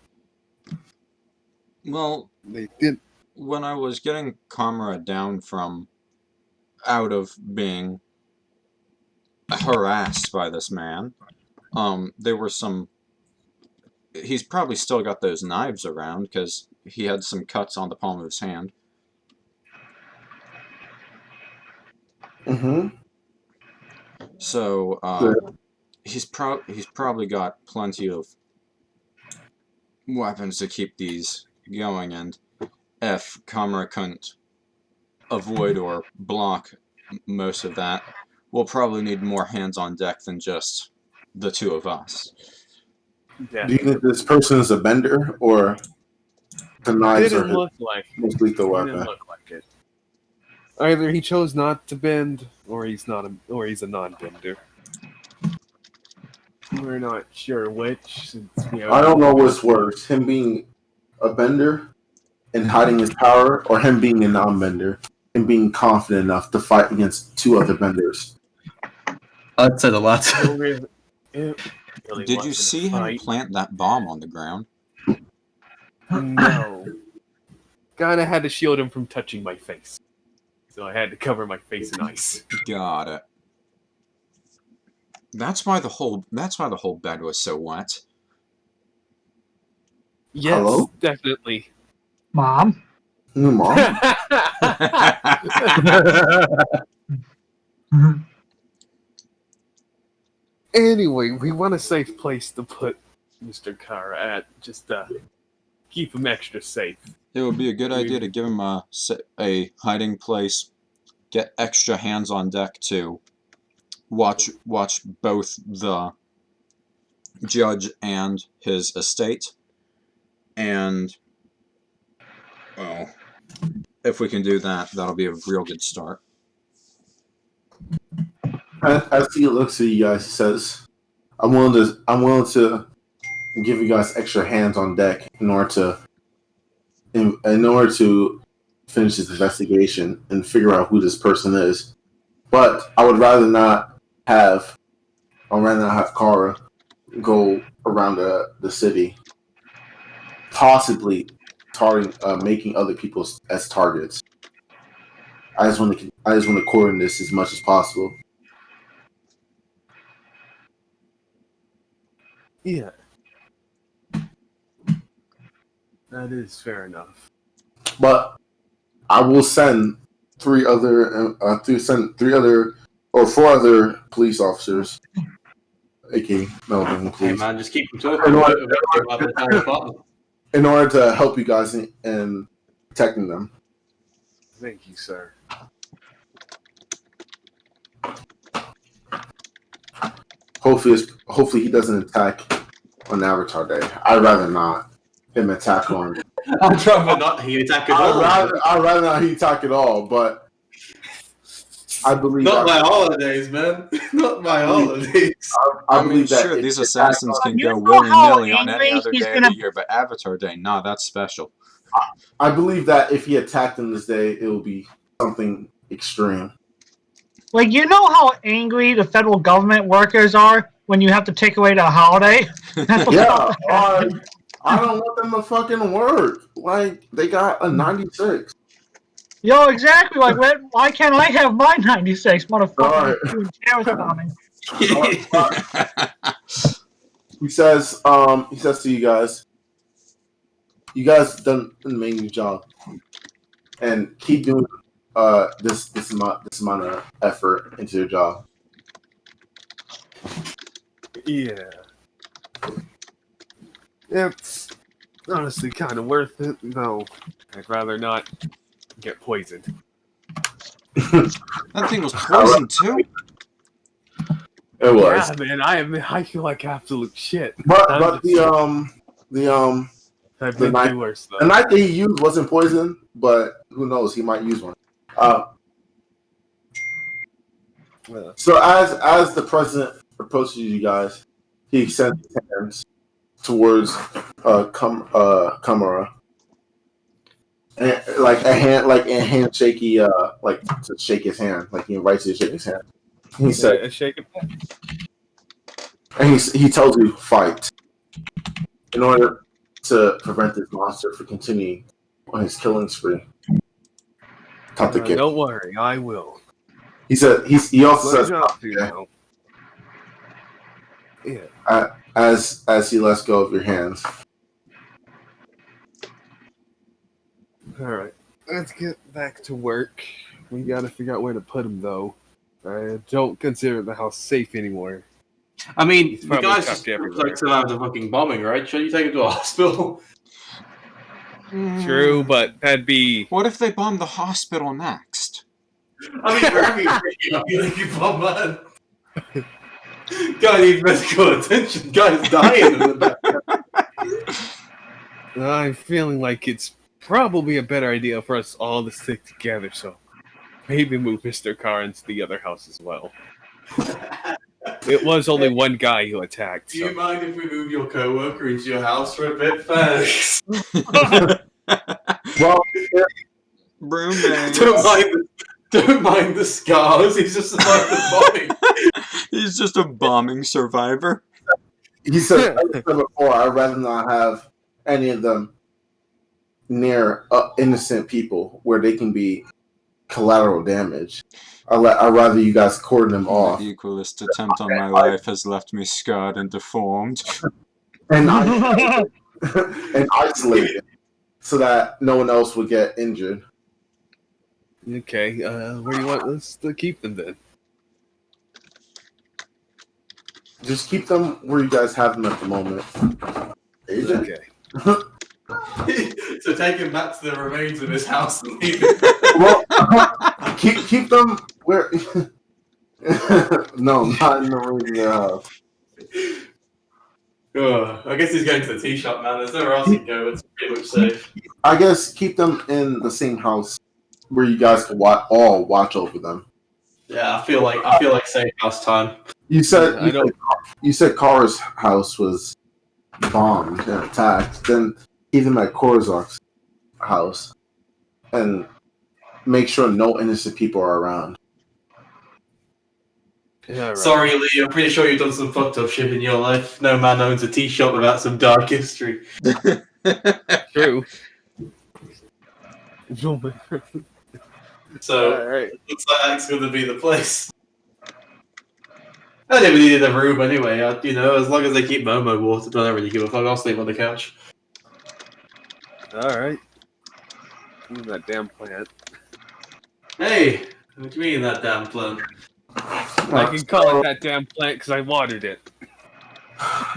Well, They did. when I was getting Kamarah down from out of being harassed by this man, there were some. He's probably still got those knives around because he had some cuts on the palm of his hand. Mm-hmm. So he's probably got plenty of weapons to keep these going, and if Kamarah couldn't avoid or block most of that, we'll probably need more hands on deck than just the two of us. Yeah. Do you think this person is a bender, or the knives are Didn't look like most lethal it. weapon? Didn't look like it. Either he chose not to bend, or he's a non-bender. We're not sure which. I don't know what's worse: him being a bender and hiding his power, or him being a non-bender and being confident enough to fight against two other benders. I'd say the latter. Really Did you see him plant that bomb on the ground? No. Kinda had to shield him from touching my face. So I had to cover my face in ice. Got it. That's why the whole bed was so wet. Yes, Hello? definitely. Mom? Mom? Anyway, we want a safe place to put Mr. Kara at. Just keep him extra safe. It would be a good idea to give him a hiding place, get extra hands on deck to watch both the judge and his estate, and well, if we can do that, that'll be a real good start. As he looks at you guys, he says, "I'm willing to give you guys extra hands on deck in order to finish this investigation and figure out who this person is. But I would rather not have Korra go around the city, possibly making other people as targets. I just want to coordinate this as much as possible." Yeah. That is fair enough. But I will send four other police officers, aka Melbourne Hey police, man, just keep them talking. in order to help you guys in protecting them. Thank you, sir. Hopefully he doesn't attack on Avatar Day. I'd rather not him attack on. I'd rather not he attack at all. I'd rather not he attack at all. But I believe Not my holidays, man. Not my holidays. I mean, believe that sure, if these he assassins attacked can You go know how willy-nilly on any angry other he's day of gonna- the year, but Avatar Day, nah, that's special. I believe that if he attacked him this day, it will be something extreme. Like, you know how angry the federal government workers are when you have to take away their holiday? That's what's Yeah, about to happen. I don't want them to fucking work. Like, they got a 96. Yo, exactly. Like, why can't I have my 96, motherfucker? Alright. Doing terrorist bombing. He says to you guys done an amazing job, and keep doing this amount of effort into your job. Yeah. It's honestly kind of worth it, though. I'd rather not get poisoned. That thing was poisoned too? It was, Yeah, man, I feel like absolute shit. but I've the been knife- through worse, the though. knife that he used wasn't poison, but who knows? He might use one. So as the president approaches you guys, he extends his hands towards Kamarah. And like a handshaky, like to shake his hand, like he invites you to shake his hand. He said, Shake it back. and he tells you fight in order to prevent this monster from continuing on his killing spree. Thot Detection. Don't worry, I will. He said he also What says job do you know? Yeah. as he lets go of your hands. Alright, let's get back to work. We gotta figure out where to put him, though. I don't consider the house safe anymore. I mean, He's the probably guy's tucked just everywhere. like still out of the fucking bombing, right? Shouldn't you take him to a hospital? True, but that'd be... What if they bomb the hospital next? I mean, wherever you bomb, man. Guy needs medical attention. Guy's dying in the back. I'm feeling like it's probably a better idea for us all to stick together, so maybe move Mr. Carr into the other house as well. It was only one guy who attacked. Do you So. mind if we move your coworker into your house for a bit? Thanks. Well, Roommates. Don't mind the scars. He's just survived the bombing. He's just a bombing survivor. he said, like I said before, I'd rather not have any of them near innocent people where they can be collateral damage. I'd rather you guys cordon them off The equalist attempt on my life has left me scarred and deformed. and isolated so that no one else would get injured. Okay, where do you want us to keep them then? Just keep them where you guys have them at the moment. Agent? Okay. So take him back to the remains of his house and leave him. Well, keep them where. No, not in the room of their house. I guess he's going to the tea shop, man. There's nowhere else he can go. It's pretty much safe. I guess keep them in the same house where you guys can all watch over them. Yeah, I feel like safe house time. You said I don't. you said Korra's house was bombed and attacked. Then keep them at Korra's house and make sure no innocent people are around. Yeah, right. Sorry, Lee. I'm pretty sure you've done some fucked up shit in your life. No man owns a tea shop without some dark history. True. So Alright. it looks like that's going to be the place. I never needed a room anyway. As long as they keep Momo watered, I don't really give a fuck. I'll sleep on the couch. Alright. That damn plant. Hey, What do you mean that damn plant? I can call it that damn plant because I watered it.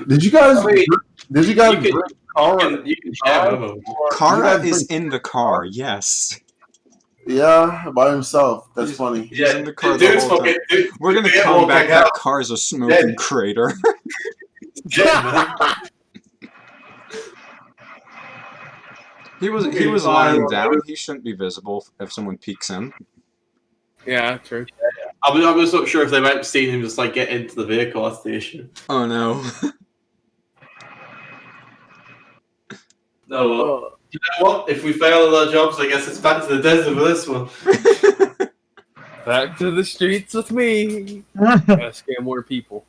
did you guys? Wait, Did you guys? you can- bring Korra? You can share Momo. Kara You guys is in the car, yes. Yeah, by himself. That's funny. He's in the car the dude's whole time. fucking. Dude, We're gonna yeah, come we'll back, check out. that car's a smoking Dead. crater. Dead, man. He was lying down, he shouldn't be visible if someone peeks in. Yeah, true. I'm just not sure if they might have seen him just like get into the vehicle. That's the issue. Oh no. No, you know what? If we fail at our jobs, I guess it's back to the desert for this one. Back to the streets with me. Gotta scare more people.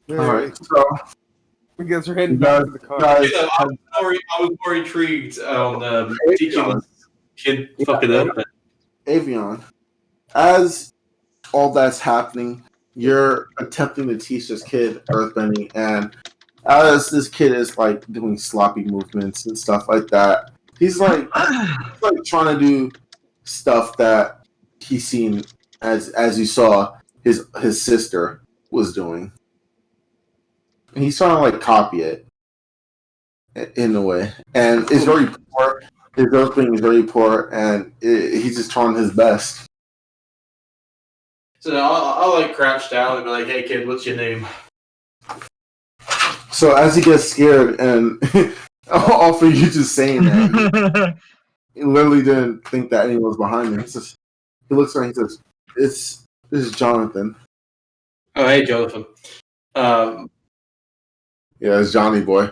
Alright, so You guys are heading back to the car. You know, I was more intrigued on teaching this kid fucking open. Aveon, as all that's happening, you're attempting to teach this kid earthbending, and as this kid is like doing sloppy movements and stuff like that, he's like trying to do stuff that he's seen as you saw his sister was doing. And he's trying to like copy it in a way, and it's very poor. His earthbending is very poor, and he's just trying his best. So I'll like crouch down and be like, "Hey kid, what's your name?" So as he gets scared, and all for you just saying that, he literally didn't think that anyone was behind him. He looks around and he says, this is Jonathan." Oh, hey Jonathan. Yeah, it's Johnny boy.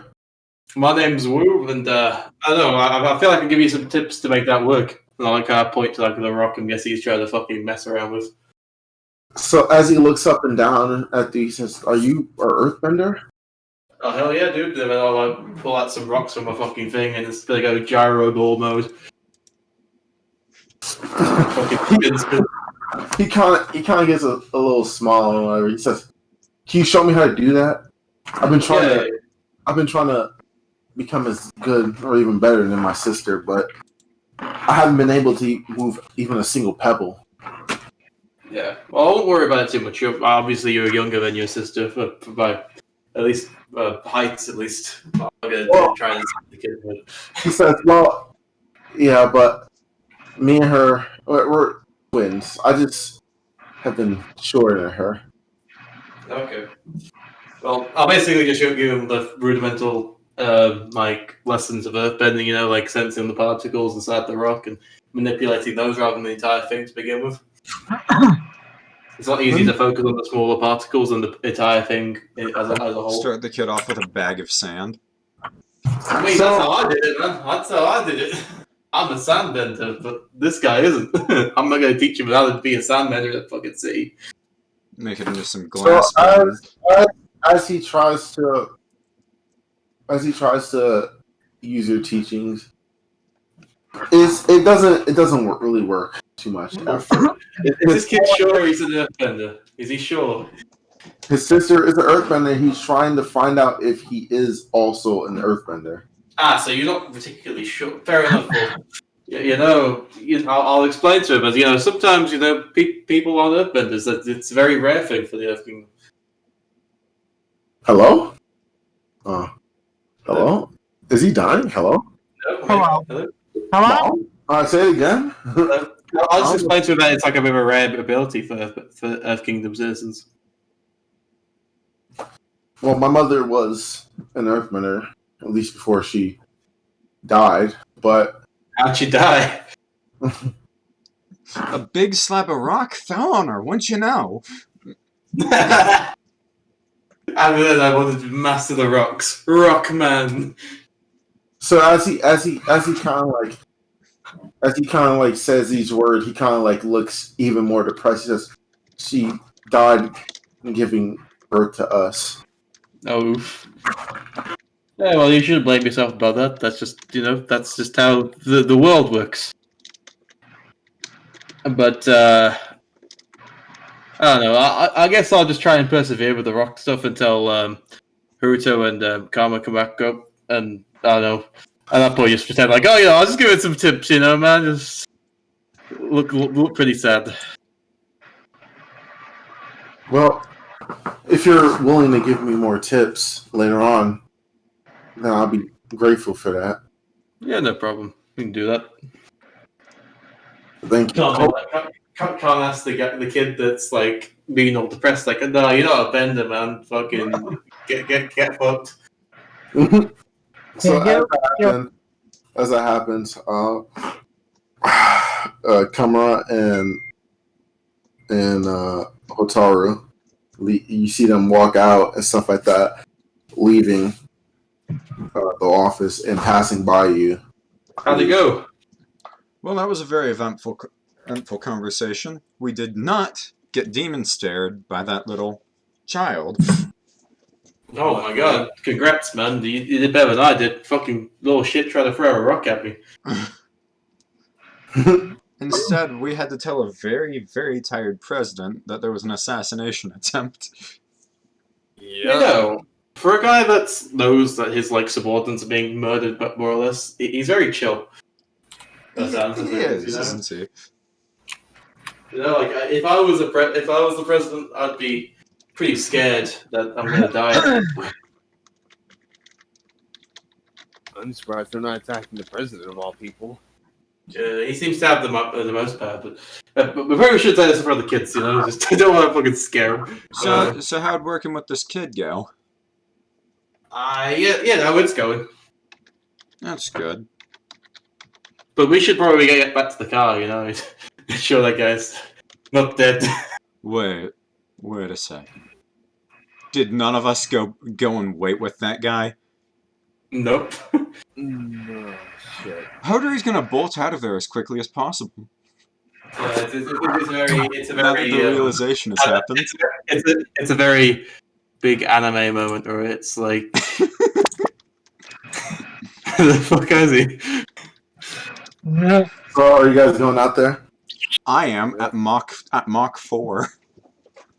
My name's Wu, and I don't know. I feel like I can give you some tips to make that work. And I like kind of point to like the rock and guess he's trying to fucking mess around with. So as he looks up and down at he says, "Are you an earthbender?" Oh hell yeah, dude! Then I'll like pull out some rocks from my fucking thing, and it's gonna go gyro ball mode. Fucking spin. He kind of gets a little smile or whatever. He says, "Can you show me how to do that? I've been trying to become as good or even better than my sister, but I haven't been able to move even a single pebble." Yeah. Well, I won't worry about it too much. Obviously, you're younger than your sister by at least heights. At least I'm gonna try and see the kid. He says, "Well, yeah, but me and her, we're twins. I just have been shorter than her." Okay. Well, I'll basically just give him the rudimental like lessons of earthbending. You know, like sensing the particles inside the rock and manipulating those rather than the entire thing to begin with. It's not easy to focus on the smaller particles and the entire thing as a whole. Start the kid off with a bag of sand. I mean, that's how I did it, man. That's how I did it. I'm a sandbender, but this guy isn't. I'm not going to teach him how to be a sandbender in the fucking city. Make it into some glass. So as he tries to use your teachings, it doesn't really work too much. Is this kid sure he's an earthbender? Is he sure? His sister is an earthbender. He's trying to find out if he is also an earthbender. Ah, so you're not particularly sure. Fair enough. Well, I'll explain to him. As sometimes people aren't earthbenders. That it's a very rare thing for the Earth Kingdom. Hello? Hello? Is he dying? Hello? No, Hello. Hello? Say it again. I'll just explain to him that it's like a bit of a rare ability for Earth Kingdom citizens. Well, my mother was an earthbender, at least before she died, but... How'd she die? A big slab of rock fell on her, wouldn't you know? And then I wanted to master the rocks. Rock man. So as he kind of like says these words, he kind of like looks even more depressed. He says, "She died giving birth to us." Oh. Yeah, well, you shouldn't blame yourself about that. That's just how the world works. But I don't know. I guess I'll just try and persevere with the rock stuff until Haruto and Karma come back up, and I don't know. At that point, just pretend like, I'll just give it some tips, man. Just look pretty sad. Well, if you're willing to give me more tips later on, then I'll be grateful for that. Yeah, no problem. We can do that. Thank you. Can't ask the kid that's like being all depressed. Like, no, you're not a bender, man. Fucking get fucked. So as that happens, Kamarah and and Hotaru. You see them walk out and stuff like that, leaving the office and passing by you. How'd it go? Well, that was a very eventful conversation. We did not get demon stared by that little child. Oh my god, congrats, man. You did better than I did. Fucking little shit tried to throw a rock at me. Instead, we had to tell a very, very tired president that there was an assassination attempt. You know, for a guy that knows that his subordinates are being murdered, but more or less, he's very chill. He is, isn't he? You know, if I was the president, I'd be pretty scared that I'm gonna die. I'm surprised they're not attacking the president of all people. He seems to have the most power, but maybe we should say this in front of the kids. You know, just I don't want to fucking scare them. So how'd working with this kid go? No, it's going. That's good. But we should probably get back to the car. You know, make sure that guy's not dead. Wait a second. Did none of us go and wait with that guy? Nope. No shit. Hotaru's gonna bolt out of there as quickly as possible. It's a Now that very the realization has happened. It's a very big anime moment where it's like, the fuck is he? Yeah. So, are you guys going out there? I am at Mach 4.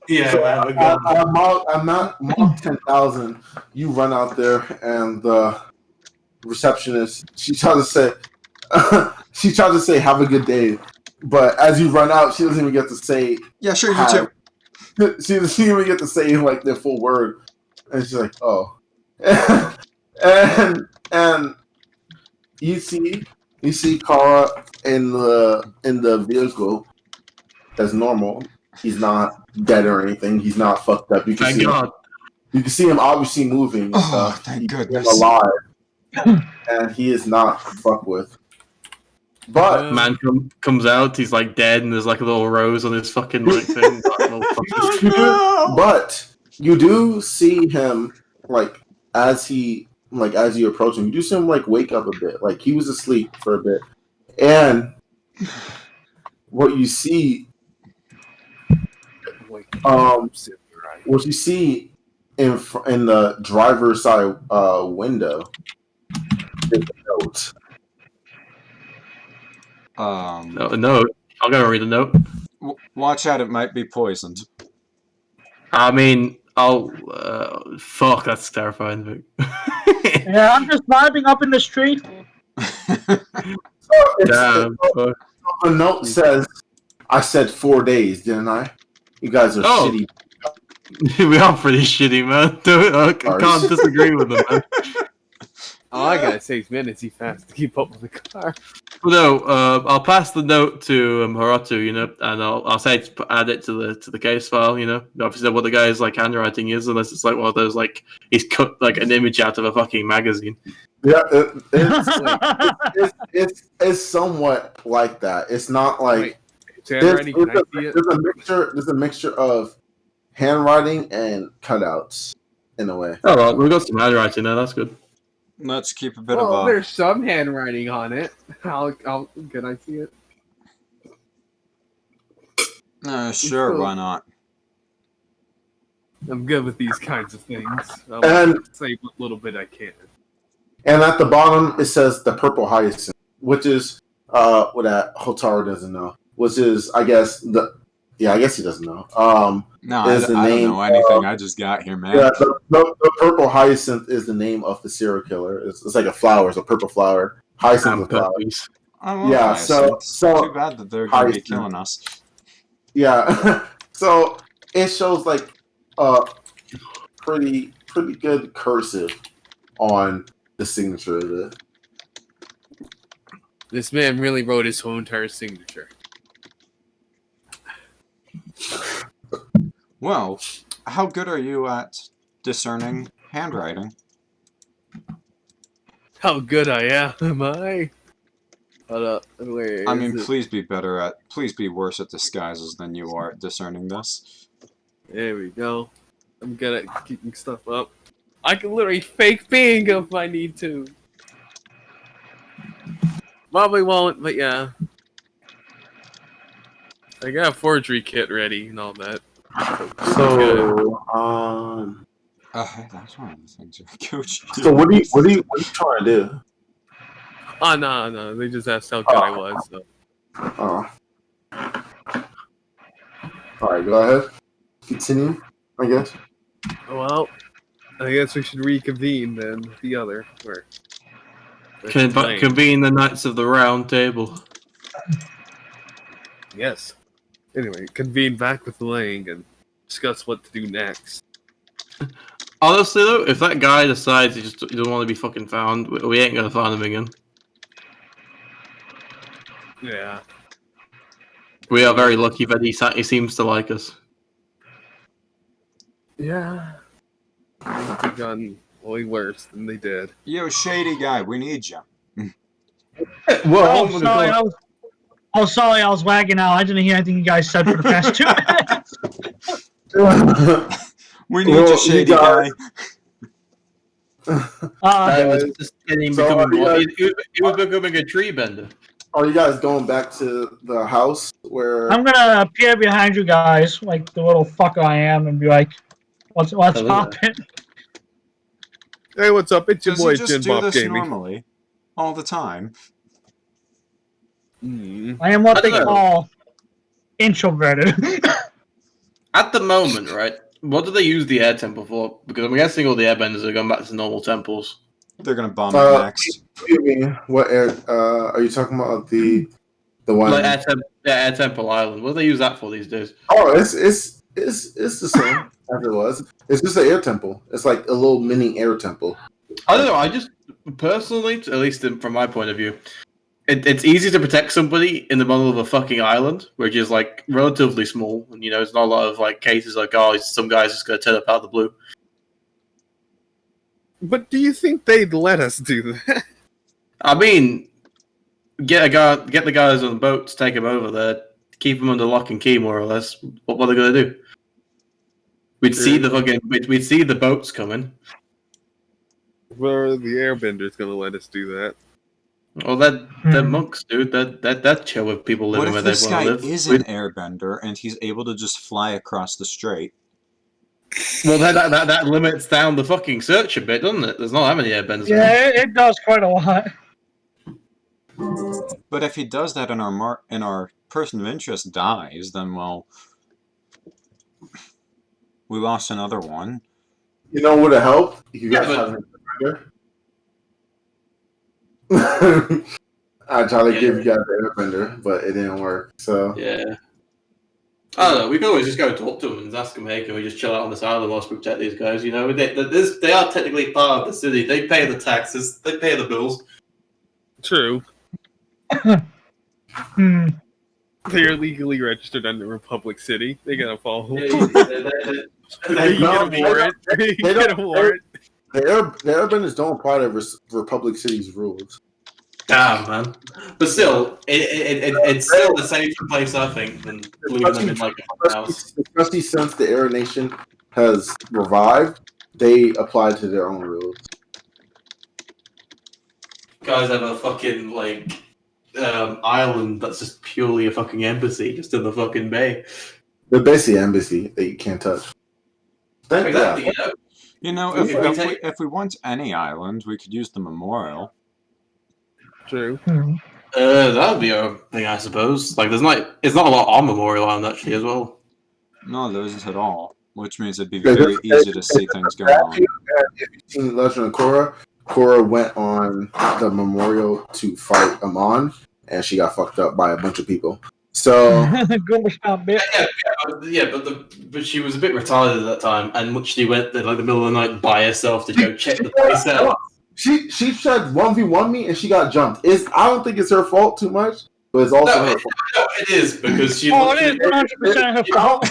Yeah, So, man, I'm not Mach 10,000. You run out there, and the receptionist, she tried to say, "Have a good day," but as you run out, she doesn't even get to say. Yeah, sure, hi. you too. She doesn't even get to say the full word, and she's like, "Oh," and you see Korra in the vehicle as normal. He's not dead or anything. He's not fucked up. You can see him obviously moving. Oh, thank goodness. He's alive, and he is not fucked with. But man comes out, he's dead, and there's a little rose on his fucking thing. But you do see him as you approach him, you do see him wake up a bit. He was asleep for a bit, and what you see. What you see in the driver's side window is a note. No, I'll go read the note. Watch out, it might be poisoned. I mean, fuck, that's terrifying. Yeah, I'm just vibing up in the street. The note says, "I said 4 days, didn't I? You guys are shitty." We are pretty shitty, man. I can't disagree with them, man. All I gotta say is, man, is he fast to keep up with the car? Well, no, I'll pass the note to Hotaru, you know, and I'll say to add it to the case file, you know. Obviously, what the guy's handwriting is, unless it's one of those he's cut an image out of a fucking magazine. Yeah, it's somewhat like that. It's not like there's a mixture of handwriting and cutouts in a way. Oh well, we've got some handwriting there. That's good. Let's keep a bit of a... there's some handwriting on it. Can I see it? Sure, why not? I'm good with these kinds of things. And say what little bit I can. And at the bottom it says the Purple Hyacinth, which is what Hotaru doesn't know. Which is, I guess he doesn't know. No, I don't know anything. I just got here, man. Yeah, the Purple Hyacinth is the name of the serial killer. It's like a flower. It's a purple flower. Hyacinth is a flower. I love Yeah, hyacinths. so Too bad that they're going to be hyacinth. killing us. Yeah, so it shows pretty good cursive on the signature of it. This man really wrote his whole entire signature. Well, how good are you at discerning handwriting? How good I am I? Hold up. Where I is mean, it? please be worse at disguises than you are at discerning this. There we go. I'm good at keeping stuff up. I can literally fake being if I need to. Probably won't, but yeah. I got a forgery kit ready and all that. So, That's one of the things. Coach. so what are you trying to do? Oh, no. They just asked how good I was. So. Oh. Alright, go ahead. Continue, I guess. Well, I guess we should reconvene then with the other. Where? Convene the Knights of the Round Table. Yes. Anyway, convene back with Leng and discuss what to do next. Honestly, though, if that guy decides he just doesn't want to be fucking found, we ain't gonna find him again. Yeah. We are very lucky that he seems to like us. Yeah. Things have gone way worse than they did. Yo, Shady guy, we need you. Well, Sorry, I was wagging out. I didn't hear anything you guys said for the past 2 minutes. We need you, Shady guy. He was becoming a tree bender. Are you guys going back to the house where? I'm gonna appear behind you guys, like the little fucker I am, and be like, "What's poppin'?" Hey, what's up? It's your Does boy he just Jin do Bob this Gaming. normally? All the time? I am what I they don't know. call introverted. At the moment, right? What do they use the air temple for? Because I'm guessing all the airbenders are going back to normal temples. They're gonna bomb it next. Excuse me. What air? Are you talking about the one? Like Air Temple Island. What do they use that for these days? Oh, it's the same as it was. It's just an air temple. It's like a little mini air temple. I don't know. I just personally, at least from my point of view, it's easy to protect somebody in the middle of a fucking island, which is like relatively small, and it's not a lot of like cases like some guy's just gonna turn up out of the blue. But do you think they'd let us do that? I mean, get the guys on the boat to take him over there, keep him under lock and key, more or less. What are they gonna do? We'd see the boats coming. Well, the Airbender's gonna let us do that. Well, they're monks, dude. That chill with people living where What they if this want guy to live. is an airbender and he's able to just fly across the strait? Well, that limits down the fucking search a bit, doesn't it? There's not that many airbenders. Yeah, it does quite a lot. But if he does that and our person of interest dies, then well, we lost another one. You know what would have helped? You guys Yeah, have an airbender. I tried to give you guys an airbender, but it didn't work. So Yeah. I don't know. We could always just go talk to them and ask them, hey, can we just chill out on this island whilst we protect these guys? They are technically part of the city. They pay the taxes. They pay the bills. True. They're legally registered under Republic City. They gotta follow. They You get a warrant. You get a warrant. the airbenders don't apply to Republic City's rules. Damn, man. But still, it's still the safer place, I think, than leaving them in like a house. Especially since the Air Nation has revived, they apply to their own rules. Guys have a fucking island that's just purely a fucking embassy, just in the fucking bay. They're basically an embassy that you can't touch. Thank God. Exactly. If we want any island, we could use the memorial. True. That would be a thing, I suppose. Like, it's not a lot on Memorial Island actually as well. No, there isn't at all. Which means it'd be very easy to see things going on. If you've seen Legend of Korra, Korra went on the memorial to fight Amon, and she got fucked up by a bunch of people. So but she was a bit retarded at that time, and literally went there like the middle of the night by herself to go check the place out. She tried 1v1 me and she got jumped. I don't think it's her fault too much, but it's also her fault. No, it is because she. Oh, it is 100% her fault.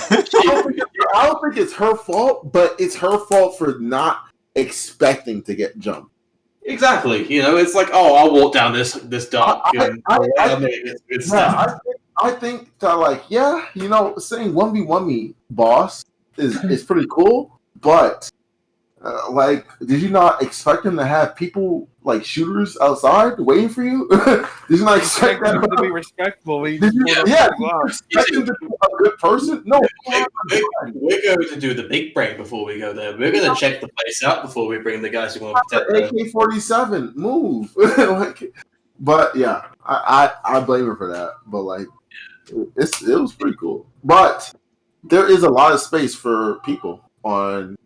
I don't think it's her fault, but it's her fault for not expecting to get jumped. Exactly. It's like, I'll walk down this dark. I think that saying 1v1 me boss is pretty cool, but did you not expect them to have people like shooters outside waiting for you? Did you not expect them that to be respectful? Did you expect them to be a good person? No, we're going to do the big break before we go there. We're going to check the place out before we bring the guys who want to protect them. AK-47, move. But yeah, I blame her for that. But it was pretty cool. But there is a lot of space for people on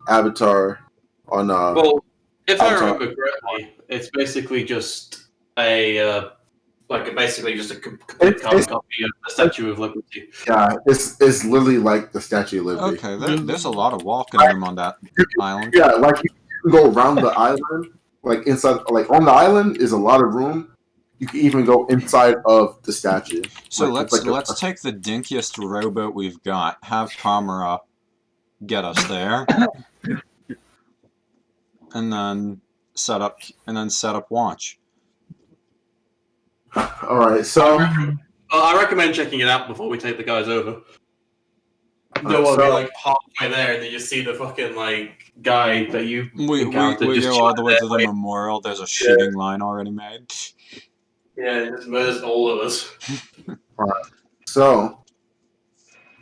Avatar. Well, if I remember correctly, it's basically just basically just a complete carbon copy of the Statue of Liberty. Yeah, it's literally like the Statue of Liberty. Okay, there's a lot of walking room on that island. Yeah, you can go around the island. Inside, on the island is a lot of room. You can even go inside of the statue. So let's take the dinkiest rowboat we've got. Have Kamarah get us there, and then set up watch. All right, so I recommend checking it out before we take the guys over. No one be halfway there, and then you see the fucking guy that you encountered. We go all the way to the memorial. There's a shooting line already made. Yeah, it just murders all of us. All right. So,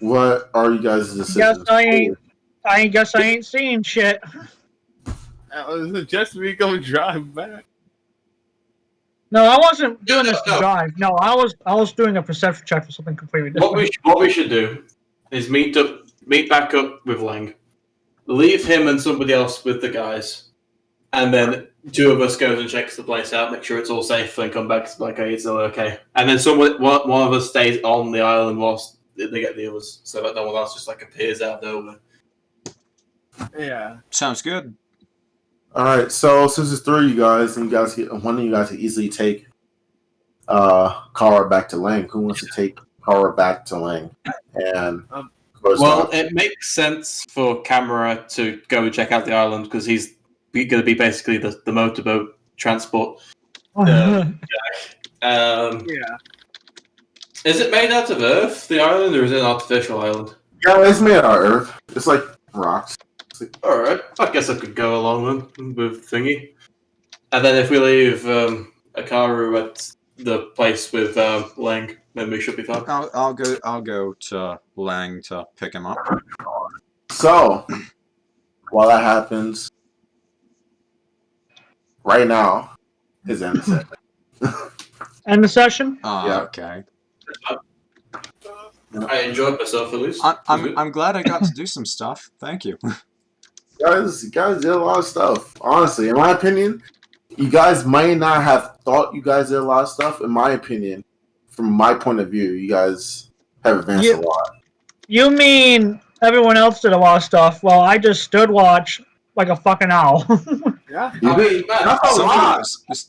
what are you guys' decisions? I guess I ain't seeing shit. Is it just me going drive back? No, I wasn't doing this to drive. No, I was doing a perception check for something completely different. What we should do is meet back up with Leng, leave him and somebody else with the guys, and then two of us goes and checks the place out, make sure it's all safe, and come back like, hey, it's all okay. And then one of us stays on the island whilst they get the others, so that no one else just appears out of nowhere. Yeah, sounds good. All right, so since it's three of you guys, and one of you guys can easily take Korra back to Leng. Who wants to take Korra back to Leng? And it makes sense for Kamarah to go and check out the island because he's going to be basically the motorboat transport. Yeah. Is it made out of Earth, the island, or is it an artificial island? Yeah, it's made out of Earth. It's like rocks. Alright, I guess I could go along then with Thingy. And then if we leave Hotaru at the place with Leng, then we should be fine. I'll go to Leng to pick him up. So, while that happens, right now is end the session. End the session? Yeah. Okay. I enjoyed myself at least. I'm glad I got to do some stuff. Thank you. You guys did a lot of stuff. Honestly, in my opinion, you guys might not have thought you guys did a lot of stuff. In my opinion, from my point of view, you guys have advanced a lot. You mean everyone else did a lot of stuff? Well, I just stood watch like a fucking owl. Yeah.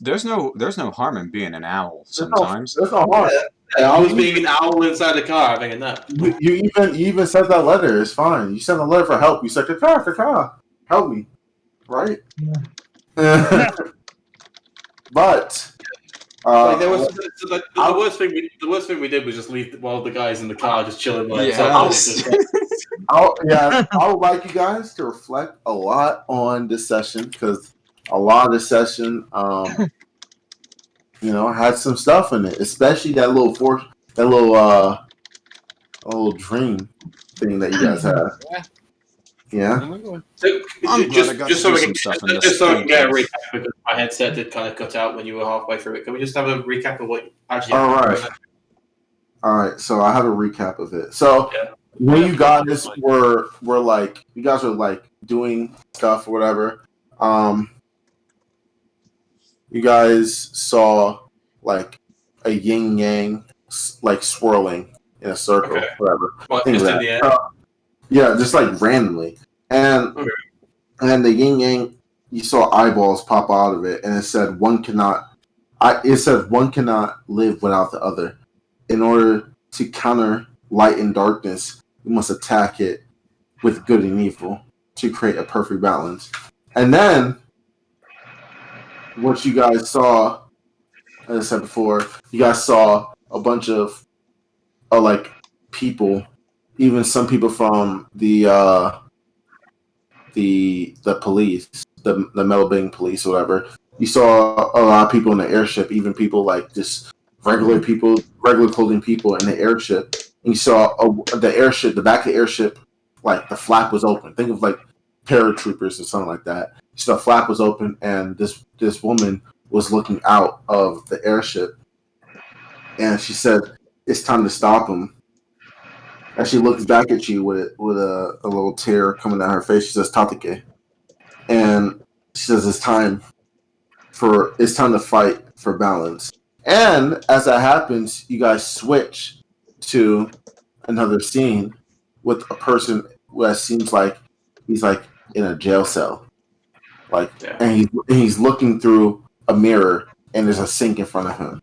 There's no harm in being an owl sometimes. There's no harm. Yeah, I was being an owl inside the car having a nap. You even sent that letter. It's fine. You sent a letter for help. You said, Kaka, help me. Right? Yeah. But the worst thing we did was just leave all the guys in the car just chilling. I would like you guys to reflect a lot on this session because a lot of this session, had some stuff in it, especially that little dream thing that you guys had. Yeah. Just so we can get a recap because my headset did kind of cut out when you were halfway through it. Can we just have a recap of what actually happened? All right. So I have a recap of it. So when you guys were you guys were doing stuff or whatever, you guys saw a yin yang swirling in a circle, whatever. What, just in the air? Yeah, just randomly. And then the yin yang, you saw eyeballs pop out of it, and it said one cannot live without the other. In order to counter light and darkness, you must attack it with good and evil to create a perfect balance. And then what you guys saw, as I said before, you guys saw a bunch of like people, even some people from the police, the Melbourne police, or whatever. You saw a lot of people in the airship, even people like just regular people, regular clothing people in the airship. And you saw the airship, the back of the airship, like the flap was open. Think of like paratroopers or something like that. So the flap was open, and this woman was looking out of the airship, and she said, "It's time to stop him." As she looks back at you with a little tear coming down her face, she says, "Tatake," and she says, "It's time to fight for balance." And as that happens, you guys switch to another scene with a person who seems like he's like in a jail cell, like, and he's looking through a mirror, and there's a sink in front of him.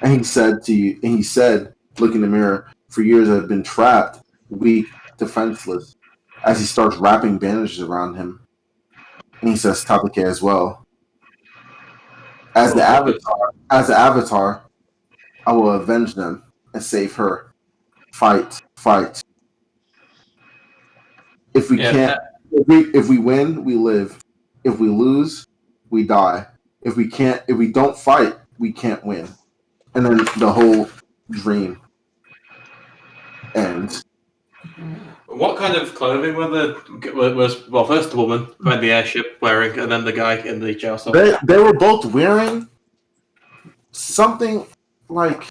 And he said, look in the mirror, "For years I've been trapped, weak, defenseless," as he starts wrapping bandages around him. And he says, "Tatake" as well. As the avatar, I will avenge them and save her. Fight. If we win, we live. If we lose, we die. If we don't fight, we can't win. And then the whole dream ends. What kind of clothing was first the woman by the airship wearing, and then the guy in the jail cell? They were both wearing something like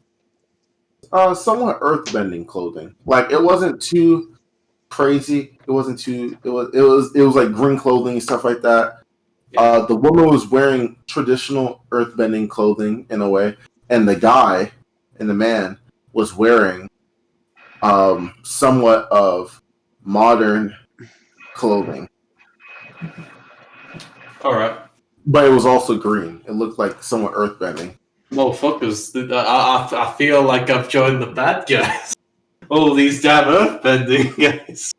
somewhat earthbending clothing. Like, it wasn't too crazy. It wasn't too. It was like green clothing and stuff like that. Yeah. The woman was wearing traditional earthbending clothing in a way, and the guy and the man was wearing somewhat of modern clothing. All right, but it was also green. It looked like somewhat earthbending. Motherfuckers! I feel like I've joined the bad guys. All these damn earthbending guys.